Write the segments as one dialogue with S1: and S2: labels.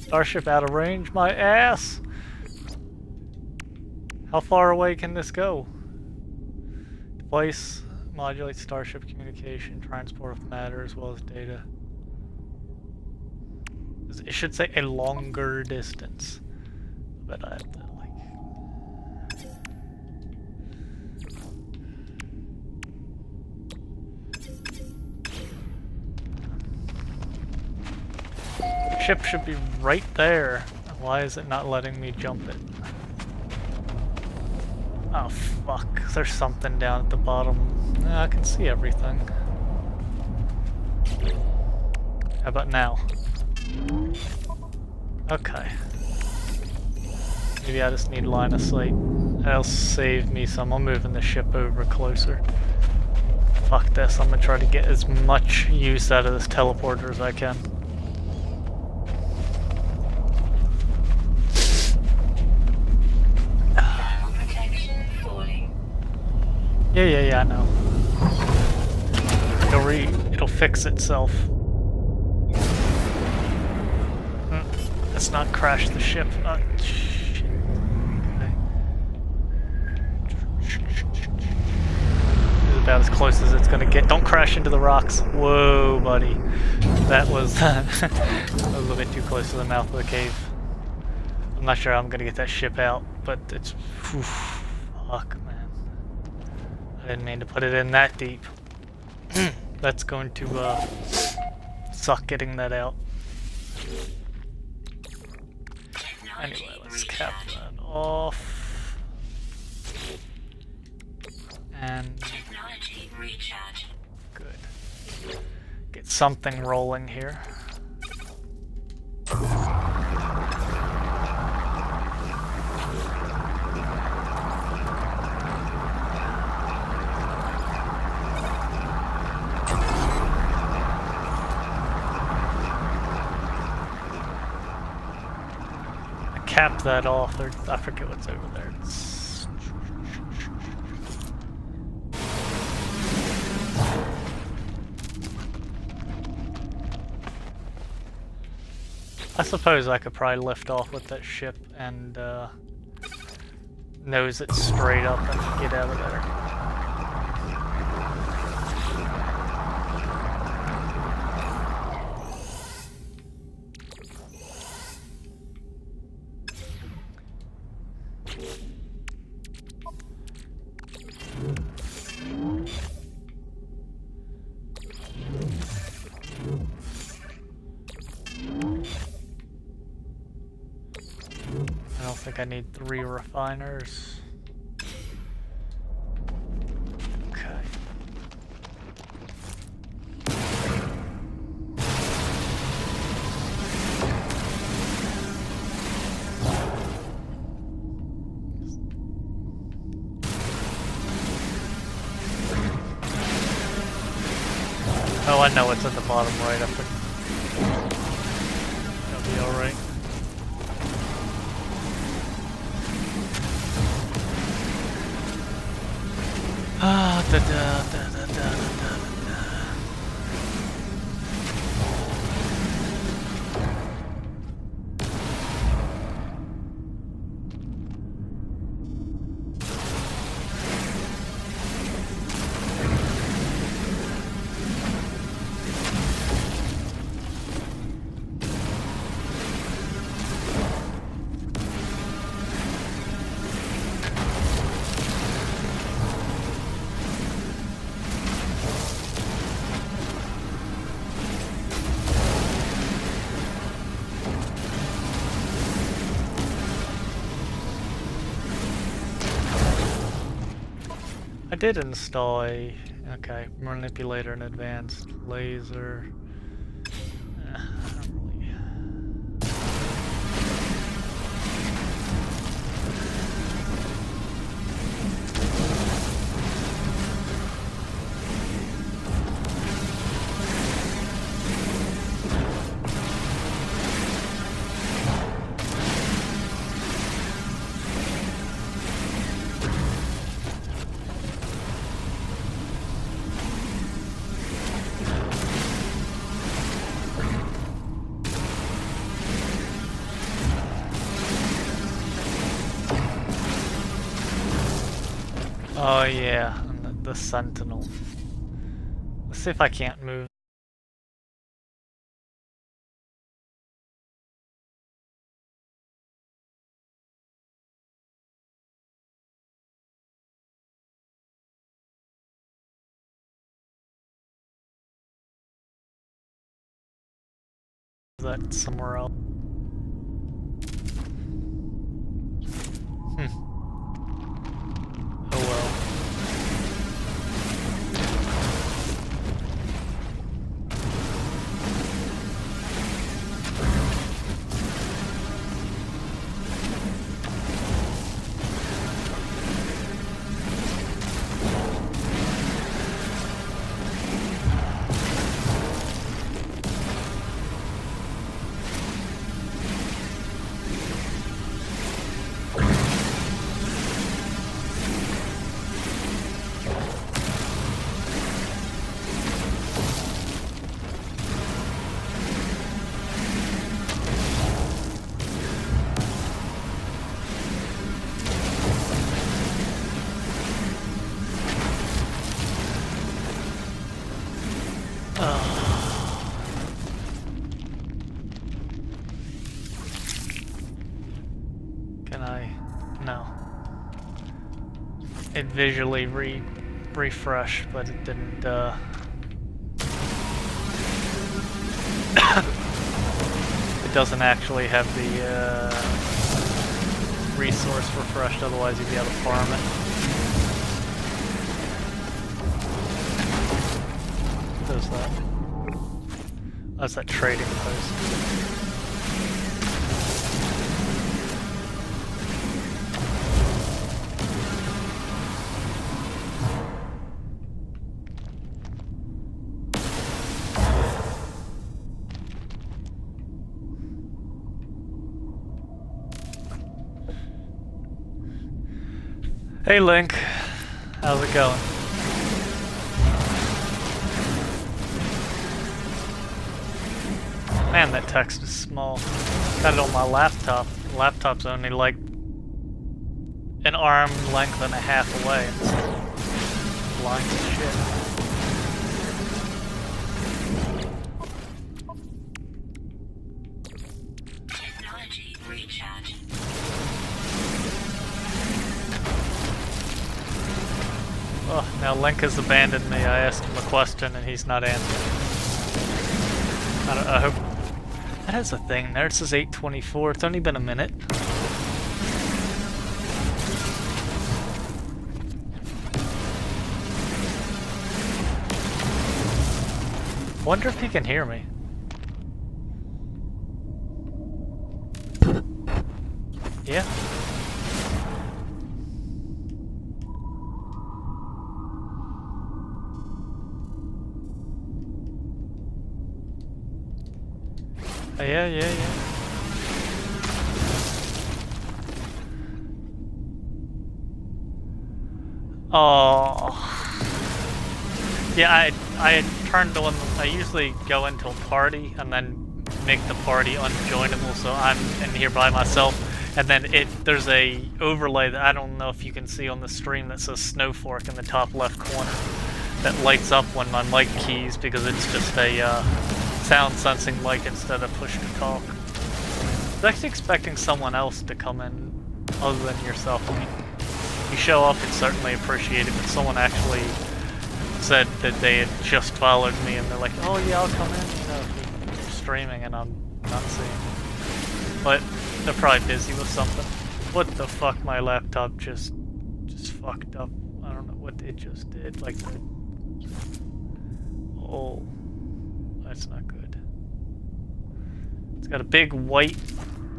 S1: Starship out of range, my ass! How far away can this go? Device modulates Starship communication, transport of matter as well as data. It should say a longer distance. But I have to, like... Ship should be right there. Why is it not letting me jump it? Oh fuck, there's something down at the bottom. Yeah, I can see everything. How about now? Okay. Maybe I just need line of sight. That'll save me some. I'm moving the ship over closer. Fuck this, I'm gonna try to get as much use out of this teleporter as I can. Yeah, I know. It'll fix itself. Let's not crash the ship. Shit. Okay. This is about as close as it's gonna get. Don't crash into the rocks. Whoa, buddy. That was a little bit too close to the mouth of the cave. I'm not sure how I'm gonna get that ship out, but it's... Whew, fuck, man. I didn't mean to put it in that deep. That's going to suck getting that out. Anyway, let's cap that off. And good. Get something rolling here. Cap that off. I forget what's over there. I suppose I could probably lift off with that ship and nose it straight up and get out of there. I don't think I need 3 refiners. Okay. Oh, I know what's at the bottom right. I think that'll be alright. Ah, da da da da da da da. I did install a manipulator and advanced laser. I don't really... Oh yeah, and the Sentinel. Let's see if I can't move. That somewhere else. Oh well. Can I? No. It visually refreshed, but it didn't, it doesn't actually have the, resource refreshed, otherwise you'd be able to farm it. What is that? That's that trading post. Hey Link, how's it going? Man, that text is small. Got it on my laptop. The laptop's only like an arm length and a half away. It's blind as shit.
S2: Technology recharge.
S1: Oh, now Link has abandoned me. I asked him a question and he's not answering. I hope... That has a thing there. It says 8:24. It's only been a minute. Wonder if he can hear me. Yeah. Yeah. Oh. Yeah, I had turned on, I usually go into a party and then make the party unjoinable, so I'm in here by myself, and then there's a overlay that I don't know if you can see on the stream that says Snowfork in the top left corner that lights up when my mic keys, because it's just a sound sensing mic instead of push to talk. I was actually expecting someone else to come in other than yourself. I mean, if you show up, it's certainly appreciated, but someone actually said that they had just followed me and they're like, oh yeah, I'll come in, you know, if you're streaming and I'm not seeing them. But they're probably busy with something. What the fuck, my laptop just fucked up. I don't know what it just did, like that. Oh, that's not good. It's got a big white,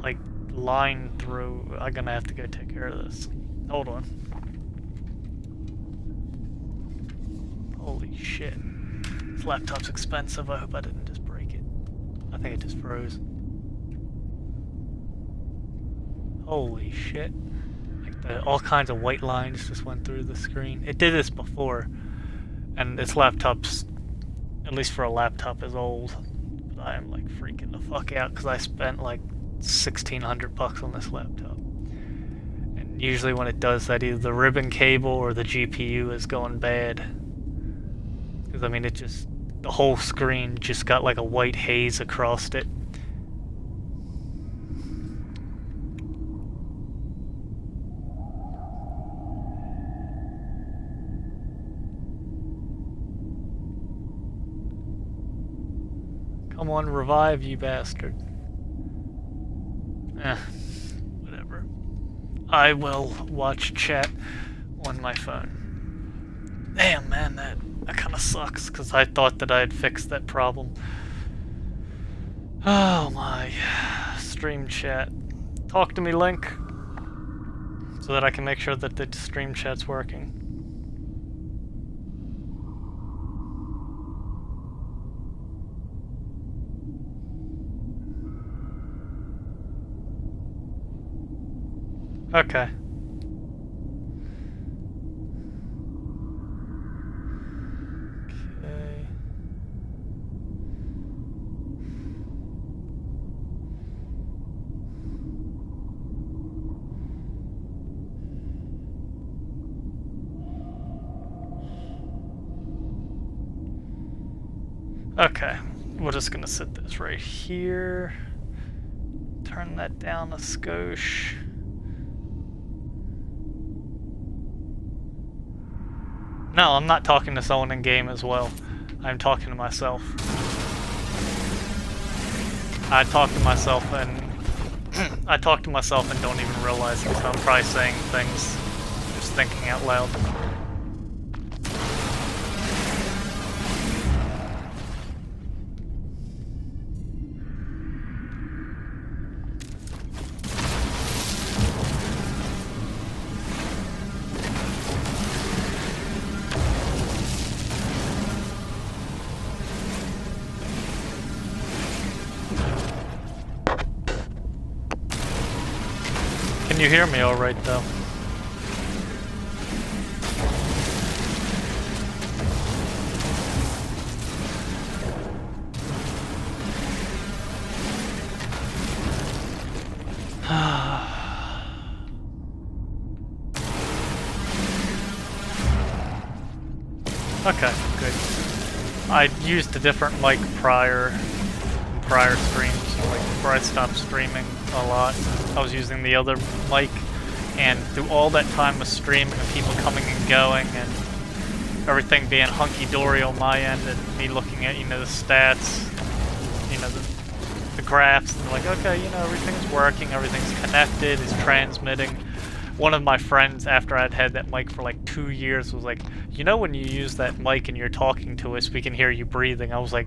S1: like, line through. I'm gonna have to go take care of this. Hold on. Holy shit. This laptop's expensive. I hope I didn't just break it. I think it just froze. Holy shit. Like all kinds of white lines just went through the screen. It did this before. And this laptop's, at least for a laptop, is old. But I am like freaking the fuck out because I spent like $1,600 on this laptop. And Usually when it does that, either the ribbon cable or the GPU is going bad. Because I mean, the whole screen just got like a white haze across it. Come on, revive, you bastard. Whatever. I will watch chat on my phone. Damn, man, that kind of sucks, because I thought that I had fixed that problem. Oh my. Stream chat. Talk to me, Link, so that I can make sure that the stream chat's working. Okay. Okay, we're just gonna set this right here. Turn that down a skosh. No, I'm not talking to someone in game as well. I'm talking to myself. I talk to myself and don't even realize it, because I'm probably saying things just thinking out loud. Can you hear me all right, though? Okay, good. I used a different mic prior streams, like before I stopped streaming a lot. I was using the other mic, and through all that time of streaming and people coming and going and everything being hunky-dory on my end, and me looking at, the stats, the graphs, and like, okay, everything's working, everything's connected, it's transmitting. One of my friends, after I'd had that mic for like 2 years, was like, when you use that mic and you're talking to us, we can hear you breathing. I was like,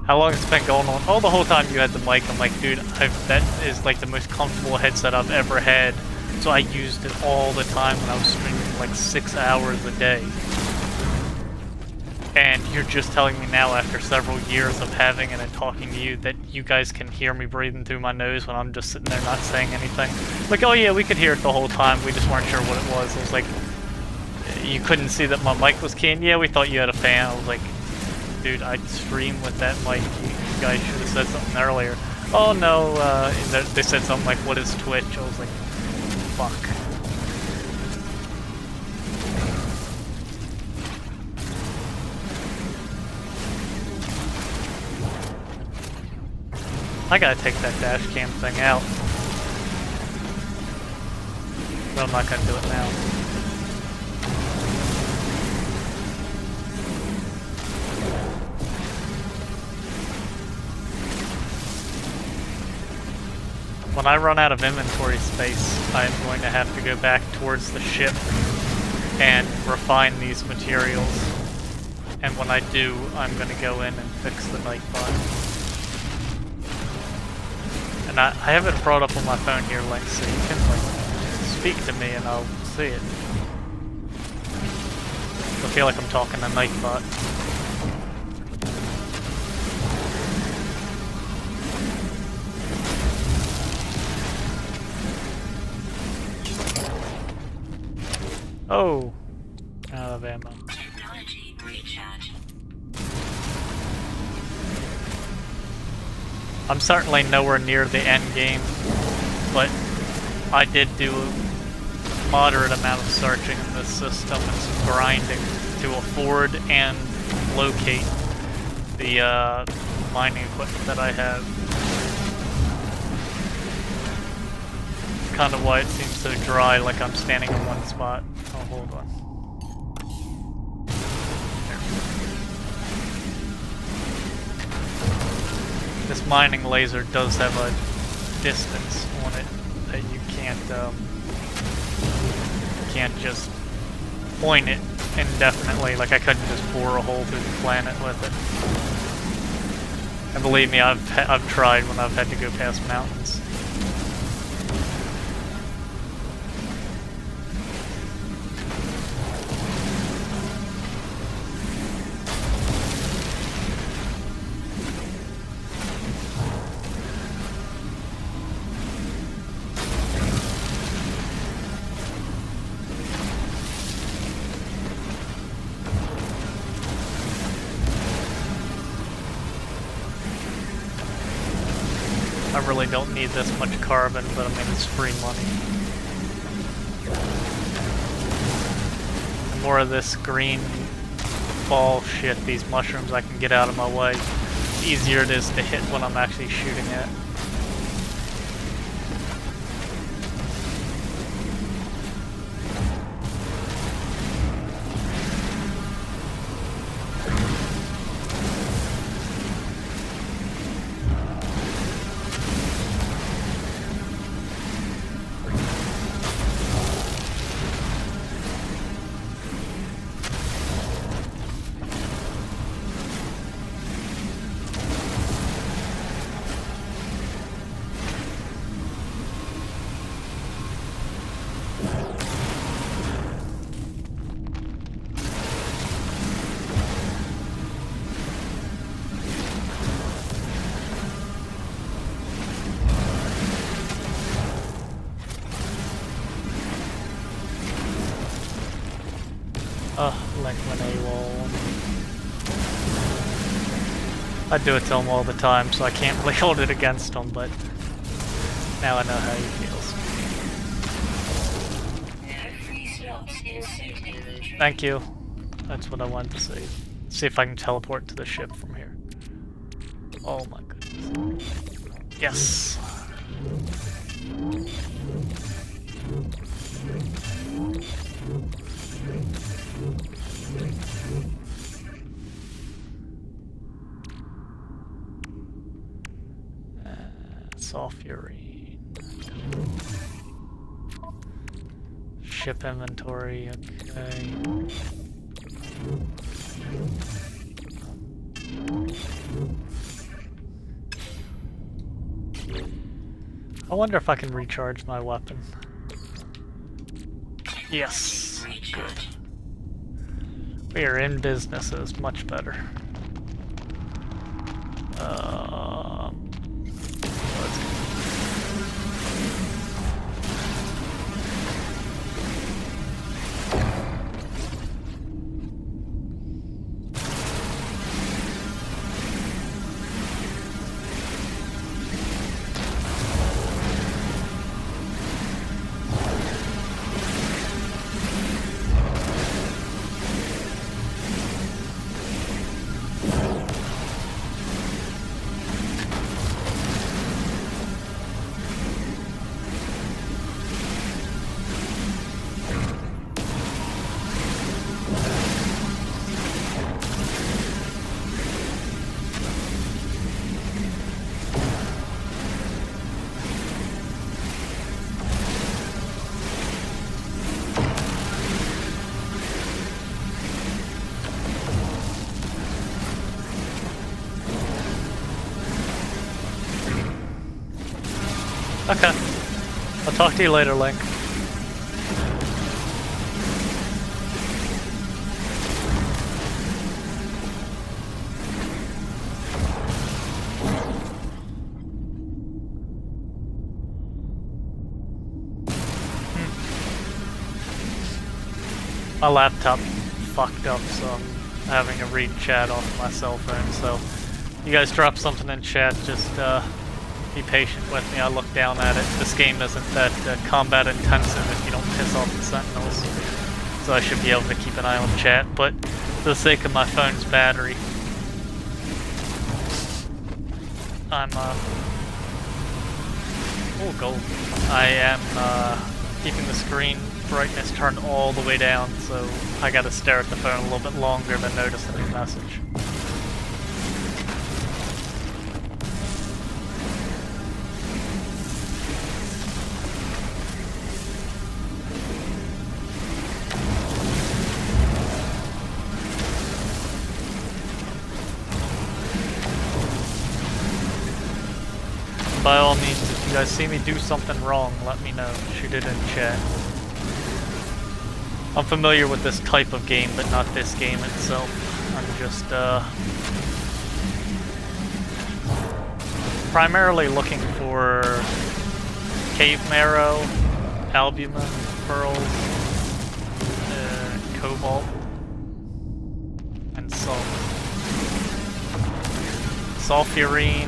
S1: how long has it been going on? Oh, the whole time you had the mic. I'm like, dude, that is like the most comfortable headset I've ever had. So I used it all the time when I was streaming like 6 hours a day. And you're just telling me now, after several years of having it and talking to you, that you guys can hear me breathing through my nose when I'm just sitting there not saying anything. Like, oh yeah, we could hear it the whole time, we just weren't sure what it was. I was like, you couldn't see that my mic was keying? Yeah, we thought you had a fan. I was like, dude, I stream with that mic. You guys should have said something earlier. Oh no, they said something like, what is Twitch? I was like, fuck. I gotta take that dash cam thing out. But I'm not gonna do it now. When I run out of inventory space, I'm going to have to go back towards the ship and refine these materials. And when I do, I'm going to go in and fix the Nightbot. And I have it brought up on my phone here, Link, so you can speak to me and I'll see it. I feel like I'm talking to Nightbot. Oh, out of ammo.
S2: Technology recharge.
S1: I'm certainly nowhere near the end game, but I did do moderate amount of searching in this system and some grinding to afford and locate the mining equipment that I have. It's kind of why it seems so dry, like I'm standing in one spot. Oh, hold on. This mining laser does have a distance on it that you can't just point it indefinitely. Like I couldn't just bore a hole through the planet with it. And believe me, I've tried when I've had to go past mountains. I really don't need this much carbon, but I mean, it's free money. The more of this green ball shit, these mushrooms, I can get out of my way, the easier it is to hit when I'm actually shooting at. Like when AWOL. I do it to him all the time, so I can't really hold it against him, but now I know how he feels. Thank you. That's what I wanted to see. See if I can teleport to the ship from here. Oh my goodness. Yes! Sulfurine. Ship inventory, okay. I wonder if I can recharge my weapon. Yes, good. We are in businesses, much better. Okay. I'll talk to you later, Link. My laptop fucked up, so I'm having to read chat off my cell phone, so you guys drop something in chat, just be patient with me. I look down at it. This game isn't that combat intensive if you don't piss off the sentinels. So I should be able to keep an eye on chat, but for the sake of my phone's battery, I'm oh, gold. I am keeping the screen brightness turned all the way down, so I gotta stare at the phone a little bit longer to notice the new message. By all means, if you guys see me do something wrong, let me know. Shoot it in chat. I'm familiar with this type of game, but not this game itself. I'm just, primarily looking for cave marrow, albumin, pearls, cobalt, and salt. Sulfurine,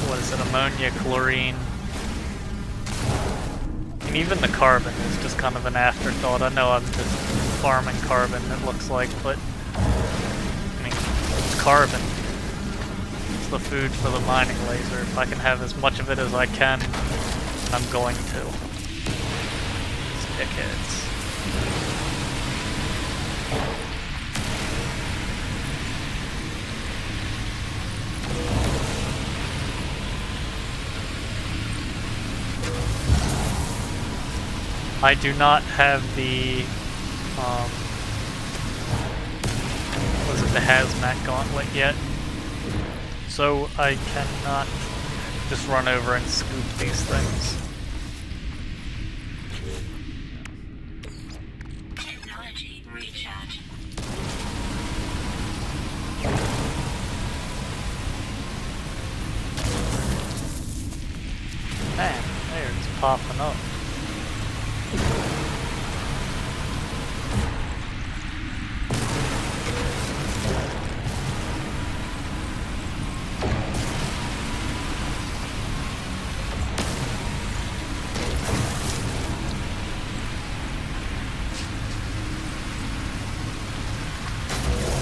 S1: what is it, ammonia, chlorine, and even the carbon is just kind of an afterthought. I know I'm just farming carbon, it looks like, but I mean, it's carbon. It's the food for the mining laser. If I can have as much of it as I can, I'm going to. These dickheads. I do not have the, was it the hazmat gauntlet yet? So I cannot just run over and scoop these things.
S2: Technology recharge.
S1: Man, there it's popping up.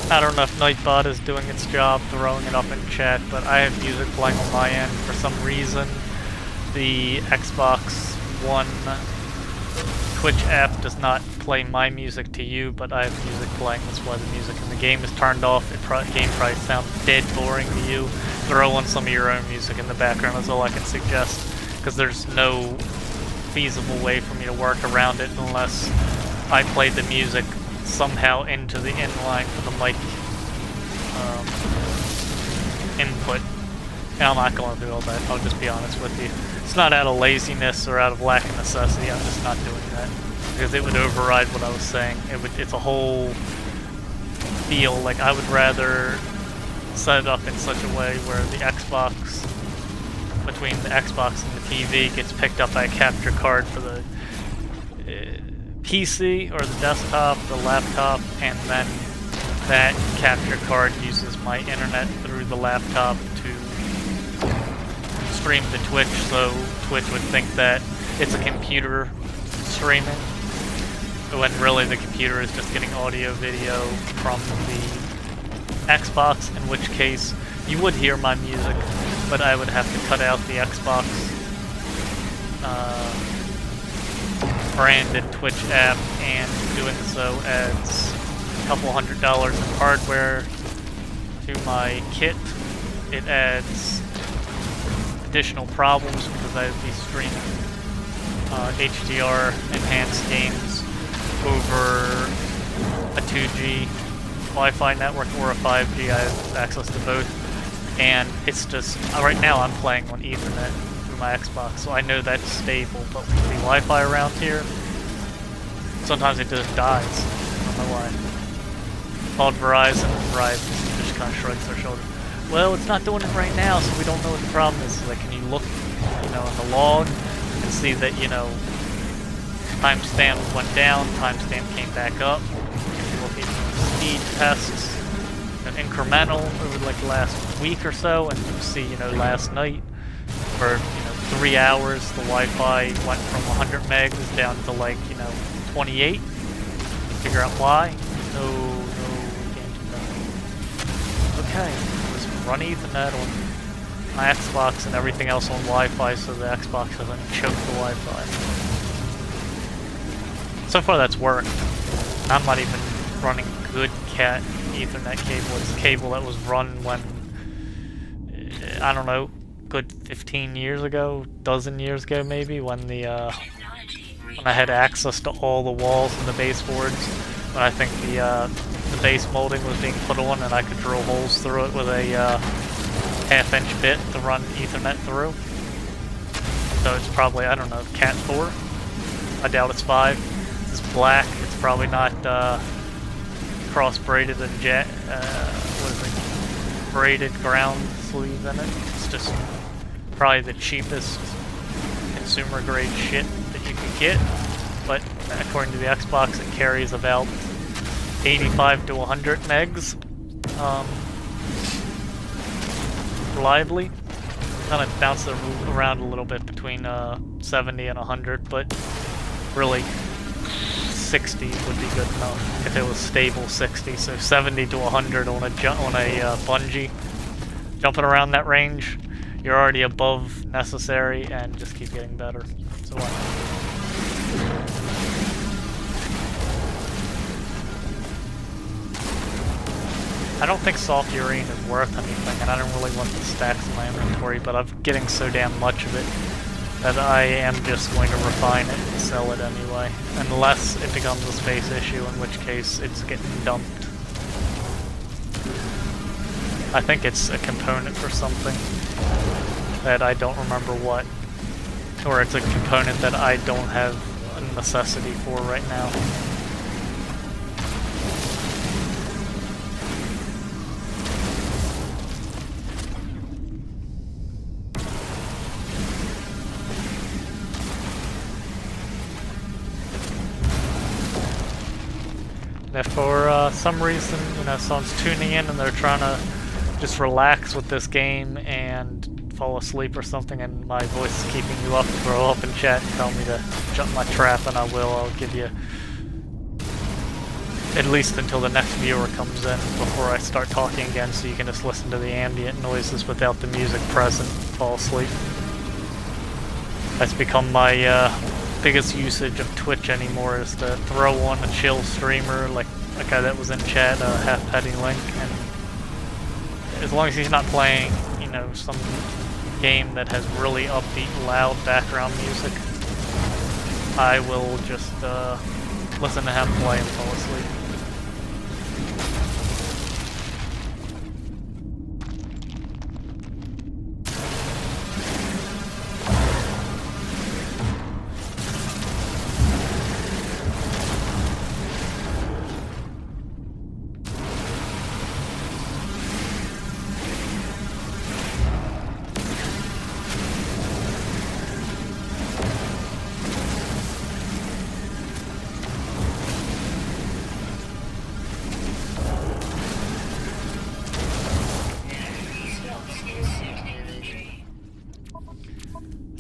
S1: I don't know if Nightbot is doing its job throwing it up in chat, but I have music playing on my end for some reason. The Xbox One Twitch app does not play my music to you, but I have music playing. That's why the music in the game is turned off. Game probably sounds dead boring to you. Throw on some of your own music in the background is all I can suggest, because there's no feasible way for me to work around it unless I play the music somehow into the inline for the mic input. And I'm not going to do all that, I'll just be honest with you. It's not out of laziness or out of lack of necessity, I'm just not doing that. Because it would override what I was saying. It's a whole feel. Like, I would rather set it up in such a way where the Xbox, between the Xbox and the TV, gets picked up by a capture card for the PC or the desktop, the laptop, and then that capture card uses my internet through the laptop to stream to Twitch, so Twitch would think that it's a computer streaming, when really the computer is just getting audio video from the Xbox, in which case you would hear my music, but I would have to cut out the Xbox branded Twitch app, and doing so adds a couple $100 in hardware to my kit. It adds additional problems because I would be streaming HDR enhanced games over a 2G Wi-Fi network or a 5G. I have access to both, and it's just right now I'm playing on Ethernet through my Xbox, so I know that's stable. But with the Wi-Fi around here, sometimes it just dies. I don't know why. Called Verizon, Verizon just kind of shrugs their shoulders. Well, it's not doing it right now, so we don't know what the problem is. Like, can you look, in the log and see that, timestamp went down, timestamp came back up. If you look at speed tests, incremental over like the last week or so, and you see, last night, or 3 hours, the Wi-Fi went from 100 megs down to like, 28. Figure out why. No, can't do that. Okay, just run Ethernet on my Xbox and everything else on Wi-Fi so the Xbox doesn't choke the Wi-Fi. So far that's worked. I'm not even running good Cat Ethernet cable. It's cable that was run when, I don't know, good 15 years ago, dozen years ago maybe, when the when I had access to all the walls and the baseboards, when I think the base molding was being put on and I could drill holes through it with a half-inch bit to run Ethernet through. So it's probably, I don't know, Cat 4? I doubt it's 5. It's black, it's probably not cross-braided and what is it? Braided ground sleeve in it. It's just probably the cheapest consumer grade shit that you could get, but according to the Xbox it carries about 85 to 100 megs reliably. Kind of bounces around a little bit between 70 and 100, but really 60 would be good enough if it was stable 60. So 70 to 100 on a bungee. Jumping around that range, you're already above necessary and just keep getting better. So I don't think soft urine is worth anything, and I don't really want the stacks in my inventory, but I'm getting so damn much of it that I am just going to refine it and sell it anyway. Unless it becomes a space issue, in which case it's getting dumped. I think it's a component for something that I don't remember what. Or it's a component that I don't have a necessity for right now. If for some reason, someone's tuning in and they're trying to just relax with this game and fall asleep or something, and my voice is keeping you up, throw up in chat and tell me to jump my trap, and I will. I'll give you at least until the next viewer comes in before I start talking again, so you can just listen to the ambient noises without the music present, fall asleep. That's become my biggest usage of Twitch anymore, is to throw on a chill streamer like a guy that was in chat, Half Petty Link, and as long as he's not playing, some game that has really upbeat, loud background music, I will just listen to him play and fall asleep.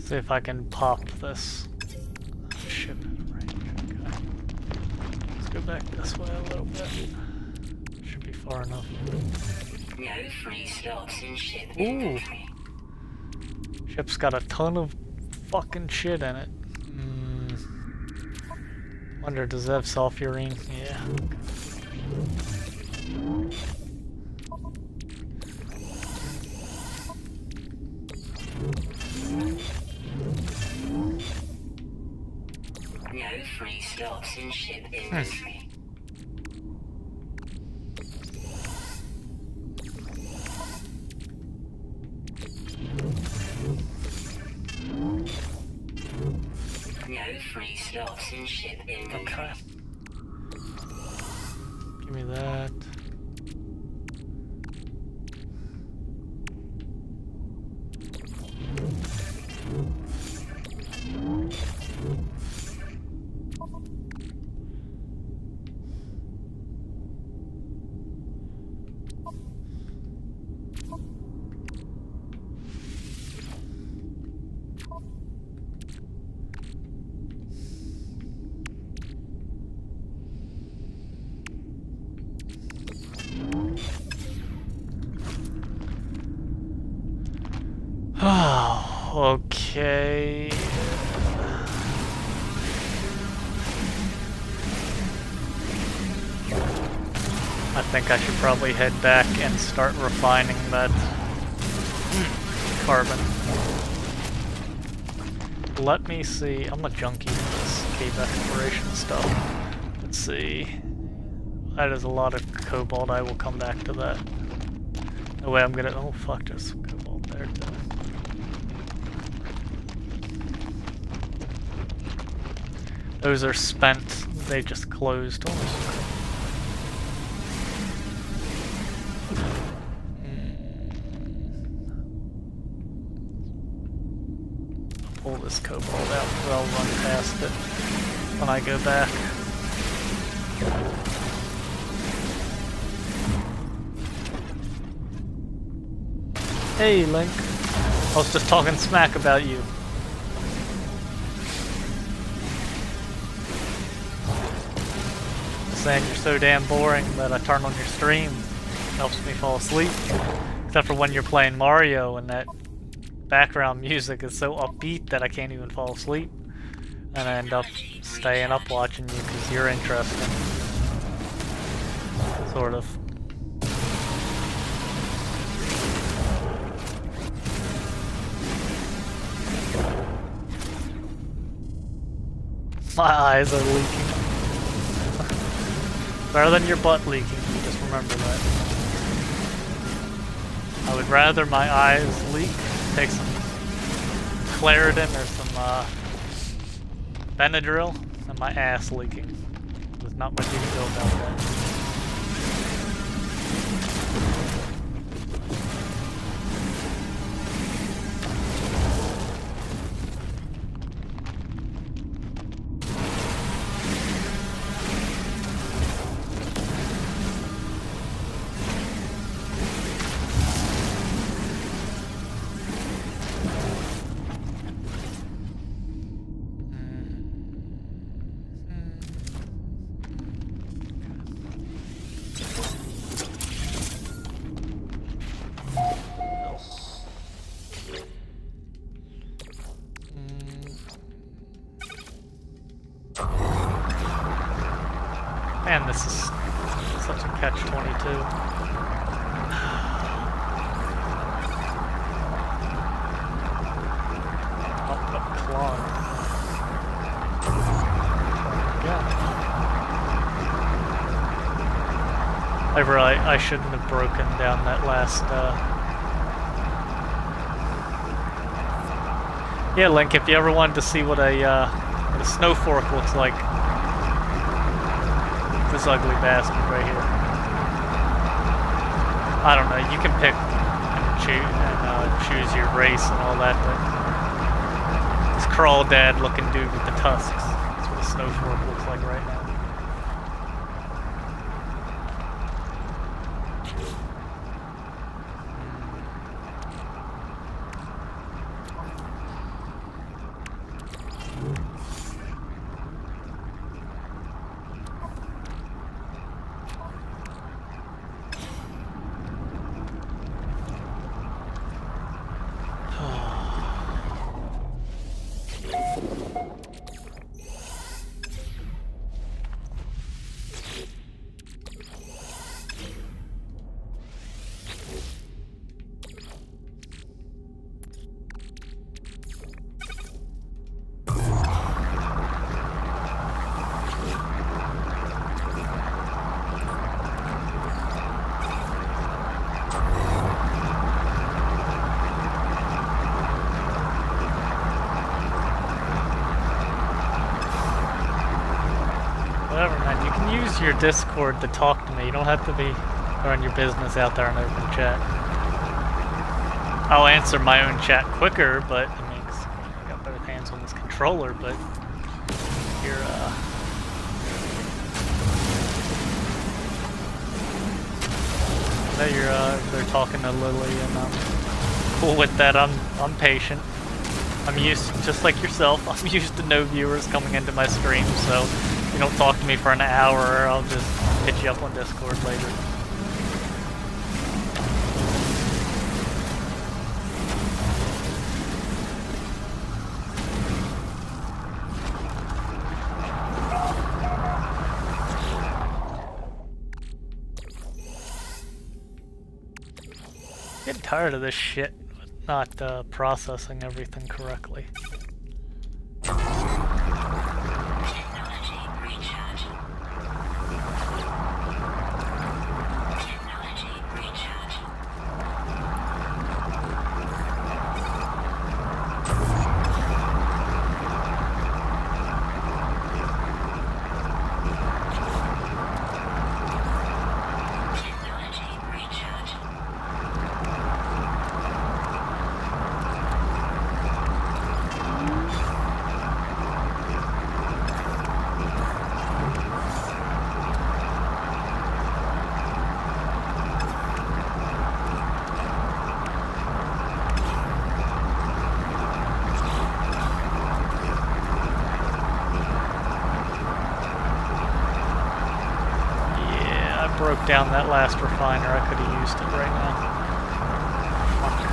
S1: See if I can pop this ship range. Okay. Let's go back this way a little bit. Should be far enough.
S2: No free slots in ship
S1: Ooh.
S2: inventory.
S1: Ship's got a ton of fucking shit in it. Wonder, does it have sulfurine? Yeah.
S2: No free slots in ship inventory. No free slots in ship inventory.
S1: Okay. Give me that. Oh, okay. I think I should probably head back and start refining that carbon. Let me see. I'm a junkie for this cave exploration stuff. Let's see. That is a lot of cobalt. I will come back to that. No way I'm gonna. Oh fuck, there's some cobalt there too. Those are spent. They just closed. Oh, pull this cobalt out, but I'll run past it when I go back. Hey, Link. I was just talking smack about you. Saying you're so damn boring that I turn on your stream. It helps me fall asleep. Except for when you're playing Mario and that background music is so upbeat that I can't even fall asleep. And I end up staying up watching you because you're interesting. Sort of. My eyes are leaking. Better than your butt leaking, just remember that. I would rather my eyes leak, take some Claritin or some Benadryl, than my ass leaking. There's not much you can do about that. Man, this is such a catch-22. Up, clog. Yeah. I shouldn't have broken down that last, Yeah, Link, if you ever wanted to see what a snow fork looks like, this ugly bastard right here. I don't know, you can pick and choose your race and all that, but this crawdad looking dude with the tusks, that's what a snow fork looks like right now. Whatever, man. You can use your Discord to talk to me. You don't have to be running your business out there in open chat. I'll answer my own chat quicker, but I mean, 'cause I got both hands on this controller. But you're I know you're they're talking to Lily, and I'm cool with that. I'm patient. I'm used, just like yourself. I'm used to no viewers coming into my stream, so if you don't talk to me for an hour, I'll just hit you up on Discord later. tired of this shit, not processing everything correctly.
S2: Technology recharge. Technology recharge. Technology recharge.
S1: Yeah, I broke down that last refiner. I could have used it right now. Fuck.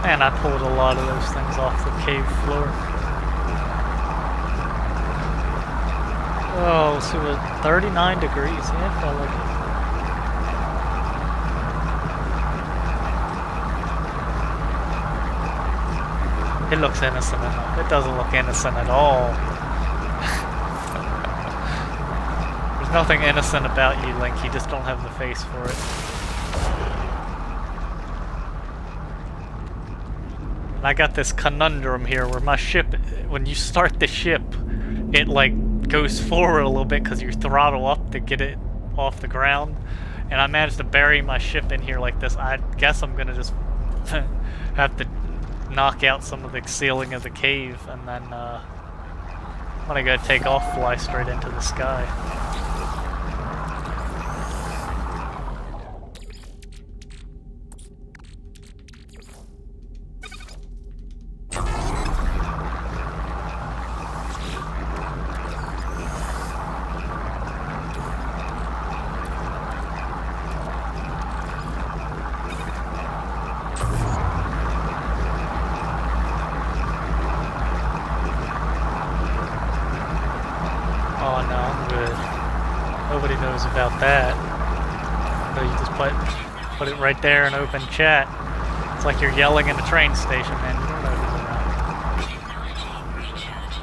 S1: Man, I pulled a lot of those things off the cave floor. Oh, so it was 39 degrees. Yeah, it felt like it. It looks innocent enough. It doesn't look innocent at all. There's nothing innocent about you, Link. You just don't have the face for it. I got this conundrum here where my ship, when you start the ship, it like goes forward a little bit because you throttle up to get it off the ground. And I managed to bury my ship in here like this. I guess I'm gonna just have to knock out some of the ceiling of the cave, and then when I go take off, fly straight into the sky. Oh no, I'm good. Nobody knows about that. So you just put it right there in open chat. It's like you're yelling in a train station, man. You don't know who's around.
S2: Technology recharge.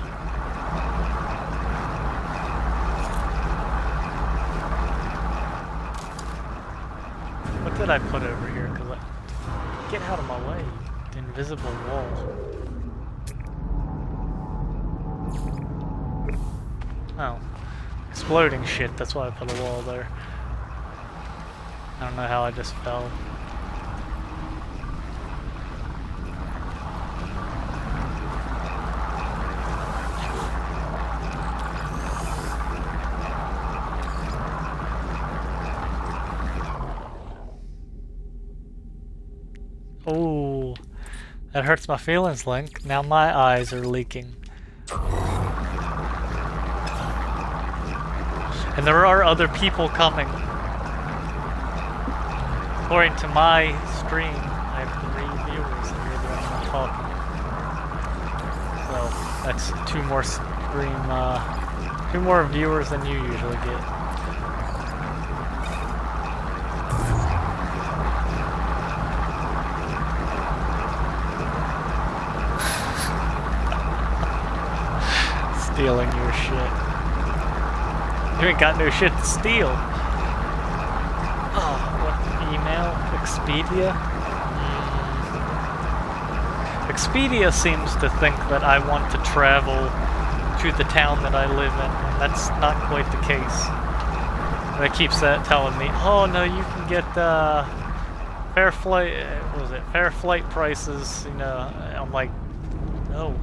S1: What did I put over here? Get out of my way. The invisible wall. Oh. Exploding shit, that's why I put a wall there. I don't know how I just fell. Oh, that hurts my feelings, Link. Now my eyes are leaking. And there are other people coming. According to my stream, I have 3 viewers and you're the only one talking. So that's 2 more stream, 2 more viewers than you usually get. Stealing your shit. You ain't got no shit to steal. Oh, what email? Expedia? Expedia seems to think that I want to travel to the town that I live in, and that's not quite the case. They keeps telling me, oh no, you can get fair flight, what was it? Fair flight prices, you know. I'm like, no.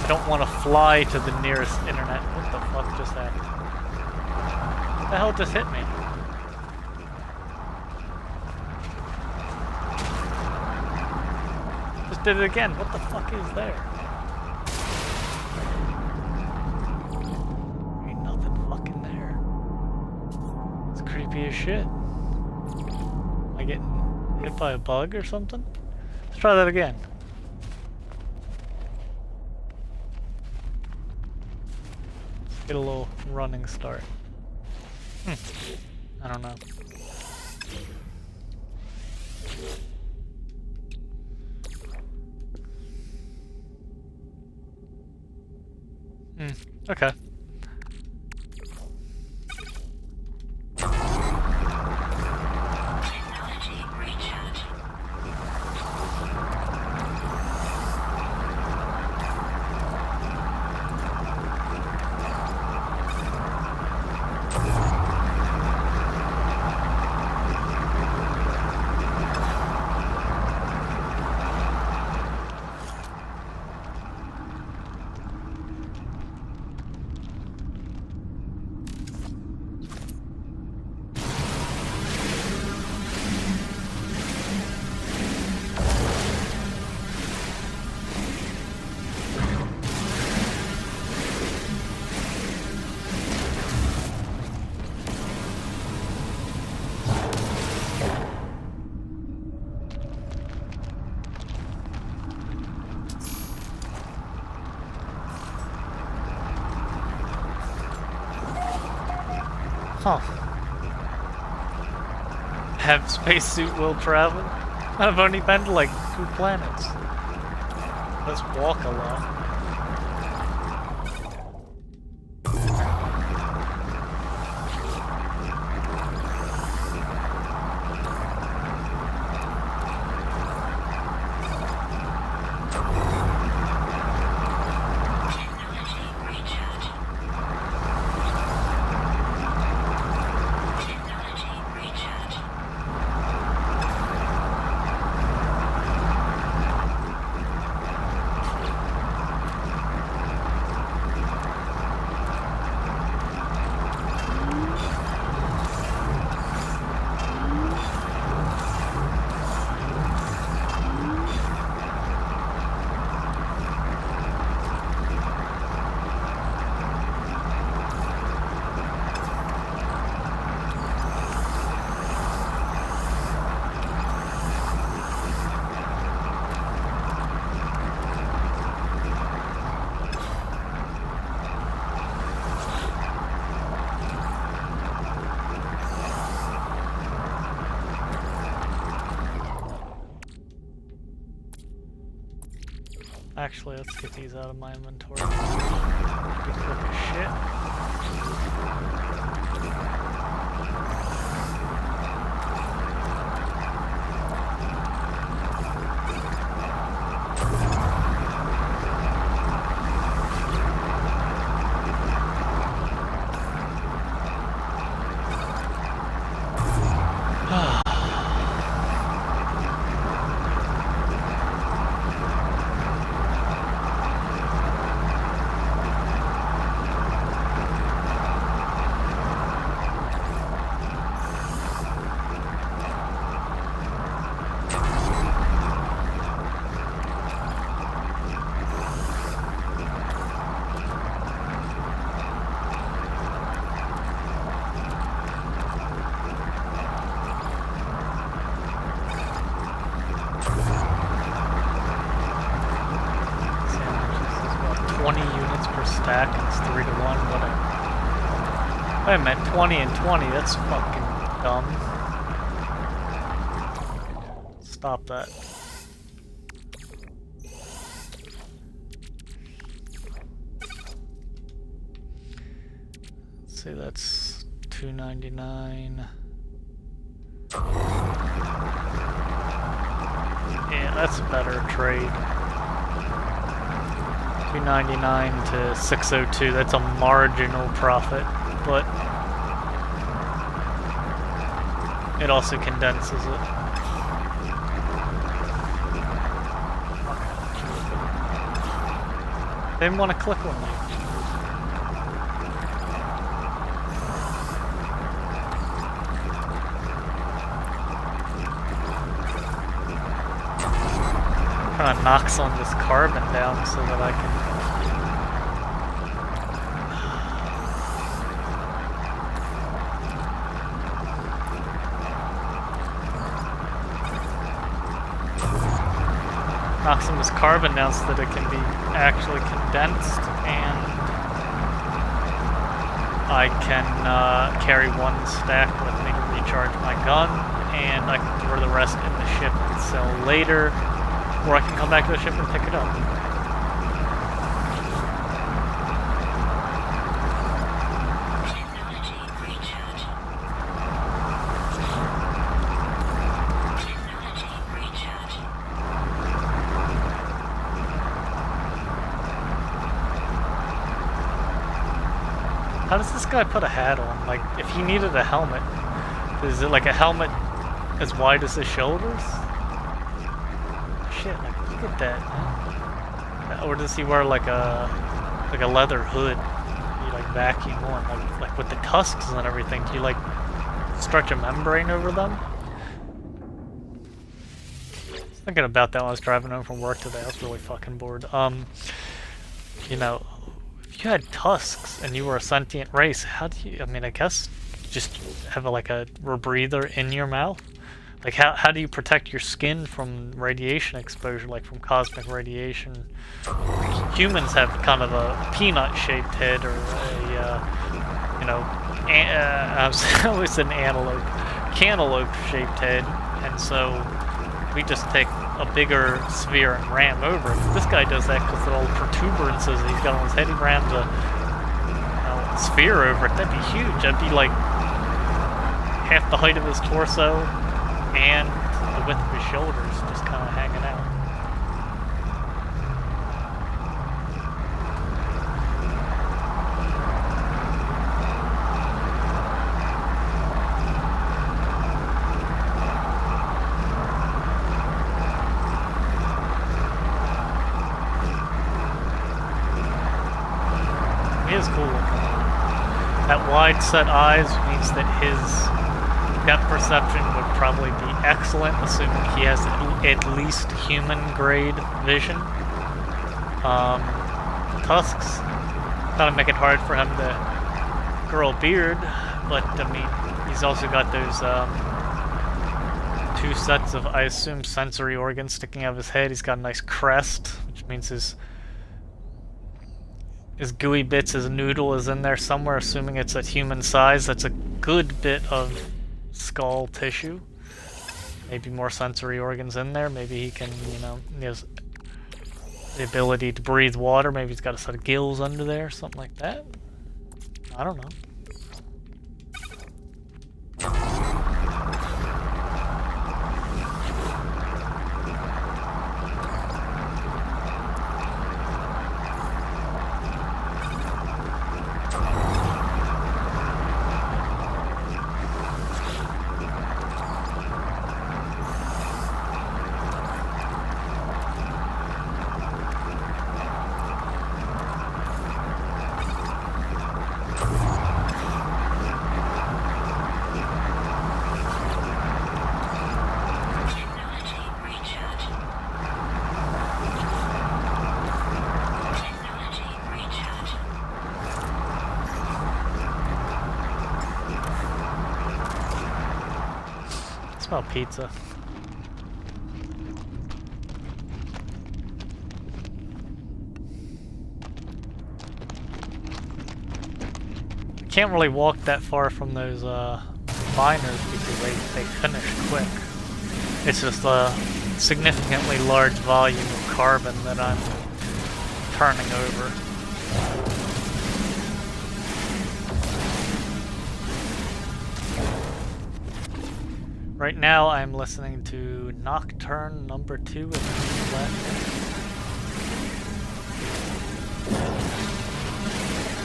S1: I don't want to fly to the nearest internet. What the fuck just happened? What the hell just hit me? Just did it again. What the fuck is there? It's creepy as shit. Am I getting hit by a bug or something? Let's try that again. Let's get a little running start. I don't know. Okay.
S2: Technology recharge.
S1: Huh. Have spacesuit will travel? I've only been to like 2 planets. Let's walk a lot.
S2: Technology recharge. Technology recharge.
S1: Actually, let's get these out of my inventory. Be quick as shit. Sandwiches is what, 20 units per stack, and it's 3 to 1. Wait a minute, 20 and 20, that's fucking dumb. Stop that. Let's see, that's $2.99. Yeah, that's a better trade. $2.99 to $6.02. That's a marginal profit, but it also condenses it. They didn't want to click on you. Kind of knocks on this carbon down so that I can. Noximus Carbon announced that it can be actually condensed, and I can carry one stack with me to recharge my gun, and I can throw the rest in the ship and sell later, or I can come back to the ship and pick it up. How does this guy put a hat on? Like, if he needed a helmet, is it like a helmet as wide as his shoulders? Shit, like, look at that, man. Or does he wear like a leather hood? You like vacuum on, like with the tusks and everything. Do you like stretch a membrane over them? I was thinking about that when I was driving home from work today. I was really fucking bored. You know, if you had tusks and you were a sentient race, how do you, I mean, I guess you just have a rebreather in your mouth? Like, how do you protect your skin from radiation exposure, like from cosmic radiation? Humans have kind of a peanut-shaped head, or a, you know, I always said an antelope, cantaloupe-shaped head, and so we just take a bigger sphere and ram over it. This guy does that because of all the protuberances he's got on his head. He rams a sphere over it. That'd be huge. That'd be like half the height of his torso and the width of his shoulders, just kind of hanging out. He is cool looking. That wide set eyes means that his depth perception would probably be excellent, assuming he has at least human grade vision. Tusks kind of make it hard for him to grow a beard, but I mean, he's also got those two sets of, I assume, sensory organs sticking out of his head. He's got a nice crest, which means his gooey bits, his noodle is in there somewhere, assuming it's at human size. That's a good bit of skull tissue. Maybe more sensory organs in there. Maybe he can, you know, he has the ability to breathe water. Maybe he's got a set of gills under there, something like that. I don't know. Smell pizza. Can't really walk that far from those miners because they finish quick. It's just a significantly large volume of carbon that I'm turning over. Right now I'm listening to Nocturne number 2 in left.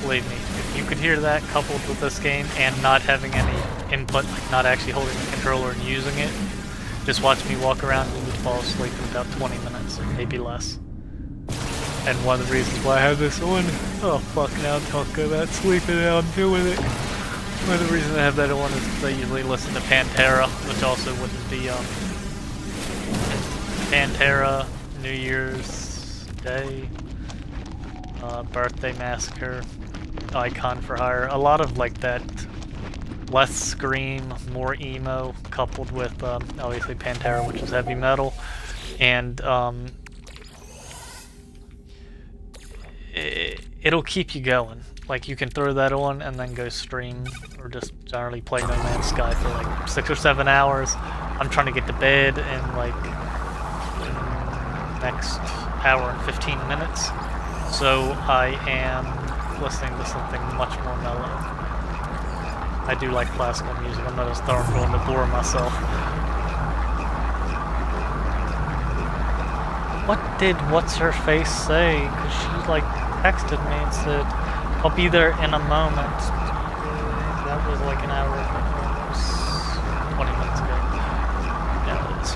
S1: Believe me, if you could hear that coupled with this game and not having any input, like not actually holding the controller and using it, just watch me walk around and you would fall asleep in about 20 minutes, maybe less. And one of the reasons why I have this on, oh fuck, now I'm talking about sleeping and I'm doing it. One of the reasons I have that on is because I usually listen to Pantera, which also wouldn't be, Pantera, New Year's Day, Birthday Massacre, Icon for Hire. A lot of like that less scream, more emo, coupled with, obviously Pantera, which is heavy metal, and, it'll keep you going. Like, you can throw that on and then go stream, or just generally play No Man's Sky for like 6 or 7 hours. I'm trying to get to bed in like next hour and 15 minutes, so I am listening to something much more mellow. I do like classical music. I'm not just throwing it on to bore myself. What did what's-her-face say? Because she like texted me and said, I'll be there in a moment. That was like an hour ago, almost 20 minutes ago. Yeah, it is.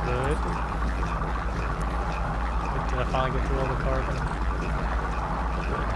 S1: Good. Did I finally get through all the carbon? Good.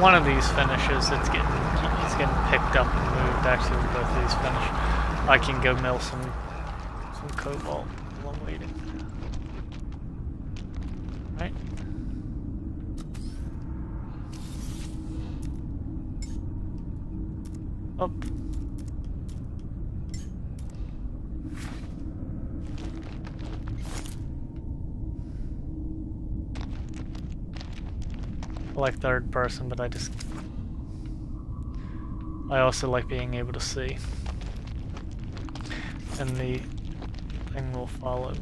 S1: One of these finishes, it's getting picked up and moved. Actually, when both of these finish, I can go mill some cobalt while I'm waiting. Right. Up. I like third person, but I also like being able to see. And the thing will follow me.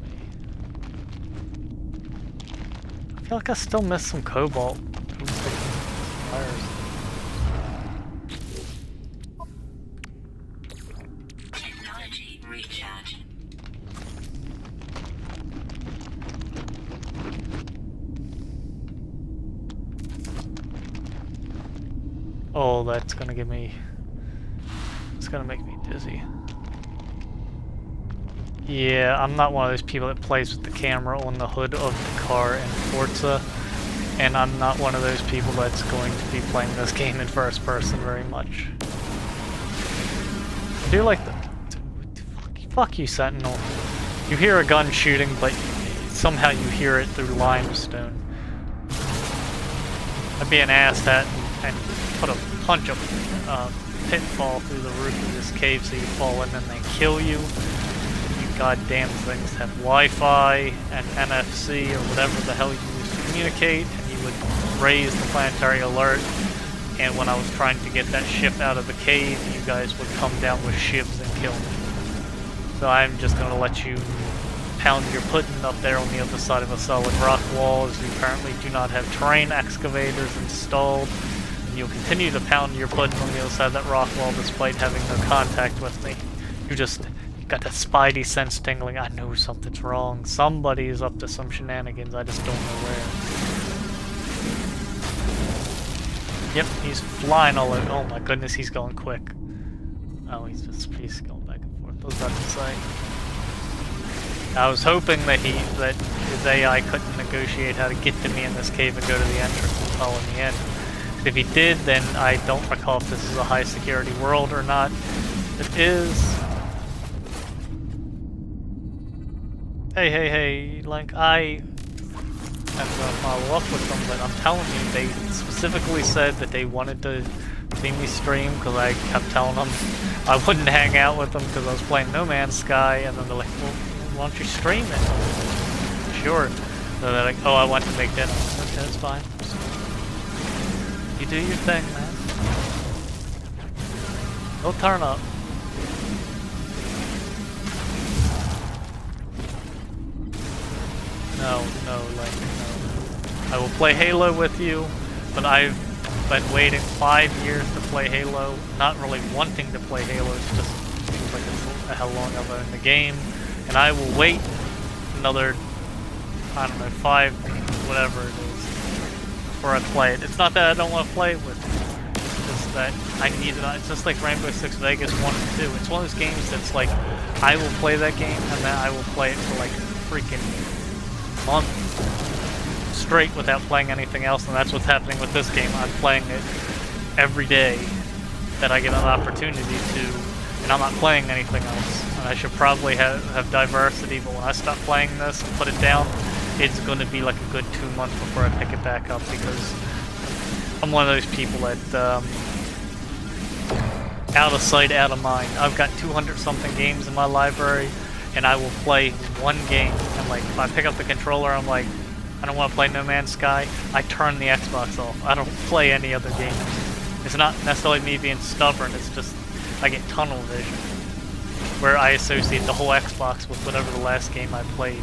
S1: I feel like I still missed some cobalt.
S2: Technology recharge.
S1: Oh, that's gonna give me... It's gonna make me dizzy. Yeah, I'm not one of those people that plays with the camera on the hood of the car in Forza. And I'm not one of those people that's going to be playing this game in first person very much. I do like the... Fuck you, Sentinel. You hear a gun shooting, but somehow you hear it through limestone. I'd be an asshat and put a punch of pitfall through the roof of this cave so you fall in and they kill you. You goddamn things have Wi-Fi and NFC or whatever the hell you use to communicate, and you would raise the planetary alert, and when I was trying to get that ship out of the cave, you guys would come down with ships and kill me. So I'm just going to let you pound your pudding up there on the other side of a solid rock wall, as you currently do not have terrain excavators installed. You'll continue to pound your pudding on the other side of that rock wall despite having no contact with me. You got that spidey sense tingling. I know something's wrong. Somebody is up to some shenanigans. I just don't know where. Yep, he's flying all over. Oh my goodness, he's going quick. Oh, he's going back and forth. I was about to say. I was hoping that his AI couldn't negotiate how to get to me in this cave and go to the entrance and follow me in. If he did, then I don't recall if this is a high security world or not. It is. Hey, Link, I am gonna follow up with them, but I'm telling you, they specifically said that they wanted to see me stream because I kept telling them I wouldn't hang out with them because I was playing No Man's Sky, and then they're like, well, why don't you stream it? Sure. So they're like, oh, I want to make dinner. Okay, that's fine. You do your thing, man. Don't turn up. No, like, no. I will play Halo with you, but I've been waiting 5 years to play Halo. Not really wanting to play Halo, it's just seems like it's how long I've owned the game. And I will wait another, I don't know, 5, whatever it is, before I play it. It's not that I don't want to play it with you. It's just that I need it. It's just like Rainbow Six Vegas 1 and 2. It's one of those games that's like, I will play that game, and then I will play it for like freaking month straight without playing anything else, and that's what's happening with this game. I'm playing it every day that I get an opportunity to, and I'm not playing anything else. And I should probably have diversity, but when I stop playing this and put it down, it's going to be like a good 2 months before I pick it back up, because I'm one of those people that out of sight, out of mind. I've got 200 something games in my library, and I will play one game, and like if I pick up the controller, I'm like, I don't want to play No Man's Sky, I turn the Xbox off. I don't play any other games. It's not necessarily me being stubborn, it's just I get tunnel vision, where I associate the whole Xbox with whatever the last game I played.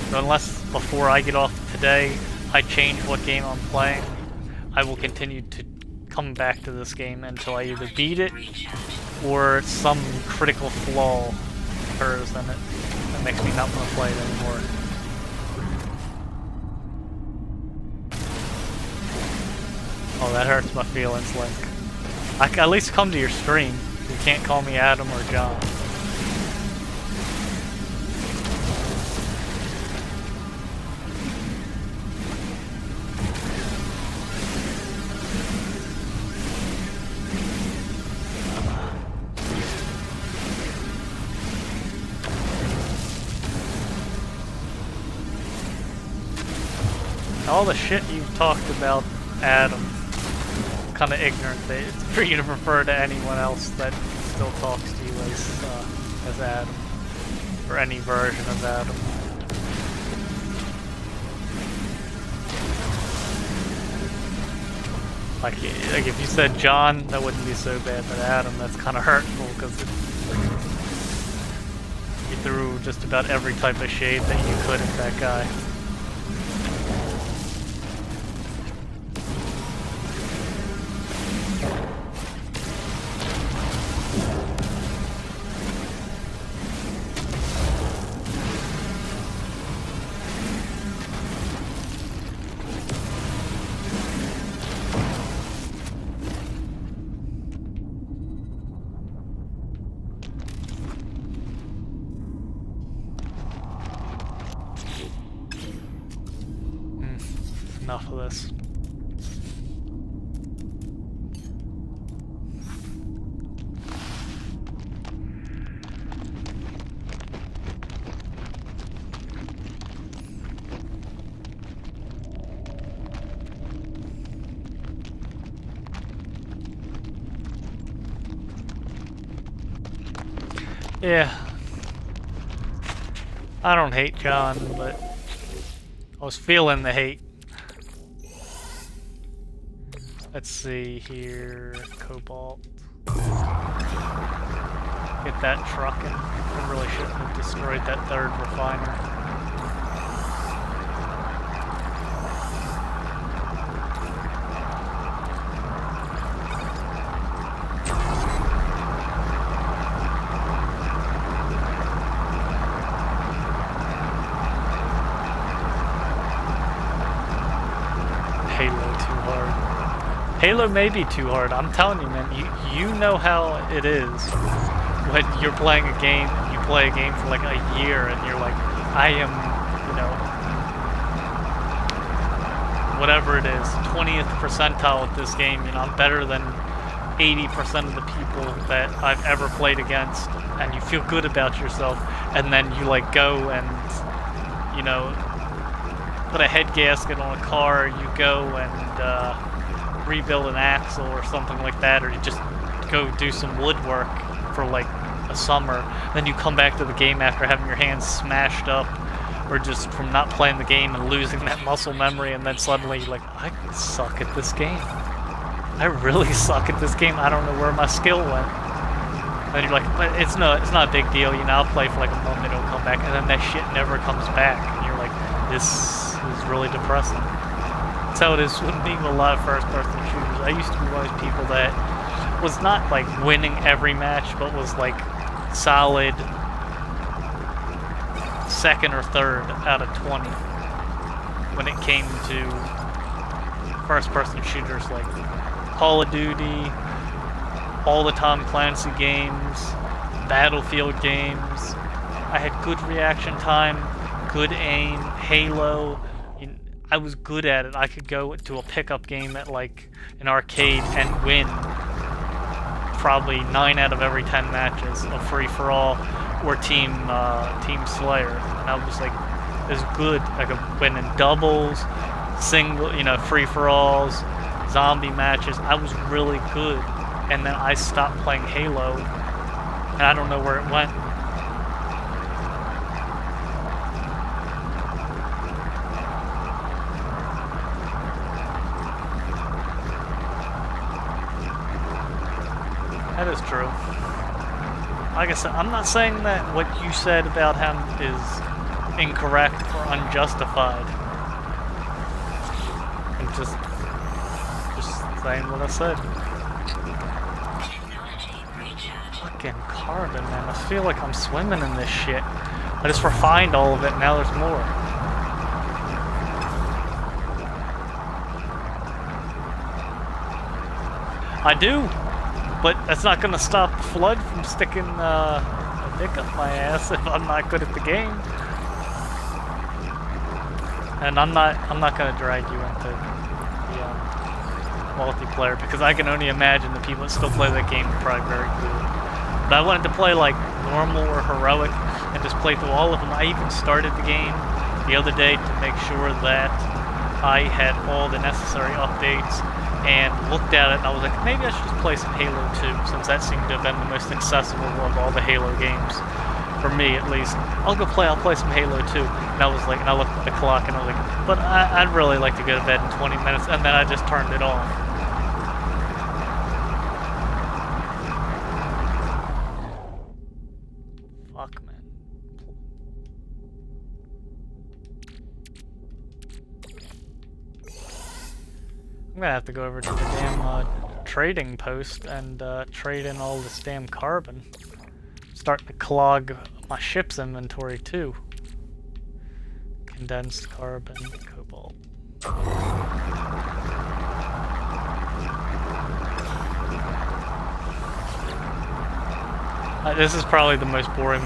S1: So unless before I get off today, I change what game I'm playing, I will continue to come back to this game until I either beat it, or some critical flaw occurs in it that makes me not want to play it anymore. Oh, that hurts my feelings, Link. I can at least come to your stream. You can't call me Adam or John. All the shit you've talked about Adam, kind of ignorant that it's for you to refer to anyone else that still talks to you as Adam, or any version of Adam. Like if you said John, that wouldn't be so bad, but Adam, that's kind of hurtful, because you threw just about every type of shade that you could at that guy. Enough of this. Yeah. I don't hate John, but I was feeling the hate. Let's see here, Cobalt. Get that trucking. I really shouldn't have destroyed that third refiner. Halo may be too hard. I'm telling you, man. You know how it is when you're playing a game. You play a game for like a year, and you're like, I am, you know, whatever it is, 20th percentile at this game. You know, I'm better than 80% of the people that I've ever played against, and you feel good about yourself, and then you like go and, you know, put a head gasket on a car, you go and rebuild an axle or something like that, or you just go do some woodwork for like a summer, then you come back to the game after having your hands smashed up, or just from not playing the game and losing that muscle memory, and then suddenly you're like, I suck at this game. I really suck at this game. I don't know where my skill went. And you're like, but it's not a big deal, you know, I'll play for like a moment, it'll come back, and then that shit never comes back, and you're like, this is really depressing. That's how it is with me with a lot of first-person shooters. I used to be one of those people that was not like winning every match, but was like solid second or third out of 20 when it came to first-person shooters like Call of Duty, all the Tom Clancy games, Battlefield games. I had good reaction time, good aim, Halo. I was good at it. I could go to a pickup game at like an arcade and win probably 9 out of every 10 matches of free-for-all or Team Slayer. And I was like as good. I could win in doubles, single, you know, free-for-alls, zombie matches. I was really good. And then I stopped playing Halo, and I don't know where it went. That is true. Like I said, I'm not saying that what you said about him is incorrect or unjustified. I'm just saying what I said. Fucking carbon, man. I feel like I'm swimming in this shit. I just refined all of it, now there's more. I do, but that's not gonna stop Flood from sticking a dick up my ass if I'm not good at the game. And I'm not gonna drag you into the multiplayer, because I can only imagine the people that still play that game are probably very good. But I wanted to play like normal or heroic and just play through all of them. I even started the game the other day to make sure that I had all the necessary updates, and looked at it and I was like, maybe I should just play some Halo 2, since that seemed to have been the most accessible of all the Halo games. For me, at least. I'll play some Halo 2. And I was like, and I looked at the clock and I was like, but I'd really like to go to bed in 20 minutes, and then I just turned it off. Fuck, man. I'm gonna have to go over to the damn trading post and trade in all this damn carbon. Starting to clog my ship's inventory too. Condensed carbon, cobalt. This is probably the most boring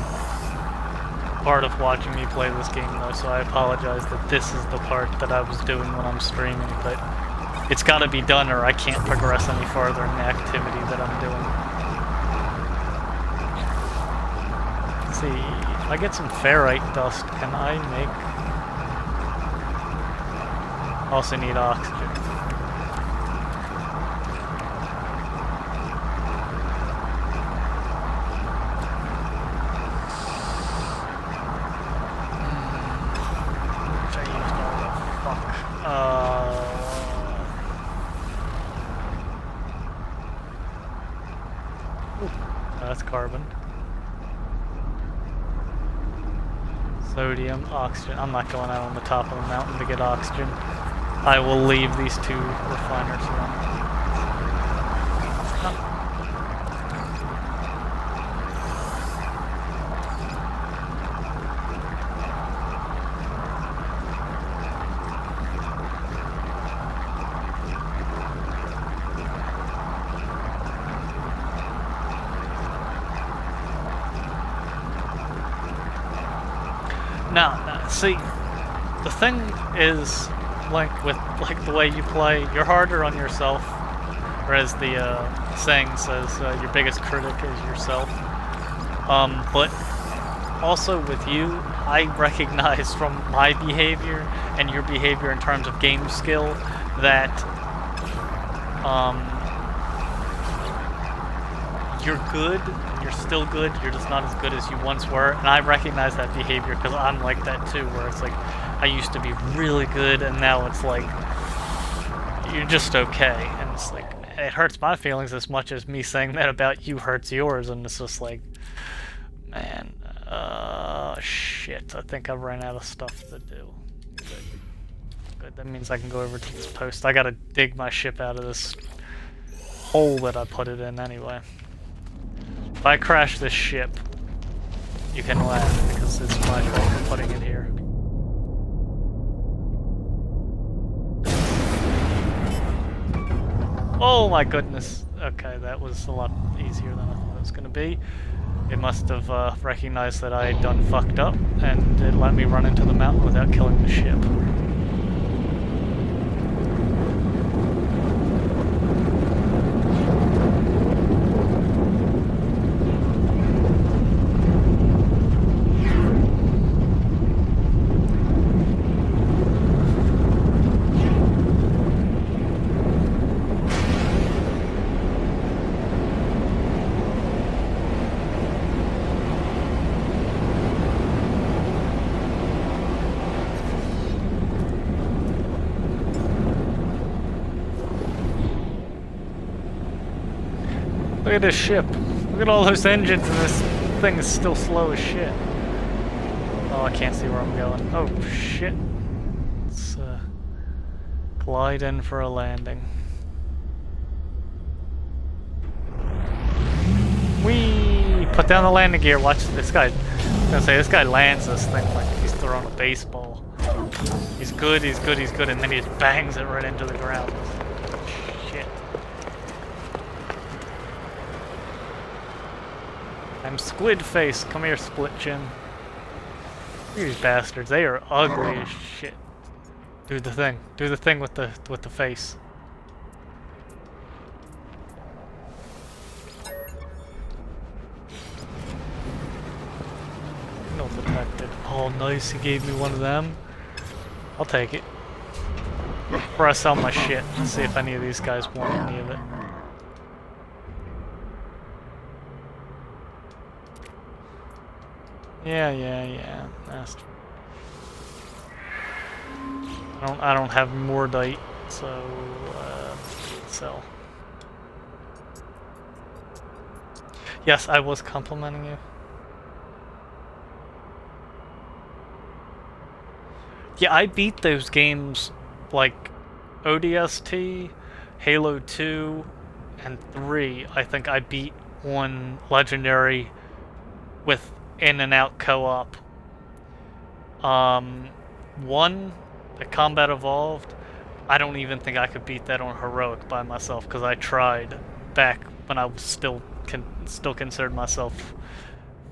S1: part of watching me play this game though, so I apologize that this is the part that I was doing when I'm streaming, but it's gotta be done or I can't progress any farther in the activity that I'm doing. Let's see, if I get some ferrite dust, can I make... Also need oxygen. That's carbon. Sodium, oxygen. I'm not going out on the top of the mountain to get oxygen. I will leave these two refiners alone. No, no. See, the thing is, like with like the way you play, you're harder on yourself, or as the saying says, your biggest critic is yourself. But also with you, I recognize from my behavior and your behavior in terms of game skill that you're good, you're still good, you're just not as good as you once were, and I recognize that behavior because I'm like that too, where it's like, I used to be really good, and now it's like, you're just okay, and it's like, it hurts my feelings as much as me saying that about you hurts yours, and it's just like, man, shit, I think I've ran out of stuff to do. Good, that means I can go over to this post. I gotta dig my ship out of this hole that I put it in anyway. If I crash this ship, you can laugh, because it's my fault for putting it here. Oh my goodness. Okay, that was a lot easier than I thought it was going to be. It must have recognized that I had done fucked up, and it let me run into the mountain without killing the ship. Look at this ship. Look at all those engines, and this thing is still slow as shit. Oh, I can't see where I'm going. Oh, shit. Let's glide in for a landing. Whee! Put down the landing gear. Watch this guy. I was gonna say, this guy lands this thing like he's throwing a baseball. He's good, he's good, he's good, and then he just bangs it right into the ground. Shit. I'm Squid Face. Come here, Split Chin. Look at these bastards. They are ugly as shit. Do the thing. Do the thing with the face. No detected. Oh, nice. He gave me one of them. I'll take it. Before I sell my shit. Let's see if any of these guys want any of it. Yeah. That's I don't have Mordite, so sell. Yes, I was complimenting you. Yeah, I beat those games like ODST, Halo 2, and 3. I think I beat one Legendary with in and out co-op. 1, the Combat Evolved, I don't even think I could beat that on Heroic by myself, because I tried back when I was still considered myself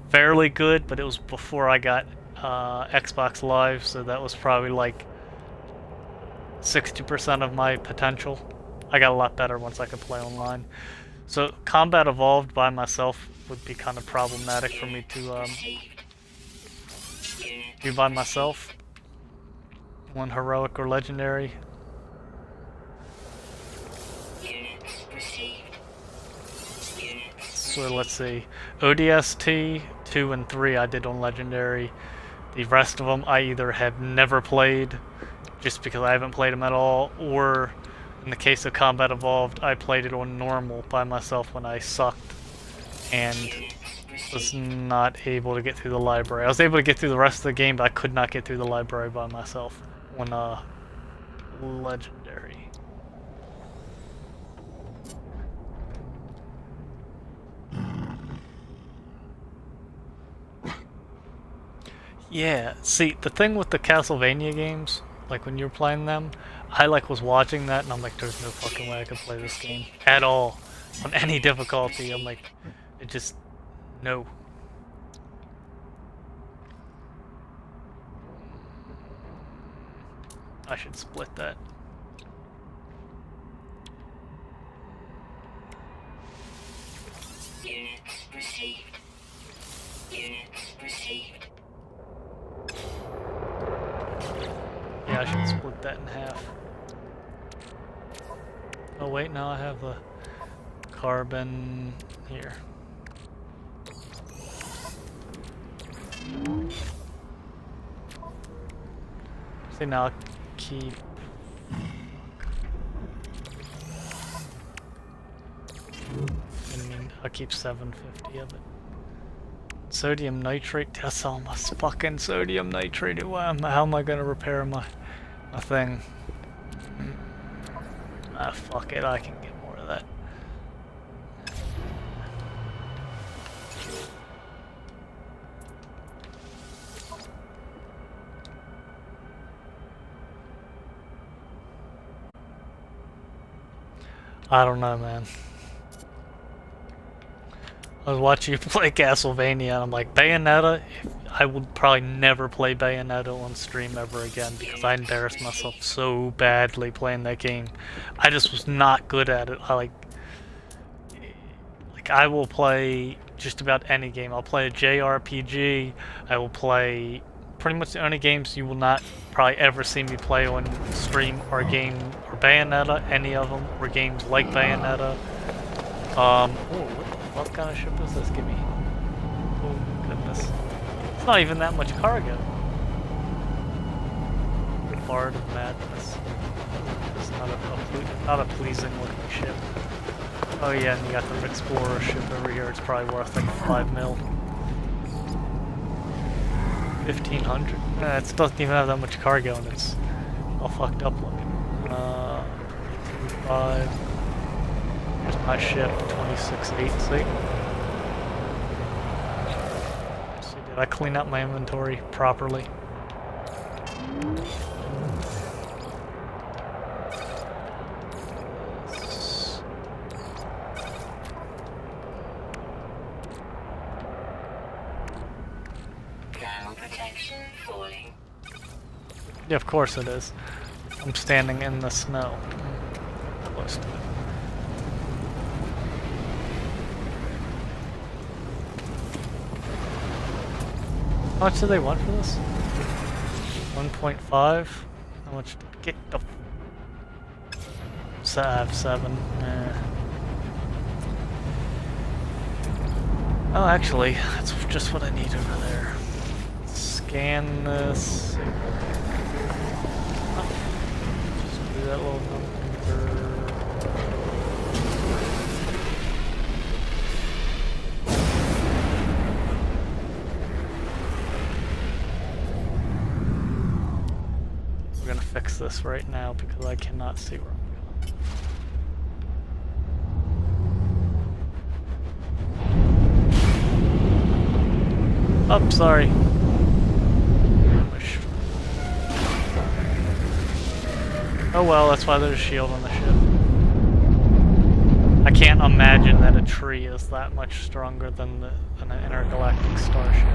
S1: fairly good, but it was before I got Xbox Live, so that was probably like 60% of my potential. I got a lot better once I could play online. So Combat Evolved by myself would be kind of problematic for me to do by myself. One Heroic or Legendary. So let's see. ODST 2 and 3 I did on Legendary. The rest of them I either have never played, just because I haven't played them at all, or in the case of Combat Evolved, I played it on normal by myself when I sucked and was not able to get through the library. I was able to get through the rest of the game, but I could not get through the library by myself on Legendary. Yeah, see, the thing with the Castlevania games, like when you're playing them, I was watching that and I'm like, there's no fucking way I could play this game at all on any difficulty. I'm like, it just, no. I should split that.
S2: Units received. Units received.
S1: Yeah, I should split that in half. Oh wait, now I have the carbon here. See, now I'll keep... I'll keep 750 of it. Sodium nitrate, that's all my fucking sodium nitrate. How am I gonna repair my thing? Ah, fuck it, I can get more of that. I don't know, man. I was watching you play Castlevania, and I'm like, Bayonetta? I would probably never play Bayonetta on stream ever again because I embarrassed myself so badly playing that game. I just was not good at it. I will play just about any game. I'll play a JRPG. I will play pretty much the only games you will not probably ever see me play on stream or Bayonetta, any of them, or games like Bayonetta. What kind of ship is this? Give me. Oh goodness. It's not even that much cargo. Bard of Madness. It's not a pleasing looking ship. Oh yeah, and you got the Explorer ship over here. It's probably worth like 5 mil. 1,500. It doesn't even have that much cargo, and it's all fucked up looking. 5. Here's my ship, 26.8. See? Did I clean up my inventory properly?
S2: Thermal protection falling.
S1: Yeah, of course it is. I'm standing in the snow. Close to it. How much do they want for this? 1.5? How much? Get the... So I have 7. Oh, actually, that's just what I need over there. Scan this. Oh, just do that little number. We're gonna fix this right now because I cannot see where I'm going. Oh, sorry. Oh well, that's why there's a shield on the ship. I can't imagine that a tree is that much stronger than an intergalactic starship.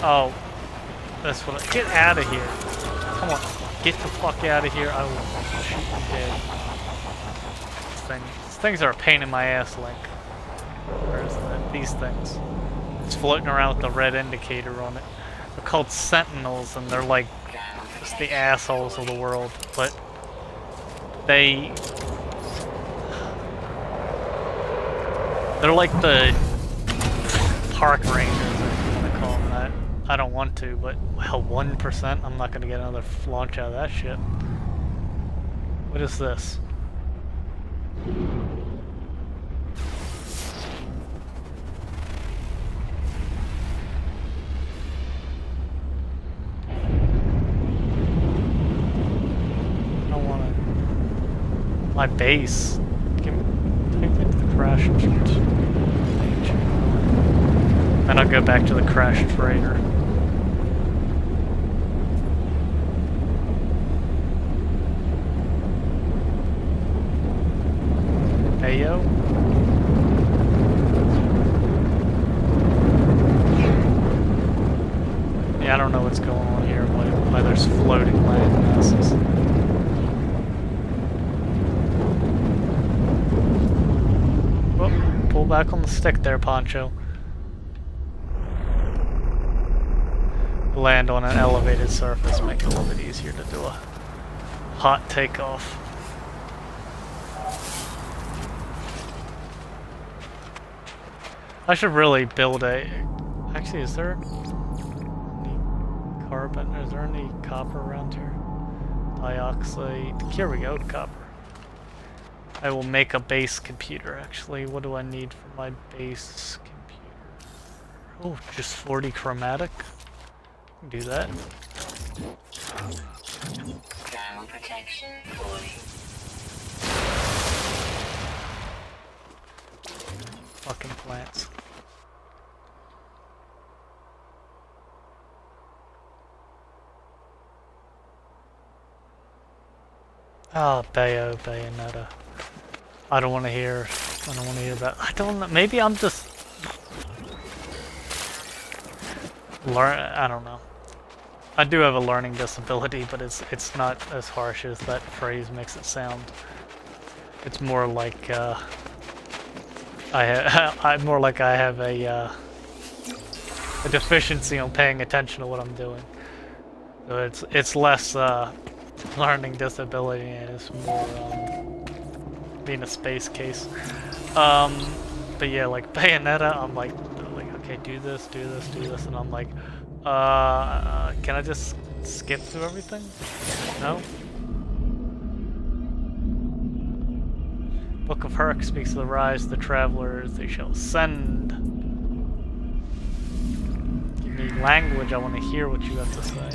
S1: Oh, that's what get out of here. Come on, get the fuck out of here. I will shoot you dead. These things are a pain in my ass, Link. Where's that? These things. It's floating around with the red indicator on it. They're called Sentinels, and they're like just the assholes of the world. But they're like the park rangers, if you want to call them that. I don't want to, but well, 1%. I'm not going to get another launch out of that shit. What is this? I don't want to. My base. Take me to the crap. crashed thing. Then I'll go back to the crashed freighter. Hey yo. Yeah, I don't know what's going on here, why there's floating land masses. Whoop, pull back on the stick there, Poncho. Land on an elevated surface, make it a little bit easier to do a hot takeoff. I should really build a... Actually, is there any carbon? Is there any copper around here? Dioxide. Here we go, copper. I will make a base computer, actually. What do I need for my base computer? Oh, just 40 chromatic. Do that.
S2: Thermal protection fully.
S1: Fucking plants. Oh, Bayonetta. I don't want to hear that. I don't know. Maybe I'm just I don't know. I do have a learning disability, but it's not as harsh as that phrase makes it sound. It's more like I'm more like I have a deficiency on paying attention to what I'm doing. So it's less learning disability and it's more being a space case. But yeah, like Bayonetta, I'm like okay, do this, and I'm like, can I just skip through everything? No? Book of Herc speaks of the rise of the travelers they shall send. Give me language, I want to hear what you have to say.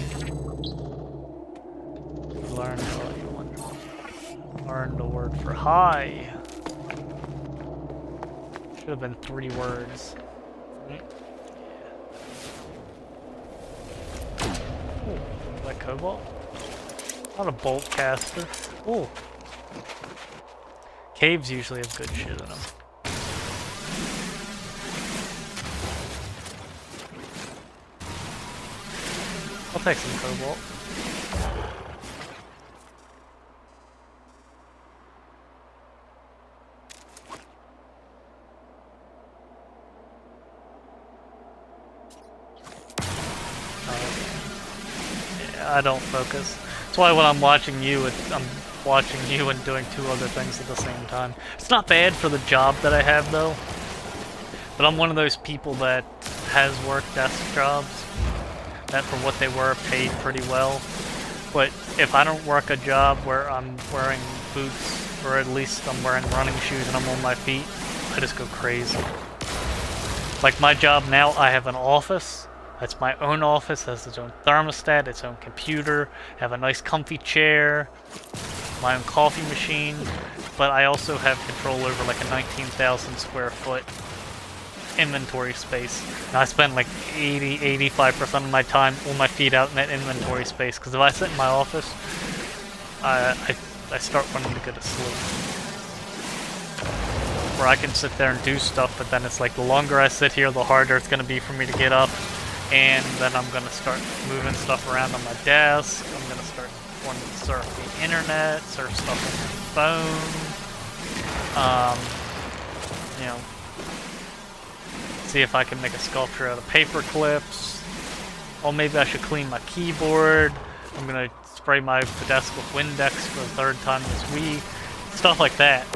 S1: Learn what you want. Learn the word for hi. Should have been 3 words. Right? Yeah. Ooh, is that cobalt? Not a bolt caster. Ooh. Caves usually have good shit in them. I'll take some cobalt. Yeah, I don't focus. That's why when I'm watching you, I'm watching you and doing 2 other things at the same time. It's not bad for the job that I have though, but I'm one of those people that has worked desk jobs that for what they were paid pretty well. But if I don't work a job where I'm wearing boots, or at least I'm wearing running shoes and I'm on my feet, I just go crazy. Like my job now, I have an office. That's my own office, has its own thermostat, its own computer, have a nice comfy chair, my own coffee machine, but I also have control over like a 19,000 square foot inventory space. And I spend like 85% of my time on my feet out in that inventory space, because if I sit in my office, I start wanting to go to sleep. Where I can sit there and do stuff, but then it's like the longer I sit here, the harder it's going to be for me to get up, and then I'm going to start moving stuff around on my desk. I'm going to start wanting to surf the internet, surf stuff on my phone, you know, see if I can make a sculpture out of paper clips. Or maybe I should clean my keyboard. I'm going to spray my desk with Windex for the 3rd time this week. Stuff like that.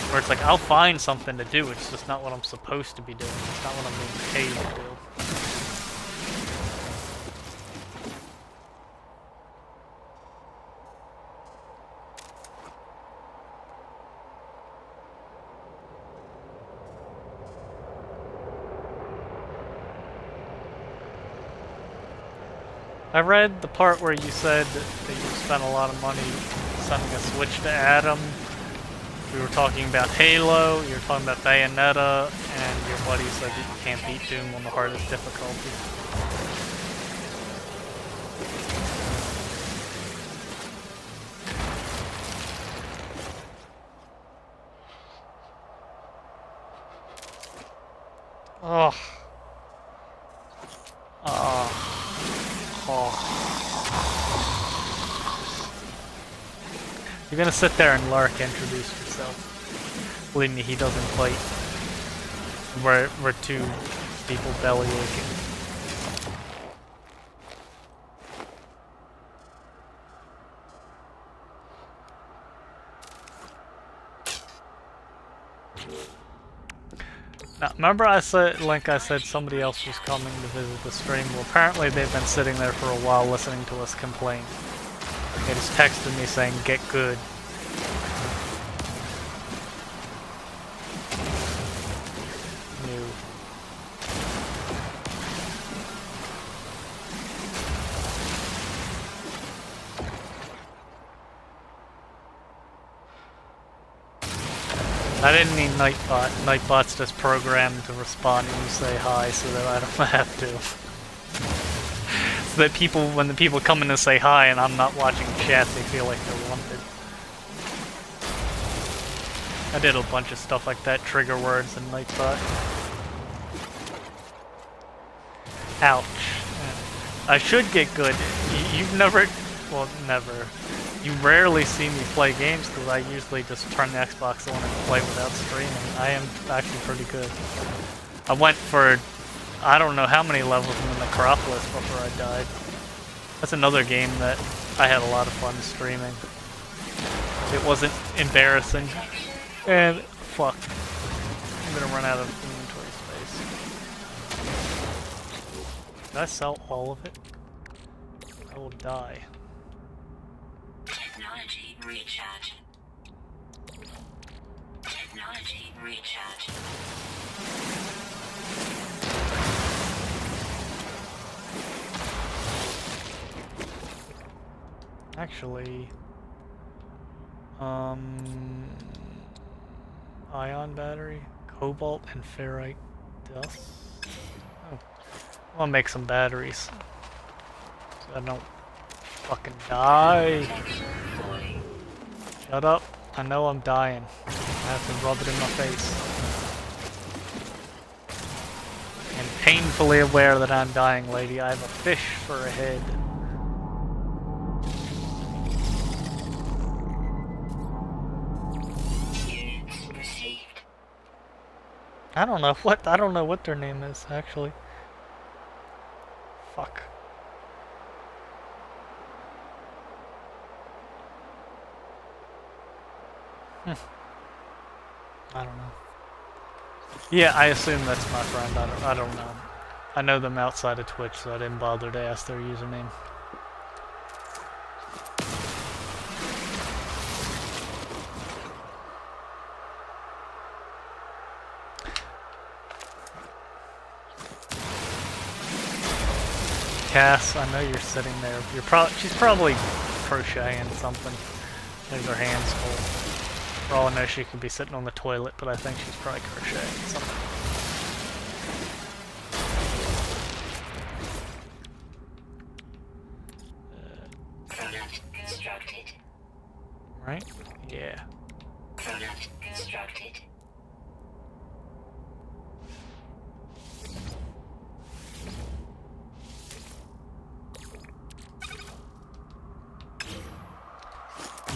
S1: Where it's like, I'll find something to do, it's just not what I'm supposed to be doing. It's not what I'm being paid to do. I read the part where you said that you spent a lot of money sending a switch to Adam We were talking about Halo, you were talking about Bayonetta, and your buddy said that you can't beat Doom on the hardest difficulty. Oh. You're gonna sit there and lurk, introduce yourself. Believe me, he doesn't fight. We're two people belly aching. Now, remember I said, like I said, somebody else was coming to visit the stream? Well, apparently they've been sitting there for a while listening to us complain. They just texted me saying, get good. New. I didn't mean Nightbot. Nightbot's just programmed to respond when you say hi so that I don't have to. So that people, when the people come in to say hi and I'm not watching chat, they feel like they're wanted. I did a bunch of stuff like that, trigger words in Nightbot. Ouch. I should get good. You've never, well, never. You rarely see me play games because I usually just turn the Xbox on and play without streaming. I am actually pretty good. I went for, I don't know how many levels in the Necropolis before I died. That's another game that I had a lot of fun streaming. It wasn't embarrassing. And, fuck. I'm gonna run out of inventory space. Did I sell all of it? I will die.
S2: Technology recharge. Technology recharge.
S1: Actually, ion battery, cobalt, and ferrite dust. Oh, I want to make some batteries so I don't fucking die. Shut up. I know I'm dying. I have to rub it in my face. And painfully aware that I'm dying, lady. I have a fish for a head. I don't know what their name is, actually. Fuck. I don't know. Yeah, I assume that's my friend. I don't know. I know them outside of Twitch, so I didn't bother to ask their username. Cass, I know you're sitting there. She's probably crocheting something. There's her hands full. For all I know, she could be sitting on the toilet, but I think she's probably crocheting something.
S2: Product constructed.
S1: Right? Yeah.
S2: Product constructed.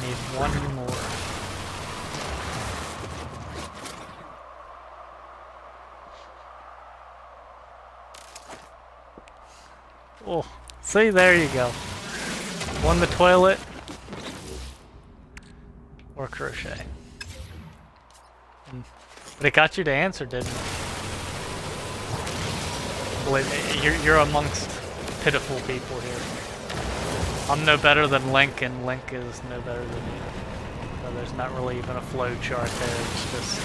S1: Need one more. Oh, see, there you go. Won the toilet or crochet. But it got you to answer, didn't it? Believe me, you're amongst pitiful people here. I'm no better than Link, and Link is no better than you. So there's not really even a flow chart there. It's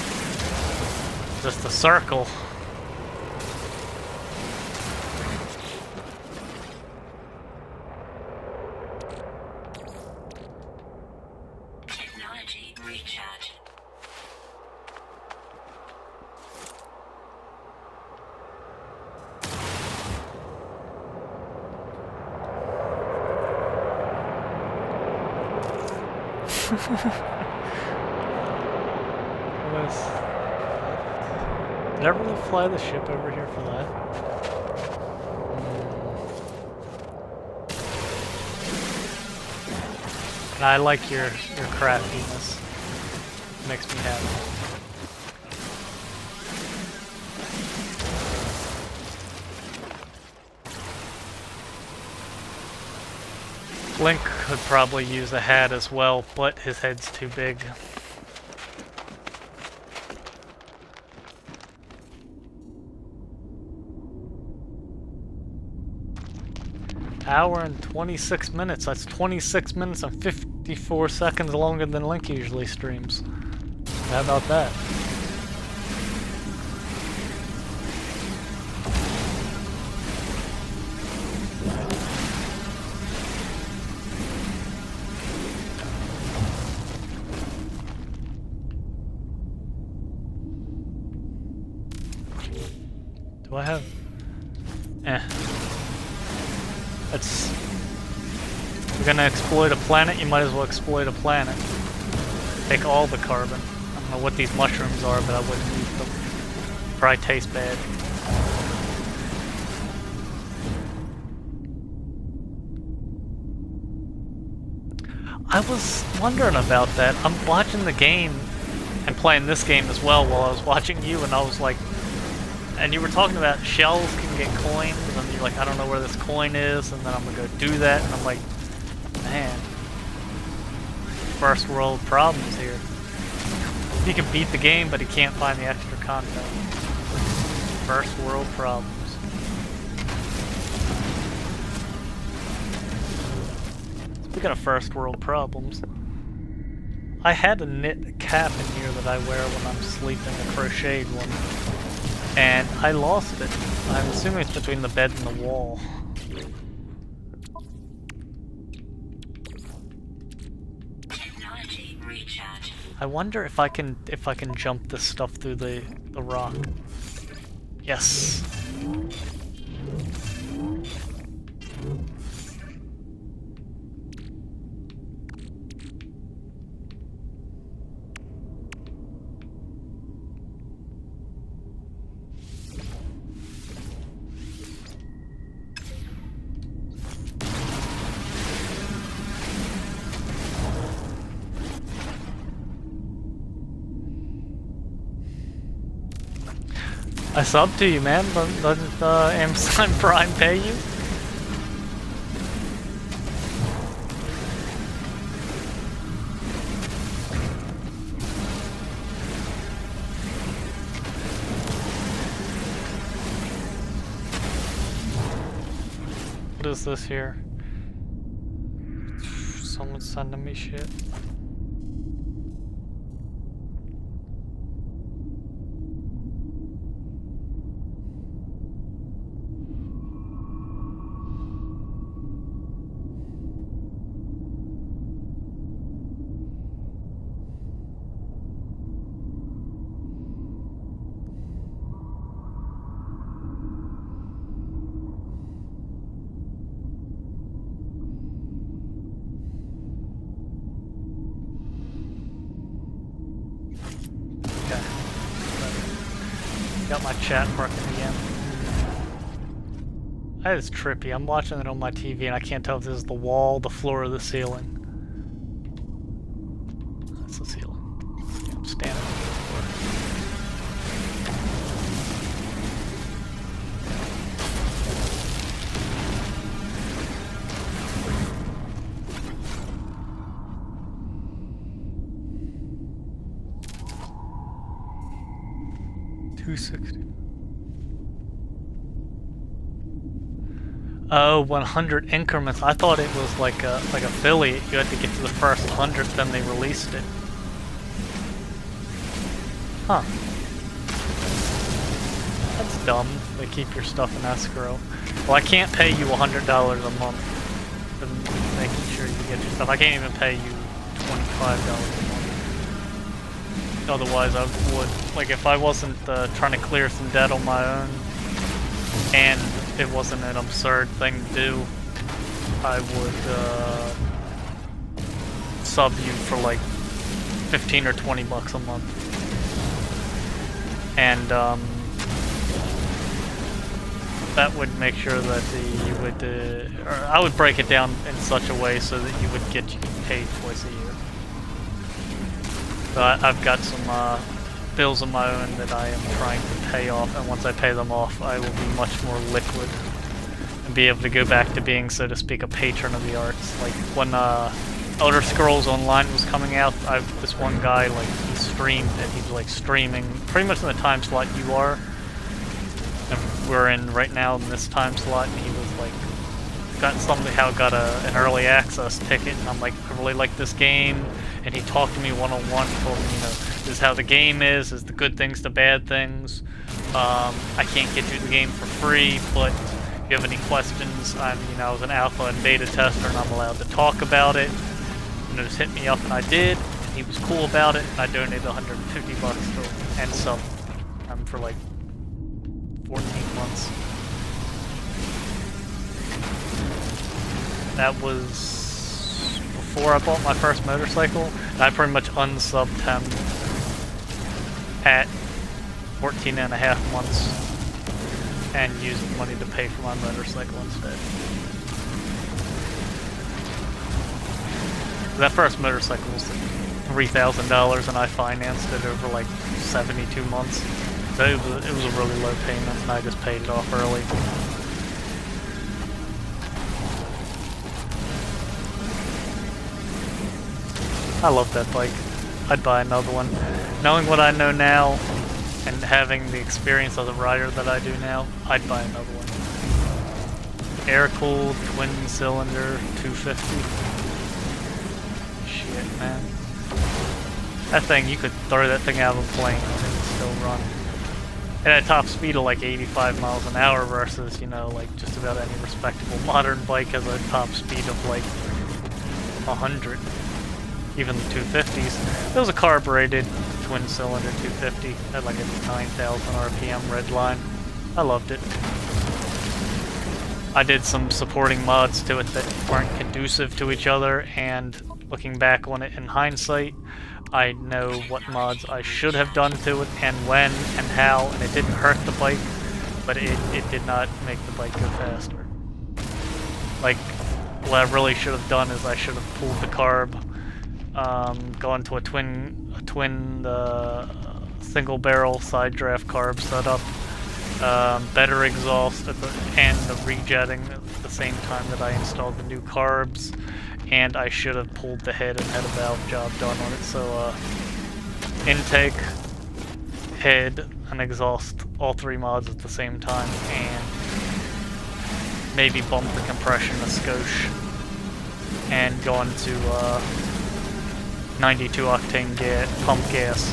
S1: just a circle.
S2: Technology recharge.
S1: Did I really fly the ship over here for that? And I like your craftiness. Makes me happy. Link could probably use a hat as well, but his head's too big. Hour and 26 minutes. That's 26 minutes and 54 seconds longer than Link usually streams. How about that? Do I have... That's... If you're gonna exploit a planet, you might as well exploit a planet. Take all the carbon. I don't know what these mushrooms are, but I wouldn't eat them. Probably taste bad. I was wondering about that. I'm watching the game and playing this game as well while I was watching you, and I was like... And you were talking about shells can get coins, and you're like, I don't know where this coin is, and then I'm gonna go do that, and I'm like, man, first world problems here. He can beat the game, but he can't find the extra content. First world problems. Speaking of first world problems, I had a knit cap in here that I wear when I'm sleeping, a crocheted one. And I lost it. I'm assuming it's between the bed and the wall.
S2: Technology recharge.
S1: I wonder if I can jump this stuff through the rock. Yes. I sub to you, man. Doesn't Amazon Prime pay you? What is this here? Someone's sending me shit. Got my chat working again. That is trippy. I'm watching it on my TV and I can't tell if this is the wall, the floor, or the ceiling. That's the ceiling. I'm standing on the floor. $260. Oh, 100 increments. I thought it was like affiliate. You had to get to the first 100, then they released it. Huh. That's dumb. They keep your stuff in escrow. Well, I can't pay you $100 a month for making sure you get your stuff. I can't even pay you $25 a month. Otherwise, I would. Like, if I wasn't trying to clear some debt on my own, and it wasn't an absurd thing to do, I would sub you for like 15 or 20 bucks a month. And that would make sure that you would, or I would break it down in such a way so that you would get paid twice a year. So I've got some bills of my own that I am trying to pay off, and once I pay them off, I will be much more liquid and be able to go back to being, so to speak, a patron of the arts. Like when Elder Scrolls Online was coming out, this one guy, like, he streamed, and he was like streaming pretty much in the time slot you are. And we're in right now in this time slot, and he was like, got an early access ticket, and I'm like, I really like this game, and he talked to me one-on-one, told me, you know, this is how the game is the good things to bad things. I can't get you the game for free, but if you have any questions, I was an alpha and beta tester, and I'm allowed to talk about it. You know, just hit me up, and I did, and he was cool about it, and I donated 150 bucks to him, and so for like 14 months. That was before I bought my first motorcycle, and I pretty much unsubbed him at 14 and a half months and used the money to pay for my motorcycle instead. That first motorcycle was $3,000, and I financed it over like 72 months. So it was a really low payment, and I just paid it off early. I love that bike. I'd buy another one. Knowing what I know now, and having the experience as a rider that I do now, I'd buy another one. Air-cooled, twin-cylinder, 250. Shit, man. That thing, you could throw that thing out of a plane and it would still run. And at top speed of like 85 miles an hour versus, you know, like just about any respectable modern bike has a top speed of like 100. Even the 250s. It was a carbureted twin-cylinder 250 at like a 9,000 RPM redline. I loved it. I did some supporting mods to it that weren't conducive to each other, and looking back on it in hindsight, I know what mods I should have done to it, and when, and how, and it didn't hurt the bike, but it did not make the bike go faster. Like, what I really should have done is I should have pulled the carb, gone to a twin single barrel side draft carb setup, better exhaust and the rejetting at the same time that I installed the new carbs, and I should have pulled the head and had a valve job done on it. So intake, head, and exhaust, all three mods at the same time, and maybe bump the compression a skosh, and go into 92 octane pump gas,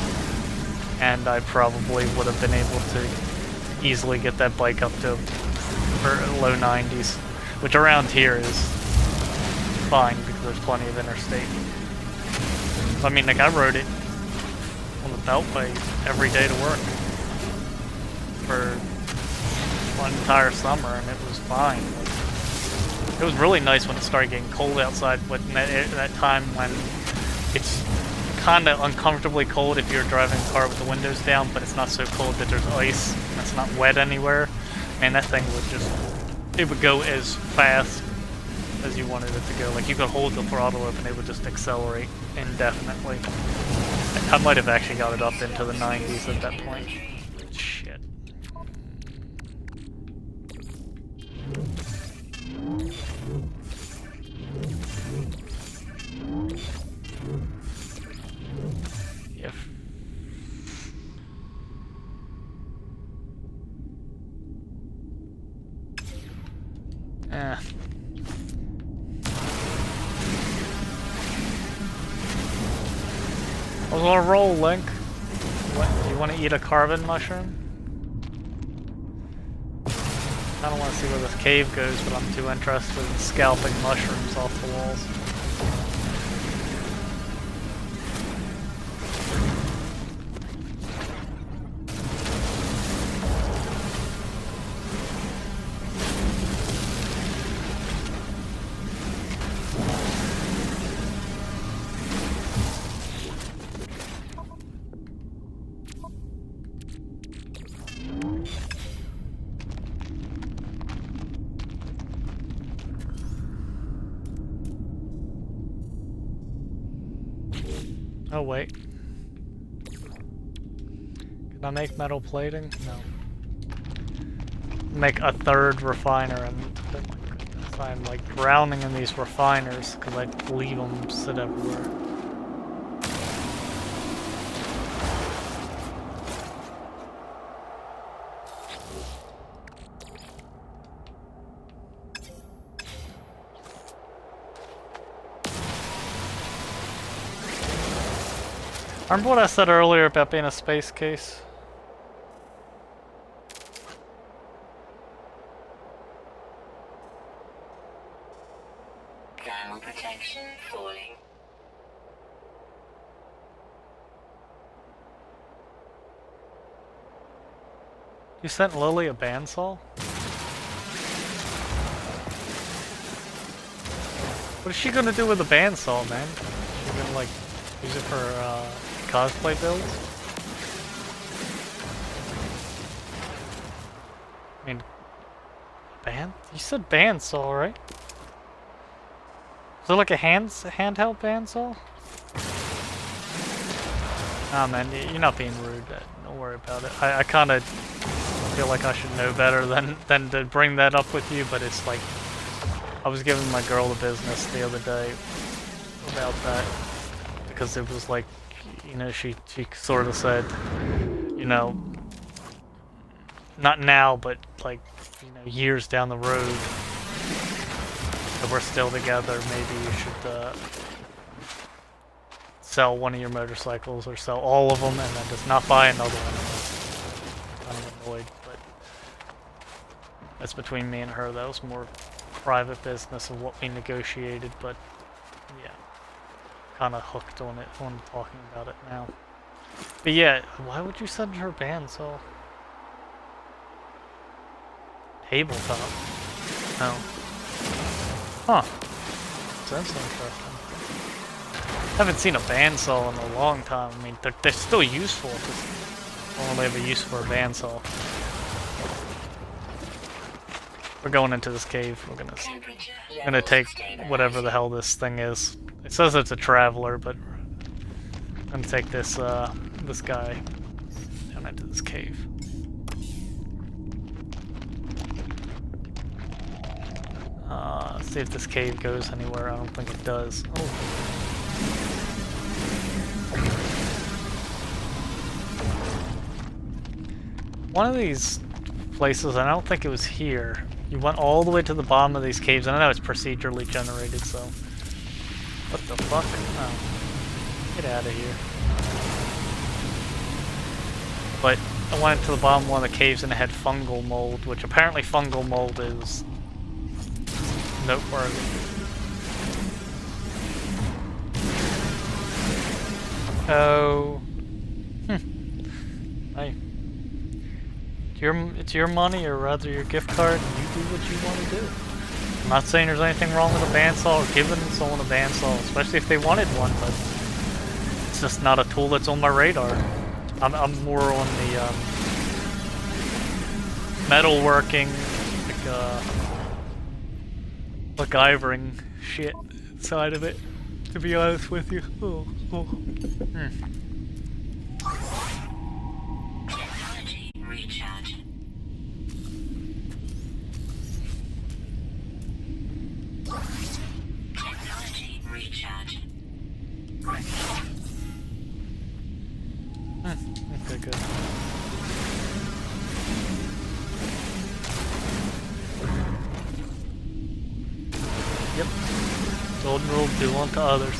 S1: and I probably would have been able to easily get that bike up to low 90s, which around here is fine because there's plenty of interstate. I mean, like, I rode it on the Beltway every day to work for one entire summer, and it was fine. Like, it was really nice when it started getting cold outside, but in that time when it's kind of uncomfortably cold if you're driving a car with the windows down, but it's not so cold that there's ice and it's not wet anywhere. Man, that thing would it would go as fast as you wanted it to go. Like, you could hold the throttle up and it would just accelerate indefinitely. I might have actually got it up into the 90s at that point. Shit. Eh. I was on a roll, Link. What? Do you want to eat a carbon mushroom? I don't want to see where this cave goes, but I'm too interested in scalping mushrooms off the walls. Oh wait. Can I make metal plating? No. Make a third refiner, and oh my goodness, I'm like drowning in these refiners because I leave them sit everywhere. Remember what I said earlier about being a space case?
S2: Thermal protection falling.
S1: You sent Lily a bandsaw? What is she gonna do with a bandsaw, man? She's gonna like use it for cosplay builds? I mean, you said bandsaw, right? Is it like a handheld bandsaw? Nah, man, you're not being rude. Don't worry about it. I kind of feel like I should know better than to bring that up with you, but it's like I was giving my girl the business the other day about that because it was like, you know, she sort of said, you know, not now, but like, you know, years down the road, if we're still together, maybe you should sell one of your motorcycles or sell all of them and then just not buy another one. I'm annoyed, but that's between me and her. That was more private business of what we negotiated, but yeah, kind of hooked on it on talking about it now. But yeah, why would you send her bandsaw? Tabletop? No. Huh. That's interesting. Haven't seen a bandsaw in a long time. I mean, they're still useful. Just don't really have a use for a bandsaw. We're going into this cave. We're gonna take whatever the hell this thing is. It says it's a traveler, but I'm gonna take this this guy down into this cave. See if this cave goes anywhere. I don't think it does. Oh. One of these places, and I don't think it was here. You went all the way to the bottom of these caves, and I know it's procedurally generated, so... What the fuck? Oh. Get out of here. But I went to the bottom of one of the caves and it had fungal mold, which apparently fungal mold is noteworthy. Oh. Hey. It's your money, or rather your gift card, and you do what you want to do. I'm not saying there's anything wrong with a bandsaw or giving someone a bandsaw, especially if they wanted one, but it's just not a tool that's on my radar. I'm more on the metalworking, like MacGyvering shit side of it, to be honest with you.
S2: Technology recharge. Technology recharge.
S1: Okay, good. Yep. Golden rule, do unto others.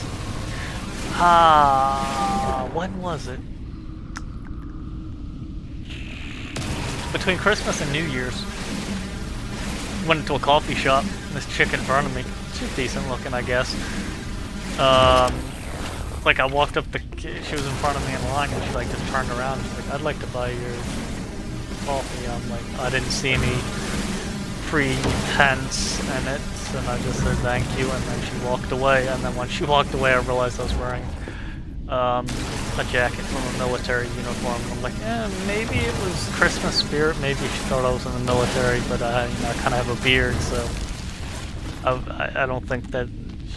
S1: When was it? Between Christmas and New Year's. Went into a coffee shop, and this chick in front of me, she's decent looking, I guess. Like I walked up she was in front of me in line, and she like just turned around and she's like, I'd like to buy your coffee. I'm like, I didn't see any pretense in it, and I just said thank you, and then she walked away, and then when she walked away I realized I was wearing a jacket from a military uniform. I'm like, yeah, maybe it was Christmas spirit, maybe she thought I was in the military, but I kind of have a beard, so I don't think that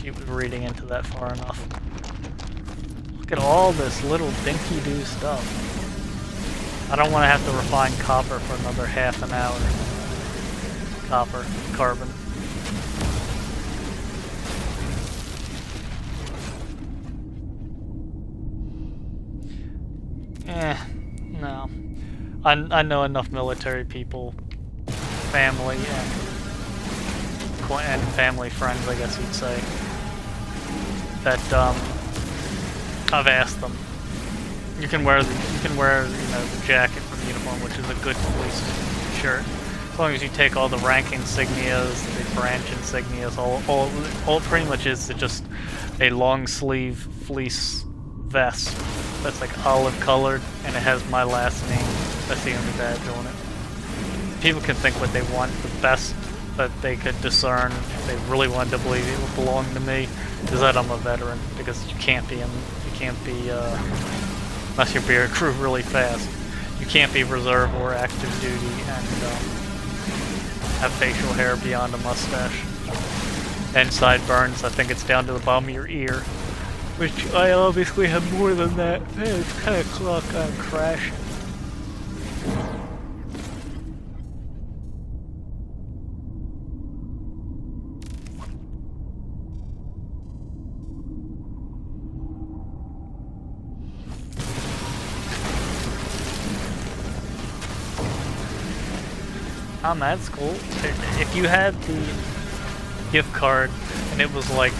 S1: she was reading into that far enough. Look at all this little dinky-doo stuff. I don't want to have to refine copper for another half an hour. Carbon. No. I know enough military people, family, and family friends, I guess you'd say, that I've asked them. You can wear the jacket from the uniform, which is a good fleece shirt, as long as you take all the rank insignias, the branch insignias, all pretty much is just a long sleeve fleece vest that's like olive colored, and it has my last name. That's the only badge on it. People can think what they want. The best that they could discern, if they really wanted to believe it would belong to me, is that I'm a veteran, because you can't be unless you're beer crew really fast. You can't be reserve or active duty and have facial hair beyond a mustache and sideburns. I think it's down to the bottom of your ear, which I obviously have more than that. Man, it's kind of clock I'm crashing. That's cool. If you had the gift card and it was like,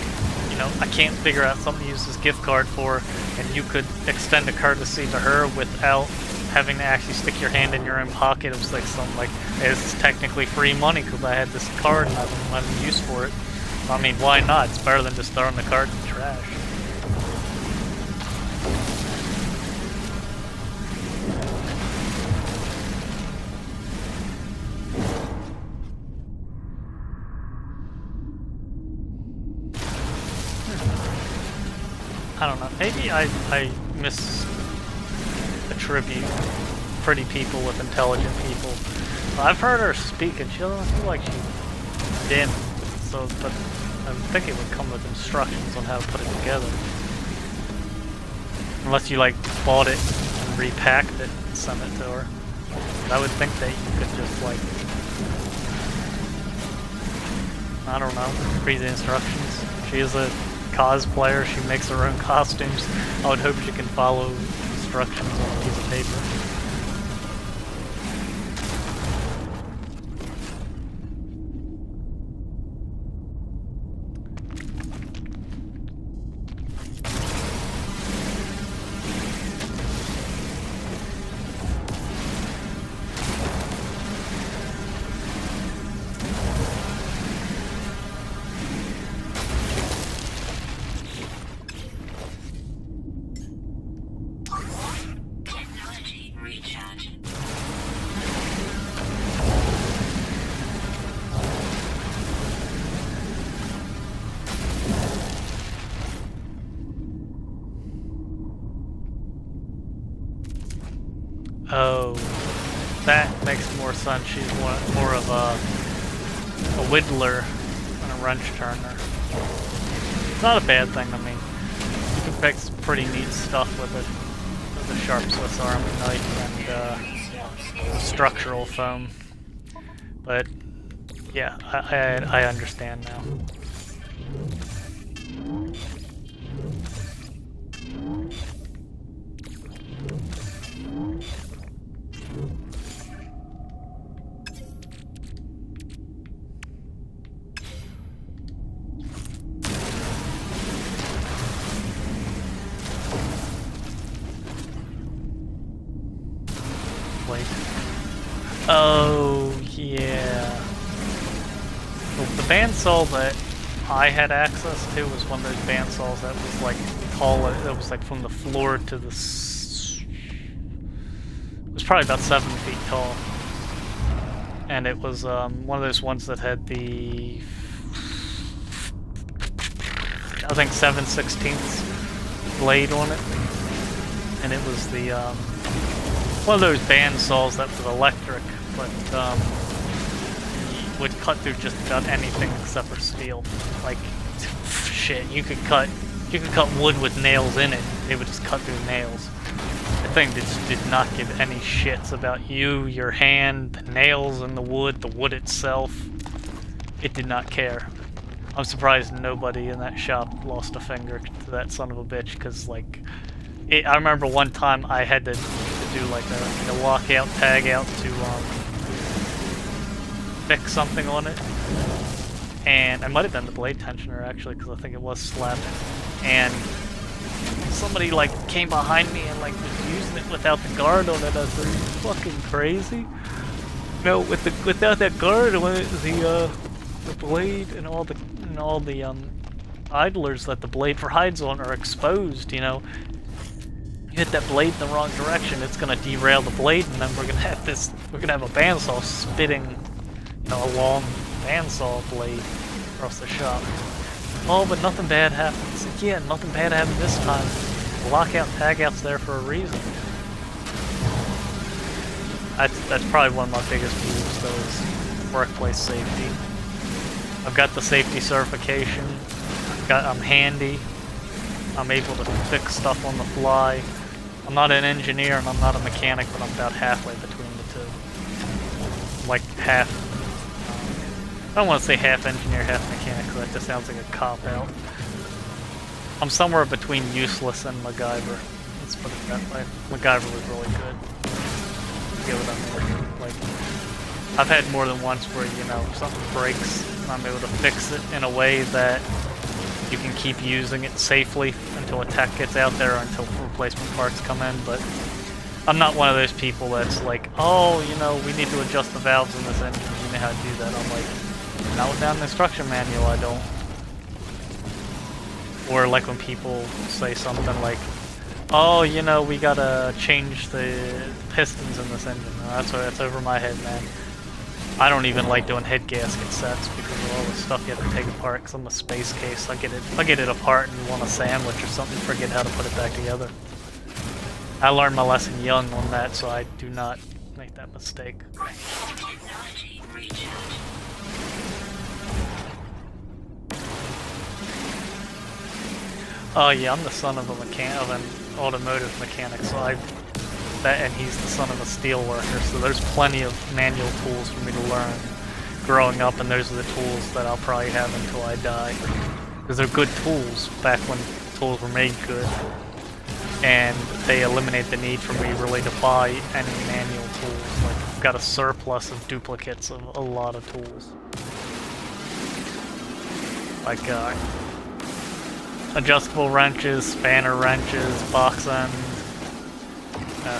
S1: I can't figure out something to use this gift card for, and you could extend a courtesy to her without having to actually stick your hand in your own pocket, it was like something like, it's technically free money because I had this card and I don't have any use for it. I mean, why not? It's better than just throwing the card in the trash. I don't know, maybe I misattribute pretty people with intelligent people. I've heard her speak and she doesn't feel like she's dim, but I think it would come with instructions on how to put it together. Unless you bought it and repacked it and sent it to her. But I would think that you could just I don't know, read the instructions. She is a cosplayer, she makes her own costumes. I would hope she can follow instructions on a piece of paper. Oh, that makes more sense. She's more of a whittler than a wrench turner. It's not a bad thing. I mean, you can pick some pretty neat stuff with it. With a sharp Swiss Army knife and structural foam. But yeah, I understand now. Oh, yeah. The bandsaw that I had access to was one of those bandsaws that was that was from the floor to the... It was probably about 7 feet tall. And it was one of those ones that had the... I think 7/16 blade on it. And it was the... one of those bandsaws that was electric, but would cut through just about anything except for steel. Shit, you could cut You could cut wood with nails in it. They would just cut through nails. The thing just did not give any shits about you, your hand, the nails in the wood itself. It did not care. I'm surprised nobody in that shop lost a finger to that son of a bitch, because, like, I remember one time I had to do, like, a lockout, tag out to, fix something on it. And it might have been the blade tensioner, actually, because I think it was slapping. And somebody, like, came behind me and, like, was using it without the guard on it. I was like, "Are you fucking crazy?" No, without that guard, the blade and all the idlers that the blade rides on are exposed, you know. You hit that blade in the wrong direction, it's gonna derail the blade, and then we're gonna have a bandsaw spitting, you know, a long bandsaw blade across the shop. Oh, but nothing bad happened. It's like, yeah, nothing bad happened this time. The lockout tagout's there for a reason. That's probably one of my biggest moves, though, is workplace safety. I've got the safety certification. I'm handy. I'm able to fix stuff on the fly. I'm not an engineer and I'm not a mechanic, but I'm about halfway between the two. Like half. I don't want to say half engineer, half mechanic, because that just sounds like a cop-out. I'm somewhere between useless and MacGyver. Let's put it that way. MacGyver was really good. Give it up. Like, I've had more than once where, you know, something breaks, and I'm able to fix it in a way that you can keep using it safely until a tech gets out there or until replacement parts come in, but I'm not one of those people that's like, oh, you know, we need to adjust the valves in this engine, you know how to do that. I'm like, not without an instruction manual, I don't. Or like when people say something like, oh, you know, we gotta change the pistons in this engine. No, that's over my head, man. I don't even like doing head gasket sets because of all the stuff you have to take apart. Because I'm a space case, I get it apart and want a sandwich or something, forget how to put it back together. I learned my lesson young on that, so I do not make that mistake. Oh yeah, I'm the son of an automotive mechanic, so and he's the son of a steel worker, so there's plenty of manual tools for me to learn growing up, and those are the tools that I'll probably have until I die. Because they're good tools back when tools were made good, and they eliminate the need for me really to buy any manual tools. Like, I've got a surplus of duplicates of a lot of tools. Like, adjustable wrenches, spanner wrenches, box end,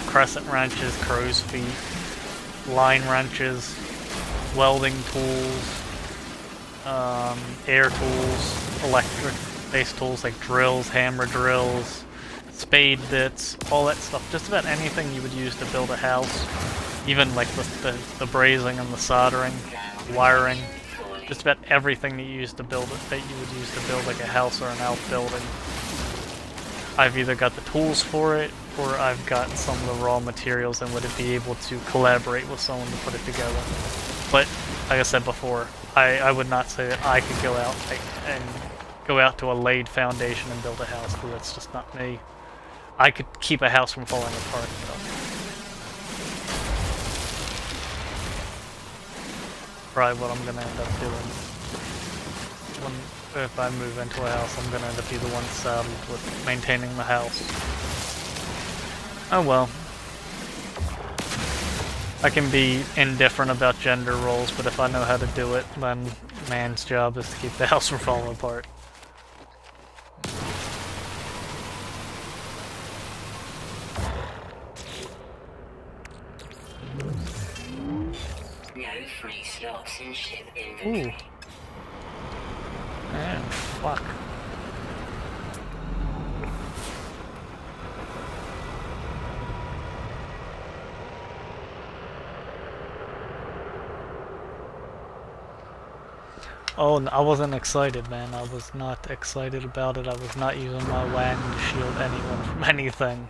S1: crescent wrenches, crow's feet, line wrenches, welding tools, air tools, electric-based tools like drills, hammer drills, spade bits, all that stuff. Just about anything you would use to build a house, even like the brazing and the soldering, wiring. Just about everything that you use to build it, that you would use to build like a house or an outbuilding. I've either got the tools for it, or I've got some of the raw materials and would be able to collaborate with someone to put it together. But, like I said before, I would not say that I could go out to a laid foundation and build a house, because that's just not me. I could keep a house from falling apart, though. Probably what I'm gonna end up doing. If I move into a house, I'm gonna end up being the one saddled with maintaining the house. Oh well. I can be indifferent about gender roles, but if I know how to do it, then man's job is to keep the house from falling apart.
S2: No free slots in ship inventory.
S1: Ooh. Man, fuck. Oh, I wasn't excited, man. I was not excited about it. I was not using my wagon to shield anyone from anything.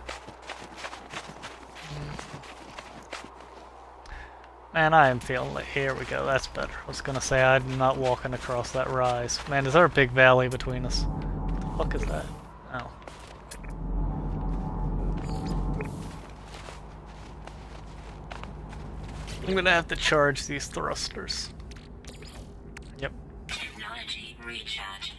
S1: Man, I am feeling like, here we go, that's better. I was gonna say I'm not walking across that rise. Man, is there a big valley between us? What the fuck is that? I'm gonna have to charge these thrusters. Yep.
S2: Technology recharge.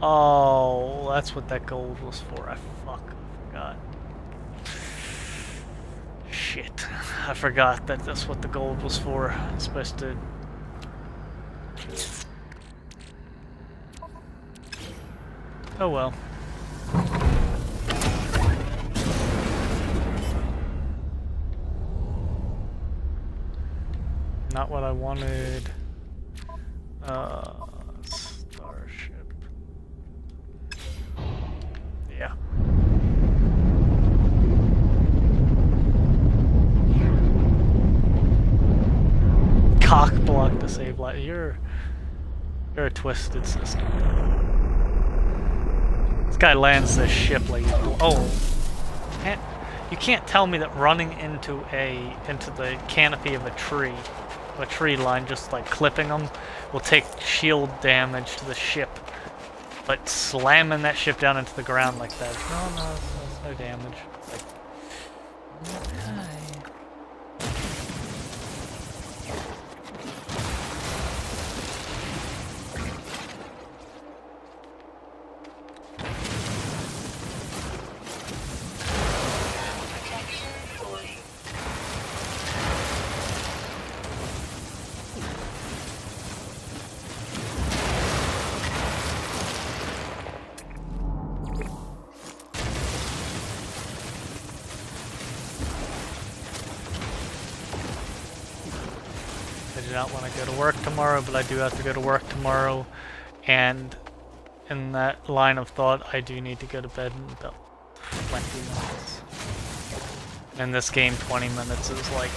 S1: Oh, that's what that gold was for. I forgot. Shit. I forgot that that's what the gold was for. It's supposed to... Oh well. Not what I wanted. Starship. Yeah. Cock block to save life. You're a twisted system. This guy lands this ship like you can't tell me that running into the canopy of a tree line, just like clipping them, will take shield damage to the ship, but slamming that ship down into the ground like that, no, there's no damage. Like, okay. I do not want to go to work tomorrow, but I do have to go to work tomorrow, and in that line of thought, I do need to go to bed in about 20 minutes. In this game, 20 minutes is like,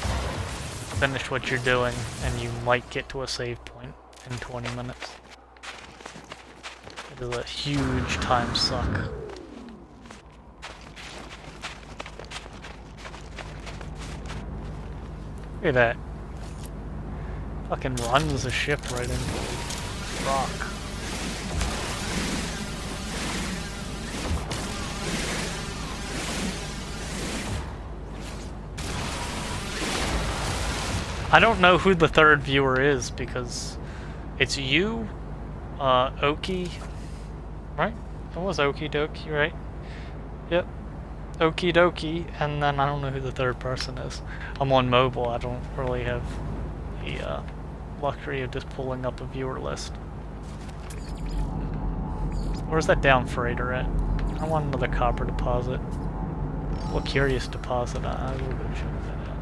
S1: finish what you're doing, and you might get to a save point in 20 minutes. It is a huge time suck. Look at that. Fucking runs the ship right into the rock. I don't know who the third viewer is because it's you, Okie, right? It was Okie Dokie, right? Yep. Okie Dokie, and then I don't know who the third person is. I'm on mobile, I don't really have the luxury of just pulling up a viewer list. Where's that down freighter at? I want another copper deposit. Well, curious deposit, I will go check that out.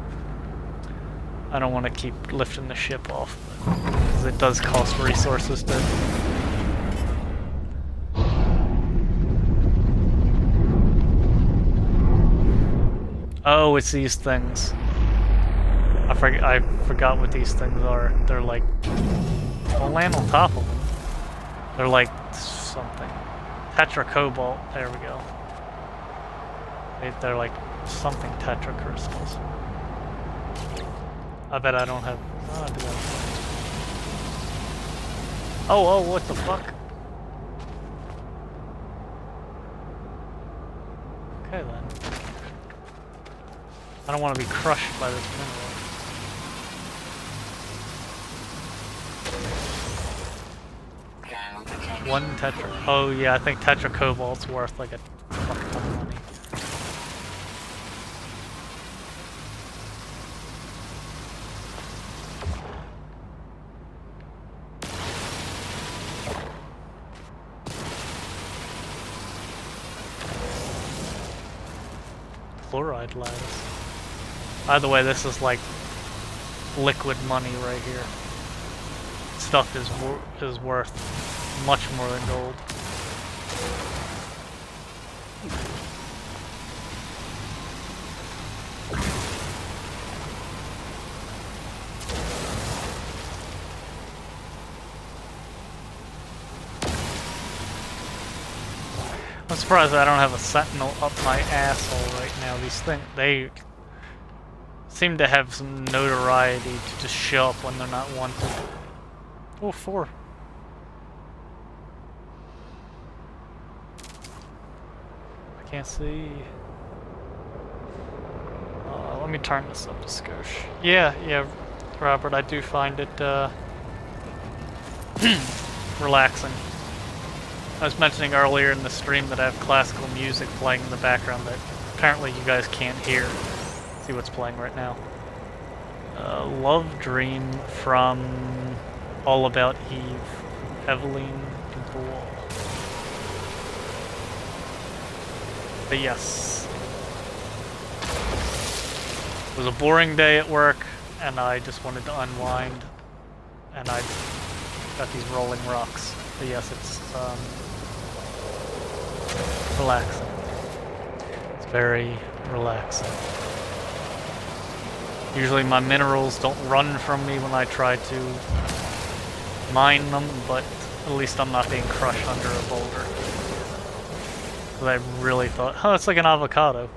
S1: I don't want to keep lifting the ship off, because it does cost resources to... Oh, it's these things. I forgot what these things are. They're like... I'll land on top of them. They're like something. Tetracobalt. There we go. They're like something tetra crystals. I bet I don't have... Oh, I do have... Oh, what the fuck? Okay then. I don't want to be crushed by this mineral. One tetra... Oh yeah, I think tetracobalt's worth like a fuck ton of money. Fluoride lattice. By the way, this is like liquid money right here. Stuff is worth much more than gold. I'm surprised I don't have a sentinel up my asshole right now. These things, they seem to have some notoriety to just show up when they're not wanted. Oh, 4. I Can't see. Let me turn this up to skosh. Yeah, Robert, I do find it relaxing. I was mentioning earlier in the stream that I have classical music playing in the background that apparently you guys can't hear. See what's playing right now. Love Dream from All About Eve, Evelyn Dubois. But yes, it was a boring day at work, and I just wanted to unwind, and I got these rolling rocks. But yes, it's relaxing. It's very relaxing. Usually my minerals don't run from me when I try to mine them, but at least I'm not being crushed under a boulder. Because I really thought, oh, it's like an avocado.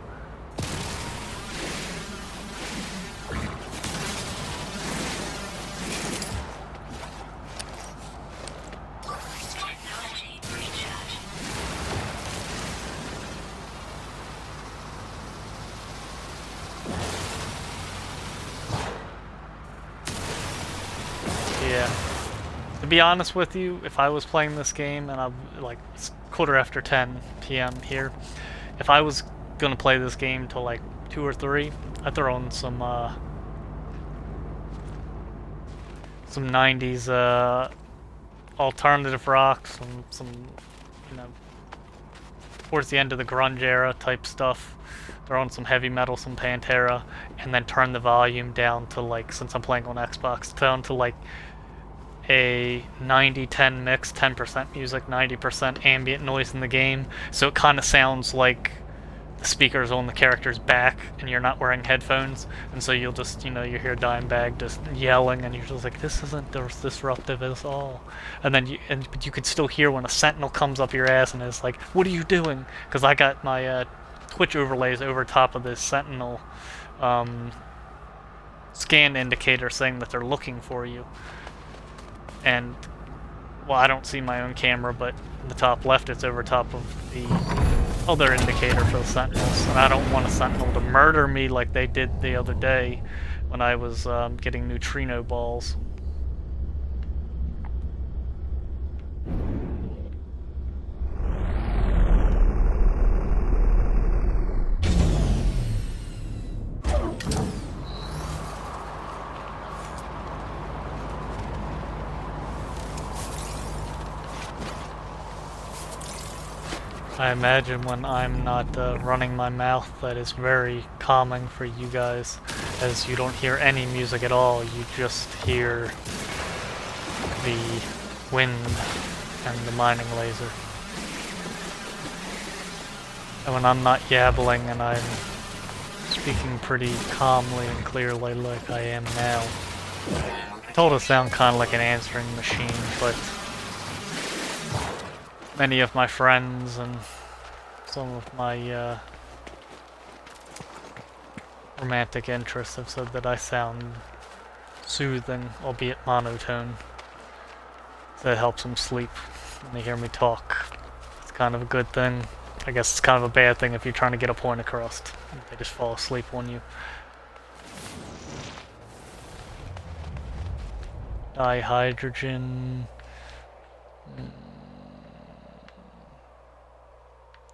S2: Technology recharge.
S1: Yeah. To be honest with you, if I was playing this game and I'm like it's 10:15 p.m. here, if I was gonna play this game till like 2 or 3, I'd throw in some 90s alternative rock, some you know towards the end of the grunge era type stuff. Throw in some heavy metal, some Pantera, and then turn the volume down to like, since I'm playing on Xbox, down to like a 90-10 mix, 10% music, 90% ambient noise in the game, so it kind of sounds like the speakers on the character's back and you're not wearing headphones, and so you'll just, you hear Dimebag just yelling and you're just like, this isn't disruptive at all. And then but you could still hear when a sentinel comes up your ass and is like, what are you doing? Because I got my Twitch overlays over top of this sentinel scan indicator saying that they're looking for you. And, well, I don't see my own camera, but in the top left it's over top of the other indicator for the sentinels. And I don't want a sentinel to murder me like they did the other day when I was getting neutrino balls. I imagine when I'm not running my mouth that is very calming for you guys, as you don't hear any music at all, you just hear the wind and the mining laser. And when I'm not yabbling and I'm speaking pretty calmly and clearly like I am now, told to sound kind of like an answering machine, but many of my friends and some of my romantic interests have said that I sound soothing, albeit monotone. So it helps them sleep when they hear me talk. It's kind of a good thing. I guess it's kind of a bad thing if you're trying to get a point across. They just fall asleep on you. Dihydrogen.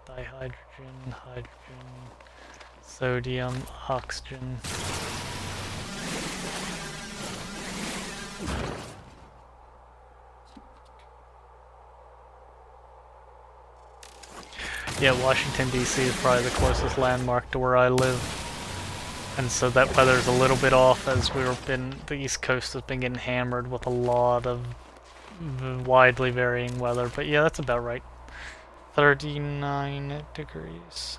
S1: Dihydrogen, hydrogen, sodium, oxygen. Yeah, Washington DC is probably the closest landmark to where I live. And so that weather's a little bit off, as the East Coast has been getting hammered with a lot of widely varying weather. But yeah, that's about right. 39 degrees.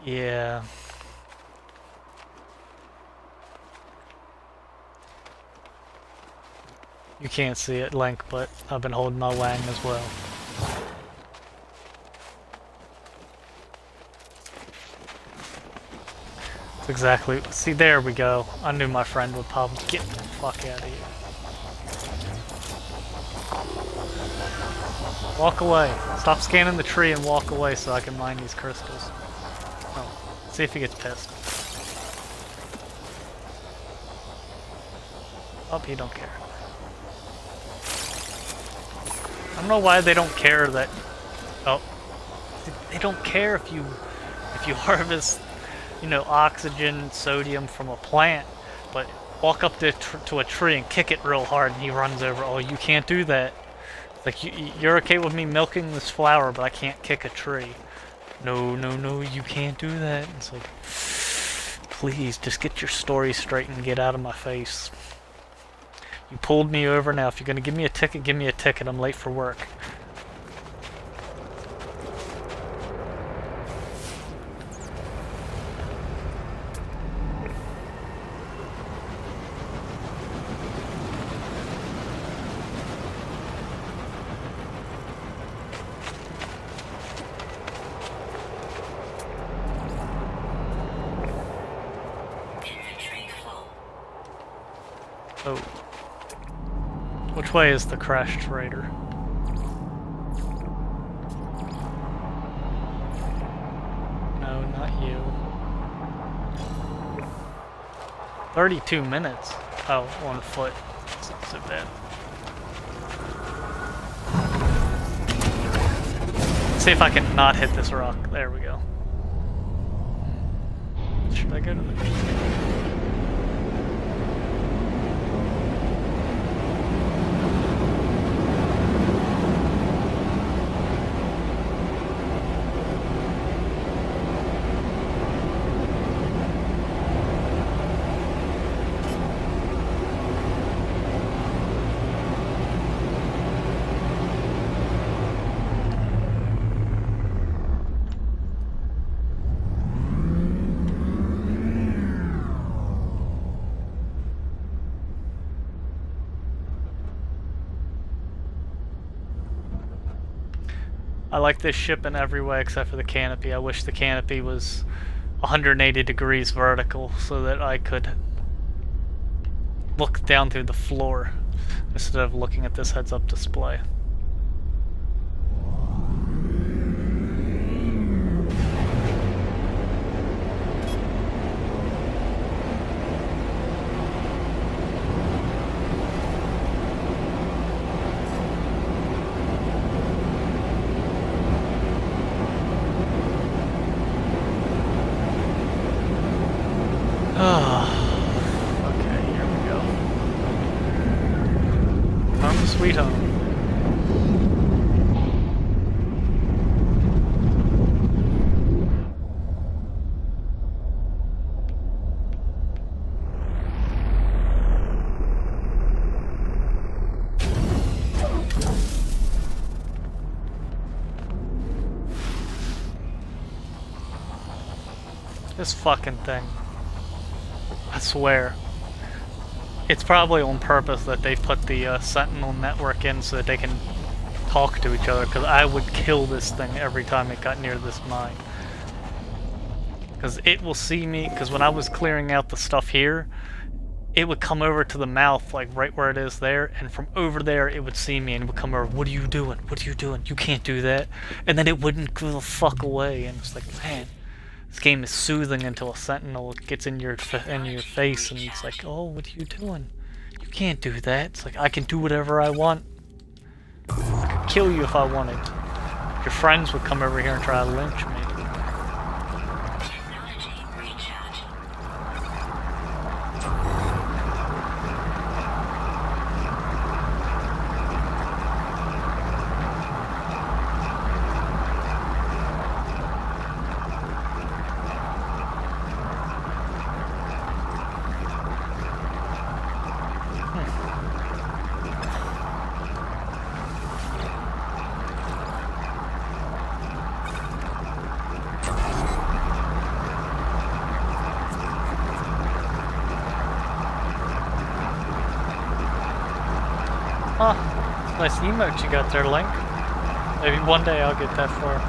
S1: Yeah. You can't see it, Link, but I've been holding my wang as well. That's exactly. See, there we go. I knew my friend would probably get the fuck out of here. Walk away. Stop scanning the tree and walk away so I can mine these crystals. Oh, see if he gets pissed. Oh, he don't care. I don't know why they don't care that... Oh. They don't care if you harvest, you know, oxygen, sodium from a plant, but walk up to a tree and kick it real hard and he runs over. Oh, you can't do that. Like, you're okay with me milking this flower, but I can't kick a tree. No, no, no, you can't do that. It's like, please, just get your story straight and get out of my face. You pulled me over. Now, if you're going to give me a ticket, give me a ticket. I'm late for work. Oh. Which way is the crashed raider? No, not you. 32 minutes. Oh, on foot. It's not so bad. Let's see if I can not hit this rock. There we go. Should I go to the... I like this ship in every way except for the canopy. I wish the canopy was 180 degrees vertical so that I could look down through the floor instead of looking at this heads-up display. Okay, here we go. Home sweet home. This fucking thing. I swear. It's probably on purpose that they put the Sentinel network in so that they can talk to each other, because I would kill this thing every time it got near this mine. Because it will see me, because when I was clearing out the stuff here, it would come over to the mouth, like right where it is there, and from over there it would see me and it would come over, what are you doing? What are you doing? You can't do that. And then it wouldn't go the fuck away, and it's like, man. This game is soothing until a Sentinel gets in your face and it's like, oh, what are you doing? You can't do that. It's like, I can do whatever I want. I could kill you if I wanted. Your friends would come over here and try to lynch me. Huh. Nice emote you got there, Link. Maybe one day I'll get that far.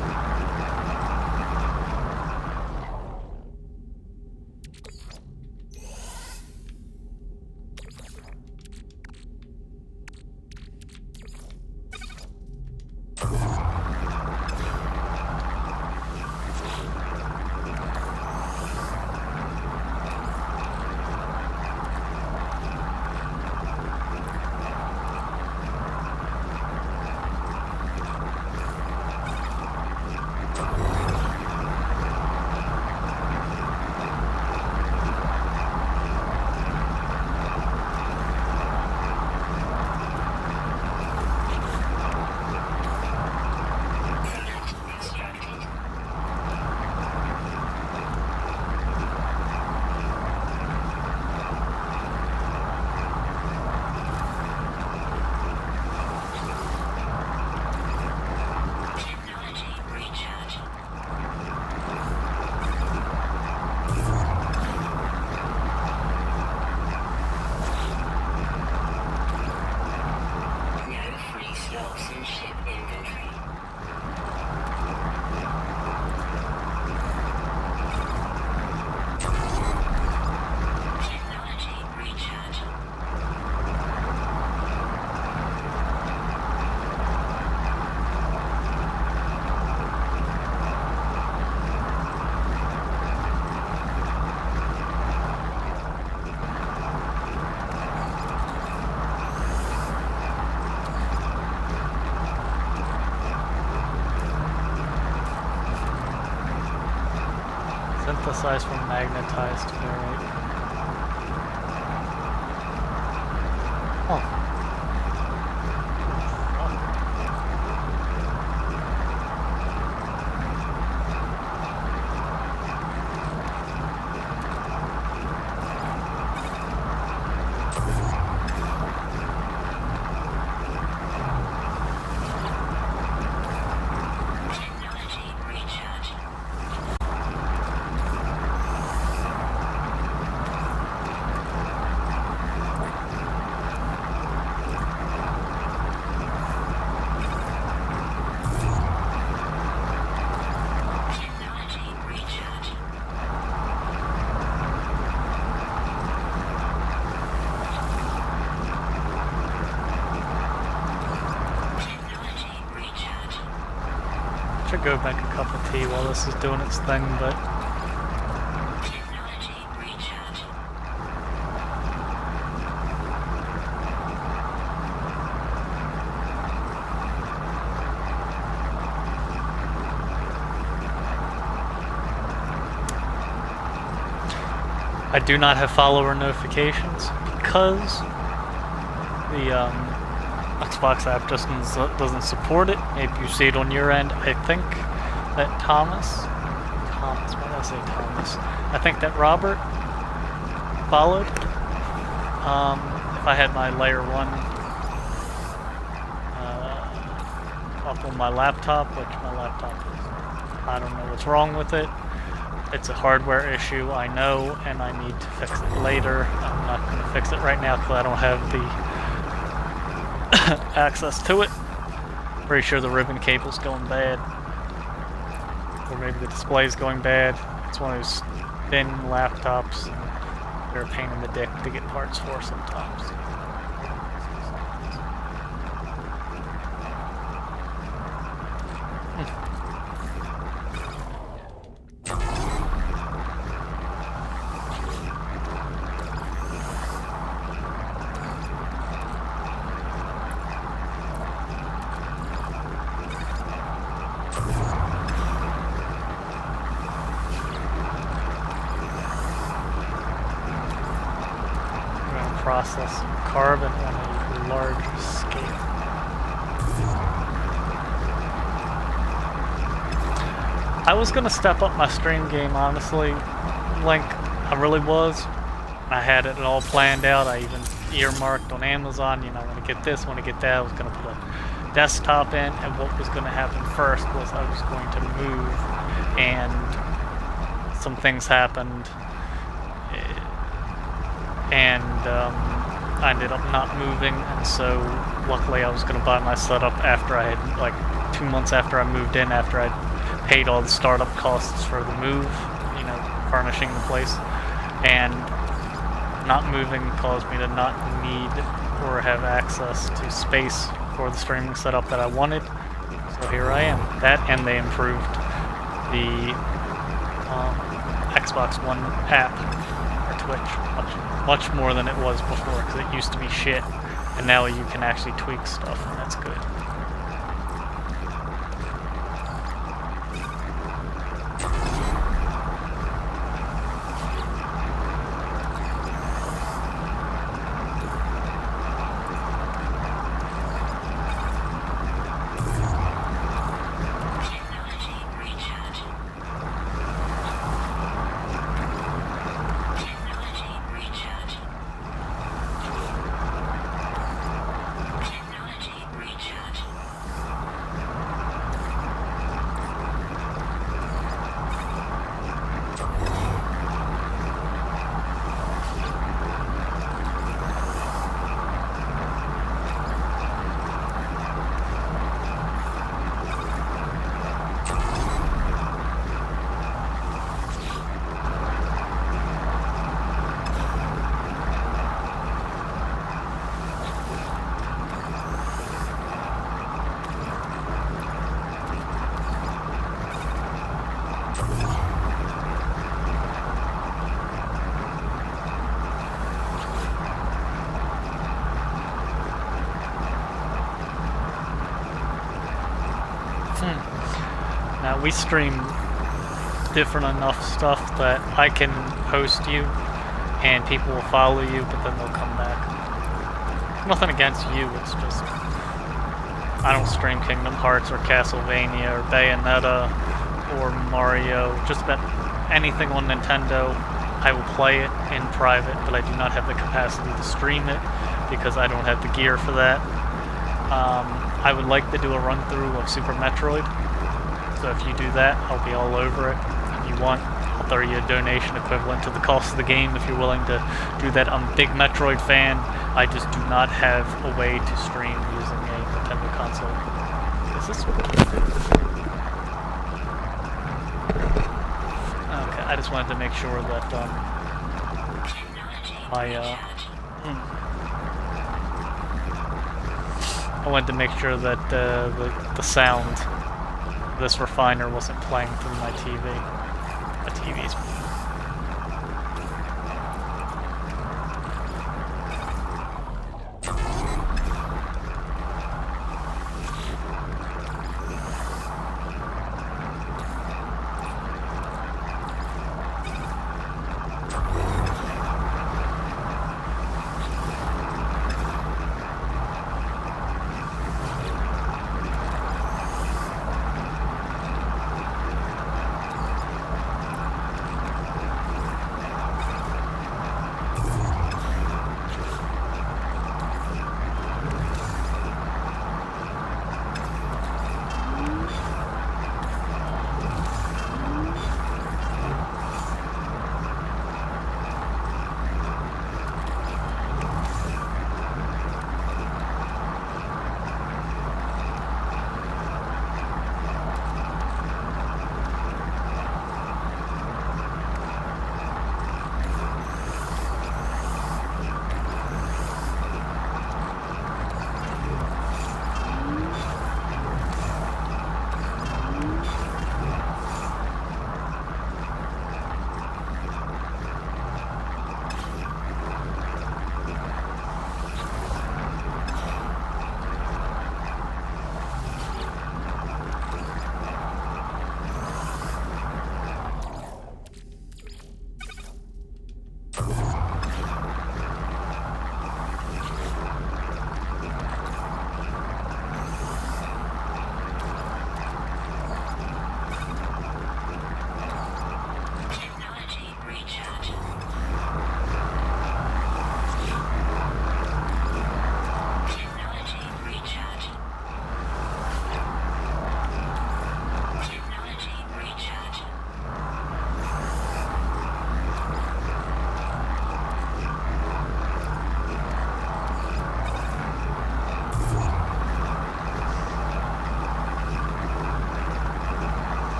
S1: Synthesized from magnetized ferrite. Huh.
S2: Technology recharge. Technology recharge. Technology recharge.
S1: Should go make a cup of tea while this is doing its thing, but
S2: Technology recharge.
S1: I do not have follower notifications because the Xbox app just doesn't support it. Maybe you see it on your end. I think that why did I say Thomas? I think that Robert followed. If I had my layer 1 up on my laptop, which my laptop is, I don't know what's wrong with it. It's a hardware issue, I know, and I need to fix it later. I'm not going to fix it right now because I don't have the access to it. Pretty sure the ribbon cable's going bad. Or maybe the display's going bad. It's one of those thin laptops, and they're a pain in the dick to get parts for sometimes. Process carbon on a large scale. I was gonna step up my stream game, honestly, Link. I really was. I had it all planned out. I even earmarked on Amazon, you know, I want to get this, want to get that. I was gonna put a desktop in, and what was gonna happen first was I was going to move, and some things happened. And I ended up not moving, and so luckily I was going to buy my setup after I had, like, 2 months after I moved in, after I'd paid all the startup costs for the move, you know, furnishing the place. And not moving caused me to not need or have access to space for the streaming setup that I wanted. So here I am. That, and they improved the Xbox One app, or Twitch, much more than it was before, because it used to be shit, and now you can actually tweak stuff, and that's good.
S2: Technology recharge. Technology recharge. Technology recharge.
S1: Now we stream different enough stuff that I can host you and people will follow you, but then they'll come back. Nothing against you, it's just I don't stream Kingdom Hearts or Castlevania or Bayonetta or Mario, just about anything on Nintendo. I will play it in private, but I do not have the capacity to stream it because I don't have the gear for that. I would like to do a run-through of Super Metroid, so if you do that, I'll be all over it. If you want, I'll throw you a donation equivalent to the cost of the game if you're willing to do that. I'm a big Metroid fan, I just do not have a way to stream using a Nintendo console. Is this what okay, I just wanted to make sure that, I wanted to make sure that the sound of this refiner wasn't playing through my TV. My TV's...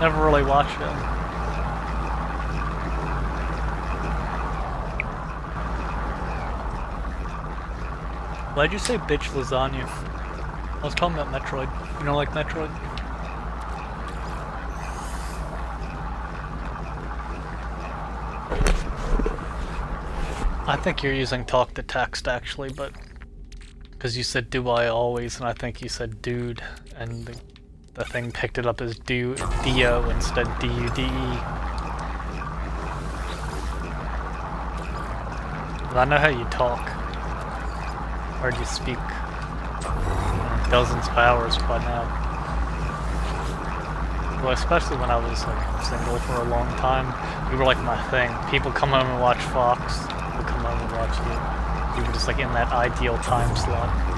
S1: Never really watched it. Why'd you say bitch lasagna? I was talking about Metroid. You don't like Metroid? I think you're using talk to text actually, but because you said do I always, and I think you said dude, and the thing picked it up as D-O instead D-U-D-E. I know how you talk. Or do you speak dozens of hours by now? Well, especially when I was like single for a long time, you were like my thing. People come home and watch Fox, people come home and watch you. You were just like in that ideal time slot.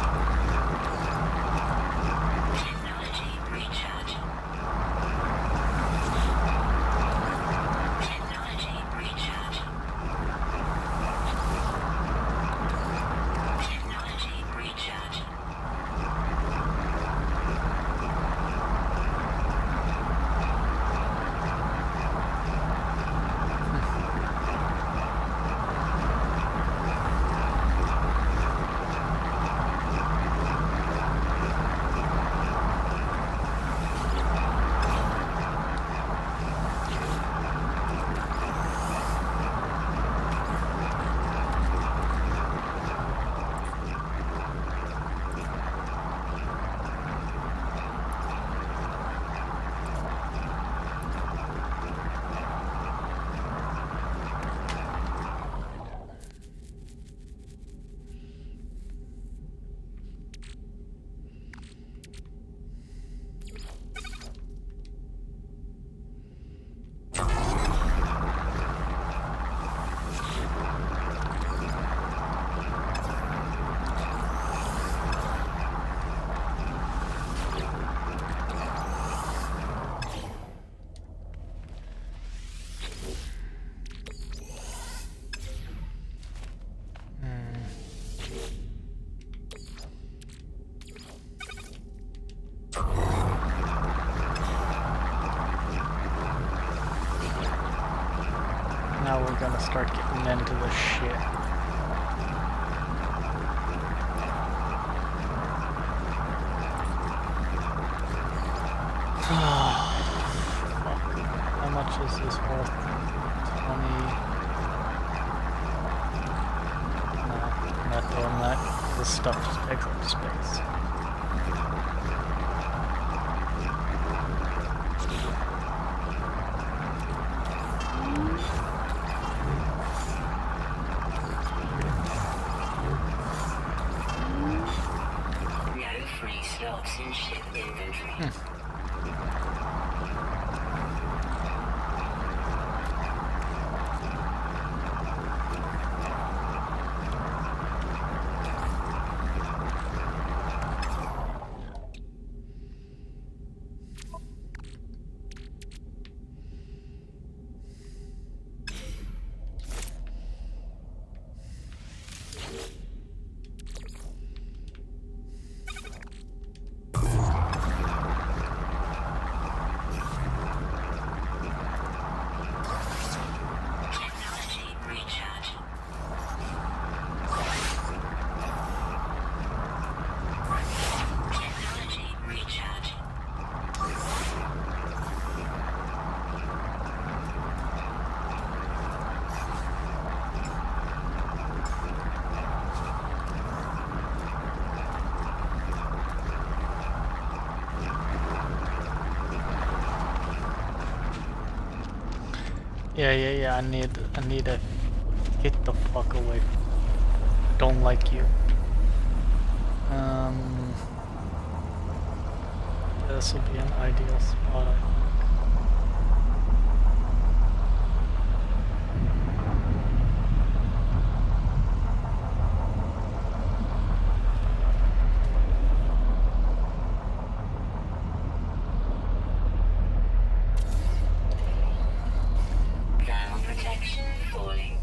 S1: gonna start getting into the shit. How much is this worth? 20. No, I'm not doing that. This stuff just takes up space.
S2: No free slots in ship inventory. Technology recharge. Technology recharge.
S1: Yeah. I need to get the fuck away. Don't like you. This will be an ideal spot, I think.
S2: Thermal protection falling.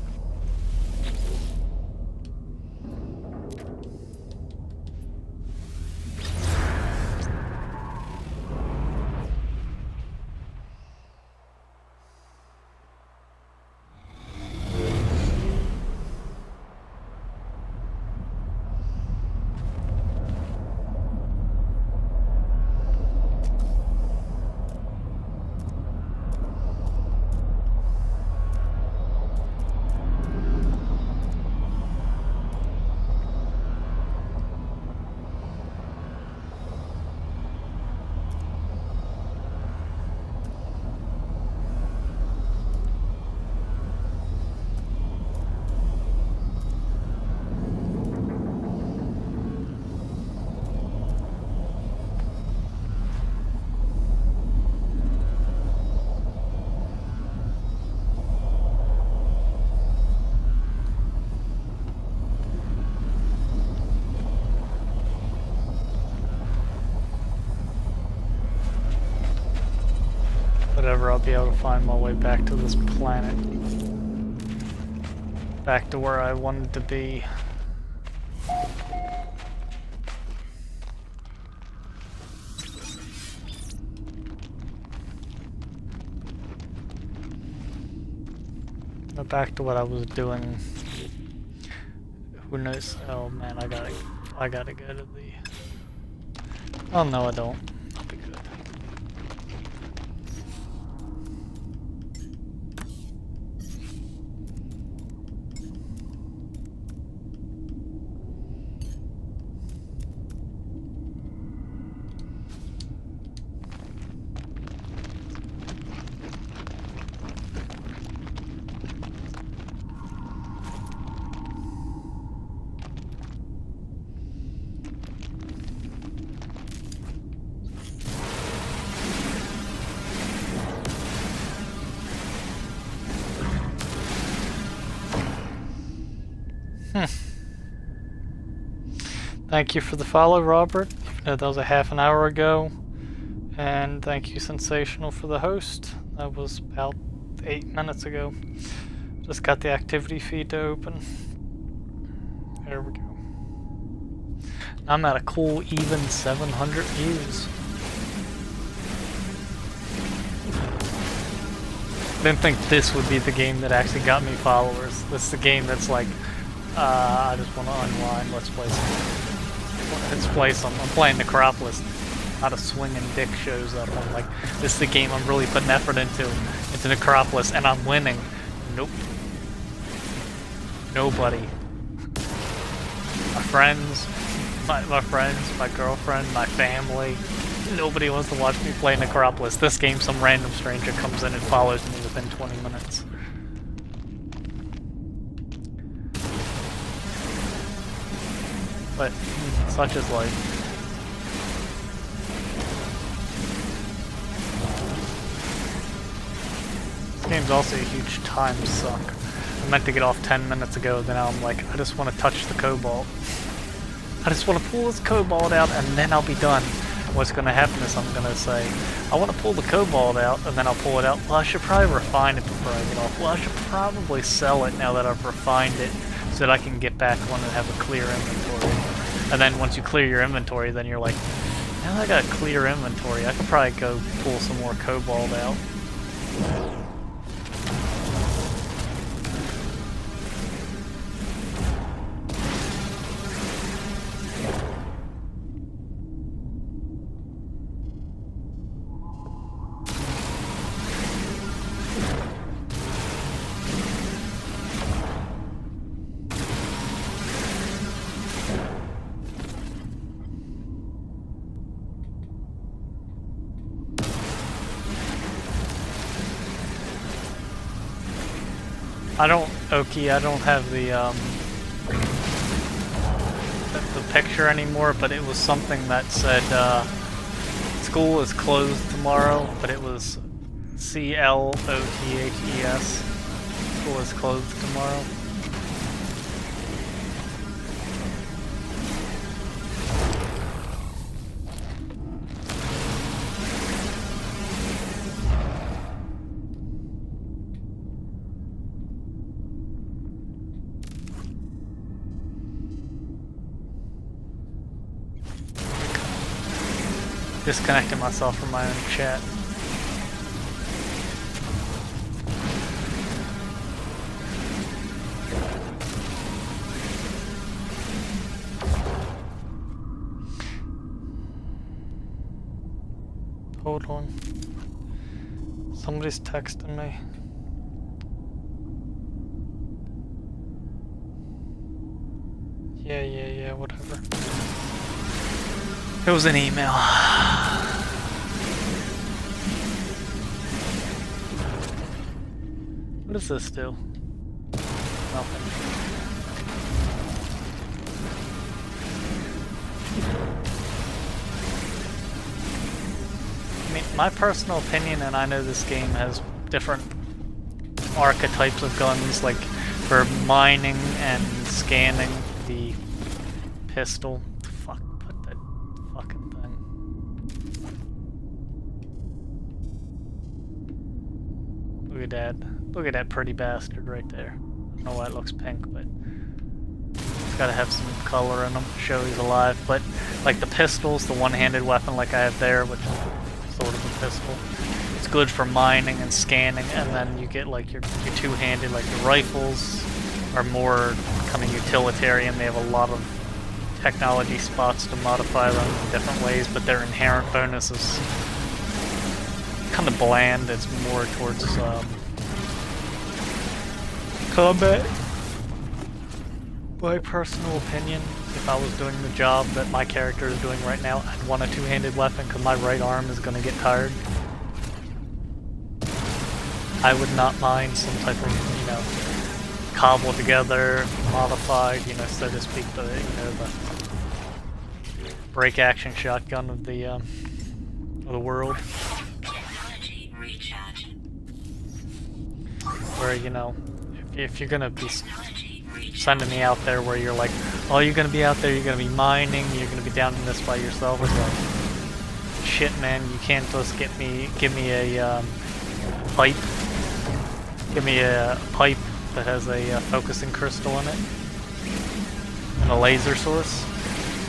S1: Whatever, I'll be able to find my way back to this planet. Back to where I wanted to be. Back to what I was doing. Who knows? Oh man, I gotta go to the. Oh no, I don't. I'll be good. Thank you for the follow, Robert. That was a half an hour ago. And thank you, Sensational, for the host. That was about 8 minutes ago. Just got the activity feed to open. There we go. I'm at a cool even 700 views. didn't think this would be the game that actually got me followers. This is the game that's like, I just want to unwind. Let's play some. I'm playing Necropolis. Not a swinging dick shows up. I'm like, this is the game I'm really putting effort into Necropolis, and I'm winning. Nope. Nobody. My friends, my girlfriend, my family. Nobody wants to watch me play Necropolis. This game, some random stranger comes in and follows me within 20 minutes. But such is life. This game's also a huge time suck. I meant to get off 10 minutes ago, then I'm like, I just want to touch the cobalt. I just want to pull this cobalt out and then I'll be done. What's going to happen is I'm going to say, I want to pull the cobalt out, and then I'll pull it out. Well, I should probably refine it before I get off. Well, I should probably sell it now that I've refined it so that I can get back on and have a clear inventory. And then once you clear your inventory, then you're like, now that I got a clear inventory, I could probably go pull some more cobalt out. I don't have the picture anymore, but it was something that said, school is closed tomorrow, but it was CLOTHES. School is closed tomorrow. Disconnecting myself from my own chat. Hold on. Somebody's texting me. Yeah, whatever. It was an email. What does this do? Nothing. I mean, my personal opinion, and I know this game has different archetypes of guns, like for mining and scanning, the pistol. Fuck, put that fucking thing. Look at that. Look at that pretty bastard right there. I don't know why it looks pink, but it's gotta have some color in them to show he's alive. But like the pistols, the one-handed weapon like I have there, which is sort of a pistol, it's good for mining and scanning. And then you get like your two-handed, like the rifles are more kind of utilitarian. They have a lot of technology spots to modify them in different ways, but their inherent bonus is kind of bland. It's more towards combat. My personal opinion, if I was doing the job that my character is doing right now, I'd want a two-handed weapon because my right arm is going to get tired. I would not mind some type of, cobbled together, modified, so to speak, the break action shotgun of the world. Where, if you're gonna be sending me out there where you're like, oh, you're gonna be out there, you're gonna be mining, you're gonna be down in this by yourself, it's like, shit, man, you can't just give me a pipe. Give me a pipe that has a focusing crystal in it, and a laser source,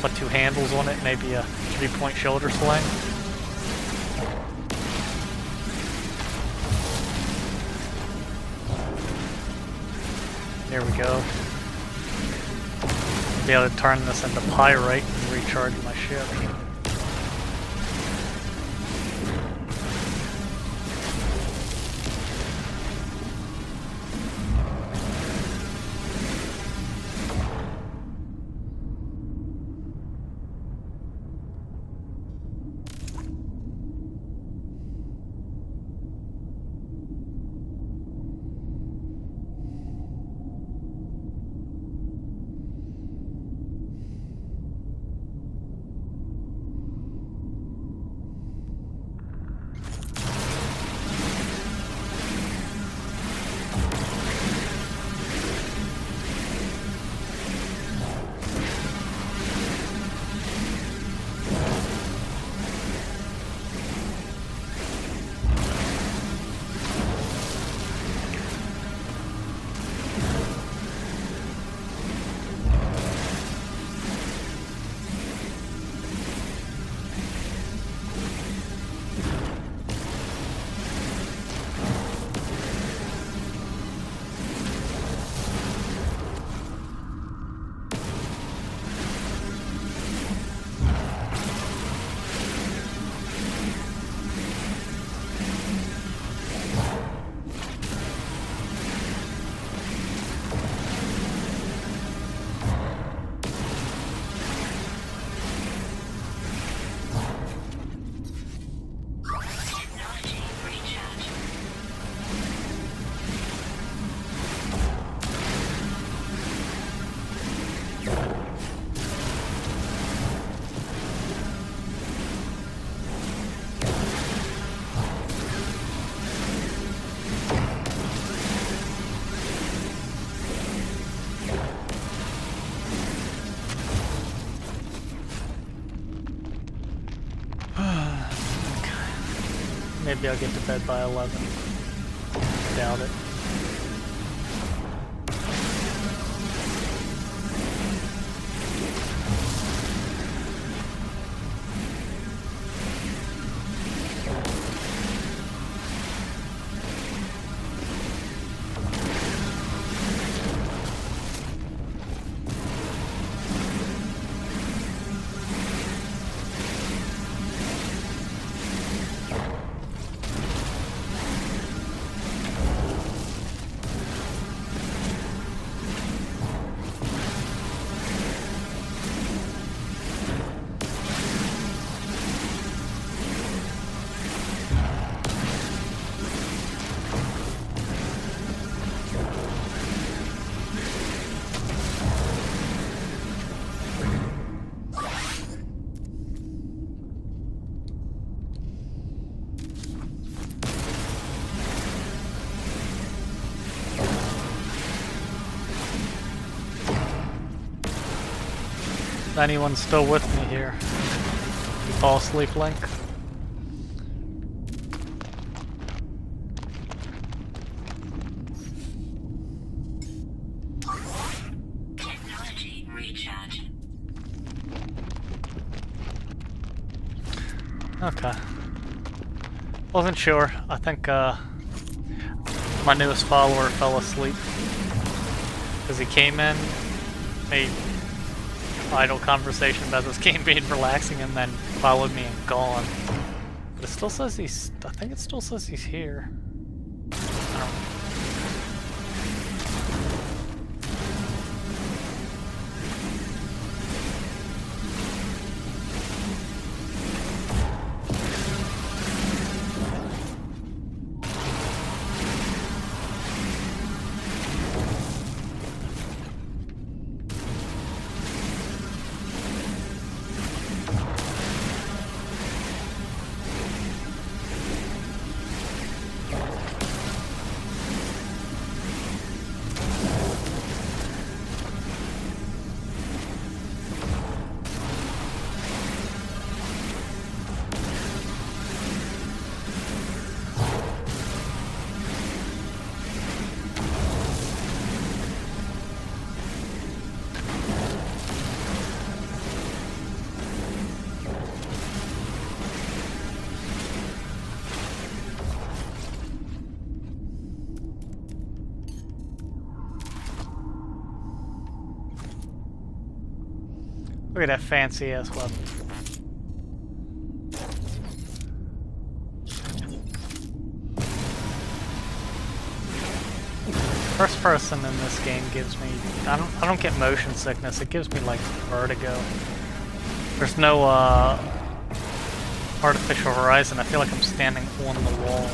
S1: put two handles on it, maybe a 3-point shoulder sling. There we go. Be able to turn this into pyrite and recharge my ship.
S2: Technology recharge.
S1: Maybe I'll get to bed by 11. Doubt it. Is anyone still with me here? You fall asleep, Link?
S2: Technology recharge.
S1: Okay. Wasn't sure. I think my newest follower fell asleep because he came in, made idle conversation about this game being relaxing, and then followed me and gone. But it still says he's. I think it still says he's here. I don't. Look at that fancy ass weapon. First person in this game gives me I don't get motion sickness, it gives me like vertigo. There's no artificial horizon. I feel like I'm standing on the wall.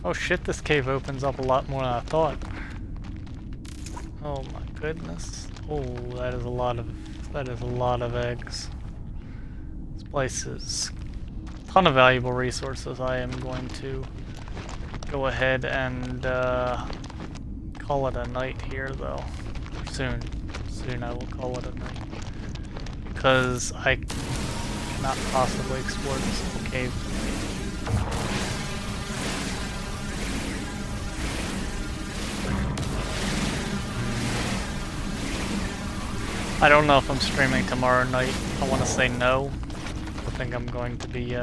S1: Oh shit, this cave opens up a lot more than I thought. Oh my goodness. Oh, that is a lot of eggs. This place is a ton of valuable resources. I am going to go ahead and call it a night here though. Soon I will call it a night. Because I cannot possibly explore this whole cave. I don't know if I'm streaming tomorrow night. I want to say no. I think I'm going to be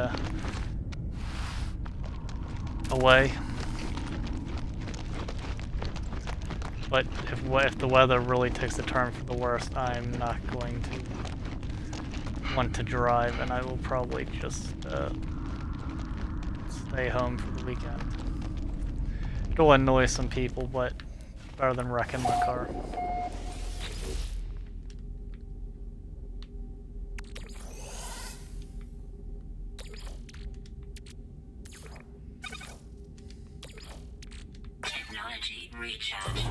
S1: away. But if the weather really takes a turn for the worst, I'm not going to want to drive, and I will probably just stay home for the weekend. It'll annoy some people, but better than wrecking my car.
S2: Recharge.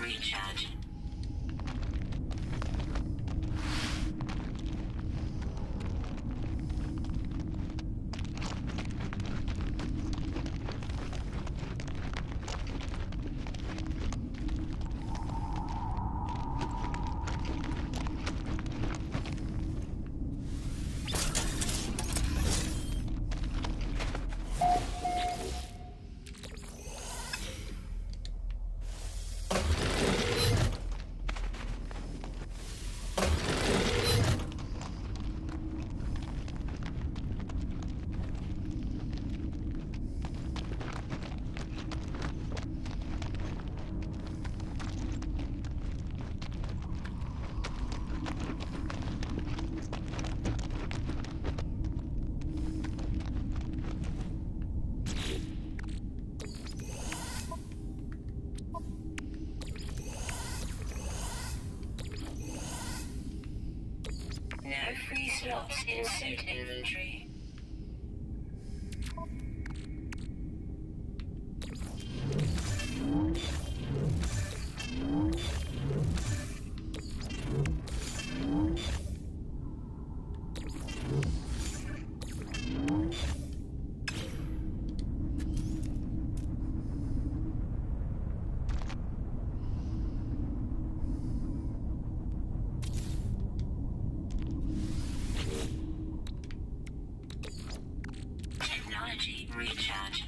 S2: recharge. No free slots in suit inventory. Technology recharge.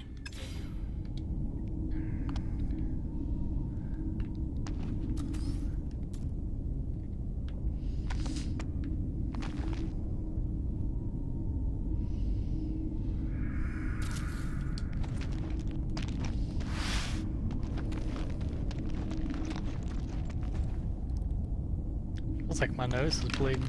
S1: Feels like my nose is bleeding.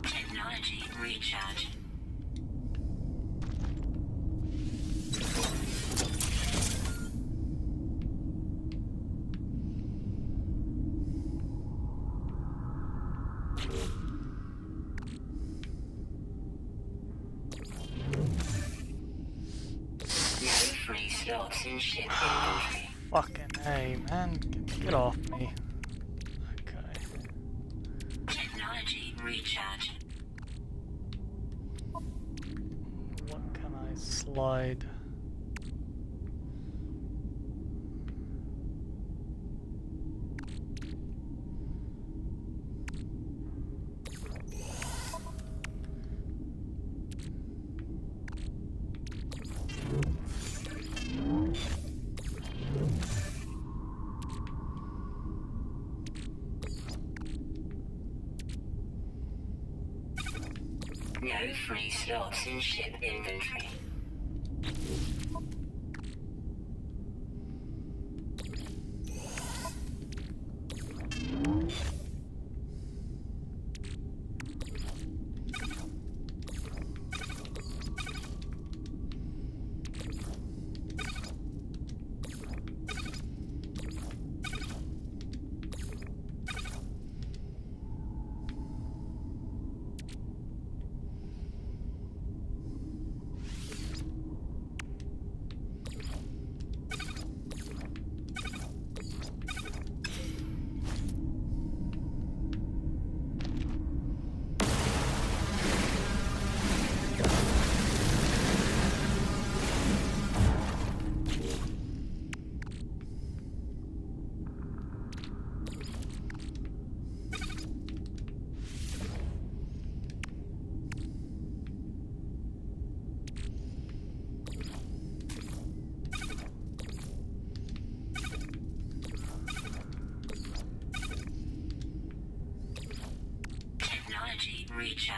S1: Technology recharge. No free slots in ship inventory. Fucking hey, man. Get off me. Okay.
S2: Technology recharge.
S1: What can I slide?
S2: No free slots in ship inventory.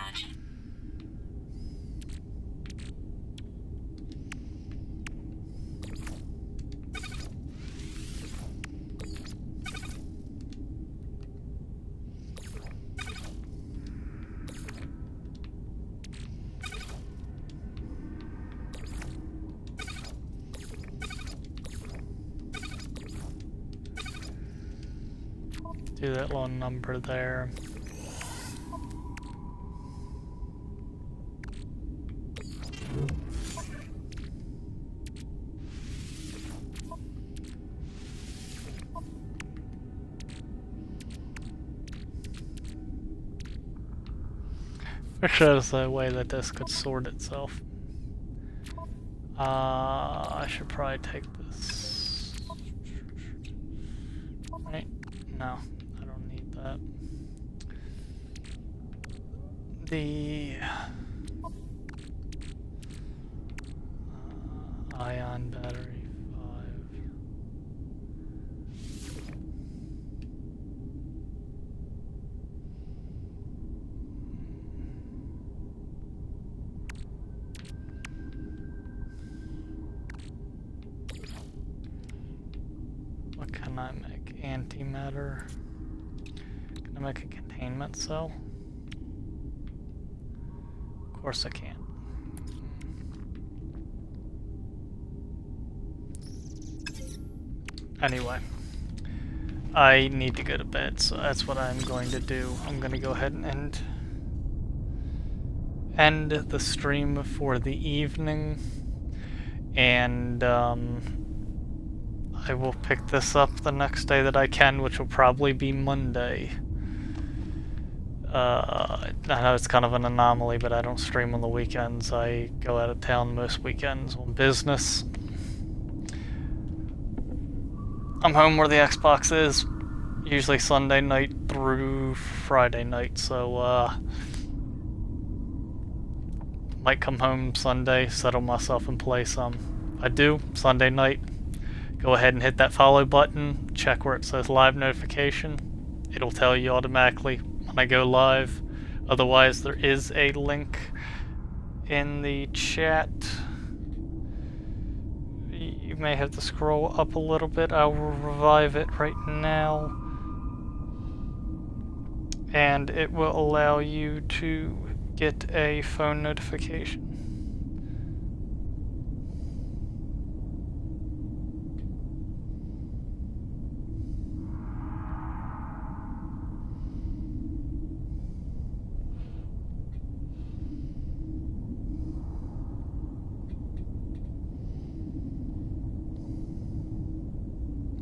S2: Roger.
S1: Do that little number there. It shows the way that this could sort itself. I should probably take this. Right? No, I don't need that. The ion battery 5. What can I make? Antimatter. Can I make a containment cell? Of course I can. Anyway, I need to go to bed, so that's what I'm going to do. I'm going to go ahead and end the stream for the evening, and I will pick this up the next day that I can, which will probably be Monday. I know it's kind of an anomaly, but I don't stream on the weekends. I go out of town most weekends on business. I'm home where the Xbox is, usually Sunday night through Friday night, so might come home Sunday, settle myself and play some. I do, Sunday night, go ahead and hit that follow button, check where it says live notification. It'll tell you automatically when I go live. Otherwise, there is a link in the chat. You may have to scroll up a little bit. I will revive it right now. And it will allow you to get a phone notification.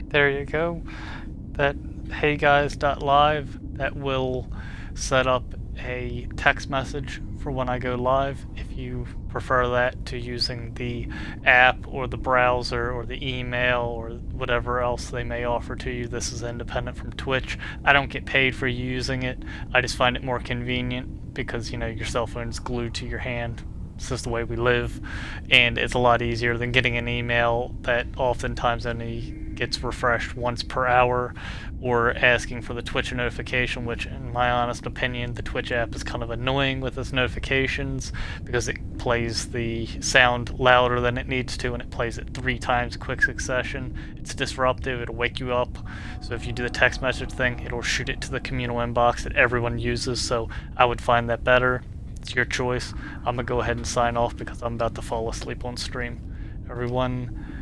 S1: There you go. That heyguys.live, that will set up a text message for when I go live. If you prefer that to using the app or the browser or the email or whatever else they may offer to you, this is independent from Twitch. I don't get paid for using it. I just find it more convenient because, you know, your cell phone's glued to your hand. It's just the way we live, and it's a lot easier than getting an email that oftentimes only gets refreshed once per hour, or asking for the Twitch notification, which in my honest opinion the Twitch app is kind of annoying with its notifications because it plays the sound louder than it needs to and it plays it 3 times in quick succession. It's disruptive, it'll wake you up. So if you do the text message thing, it'll shoot it to the communal inbox that everyone uses, so I would find that better. It's your choice. I'm gonna go ahead and sign off because I'm about to fall asleep on stream. Everyone,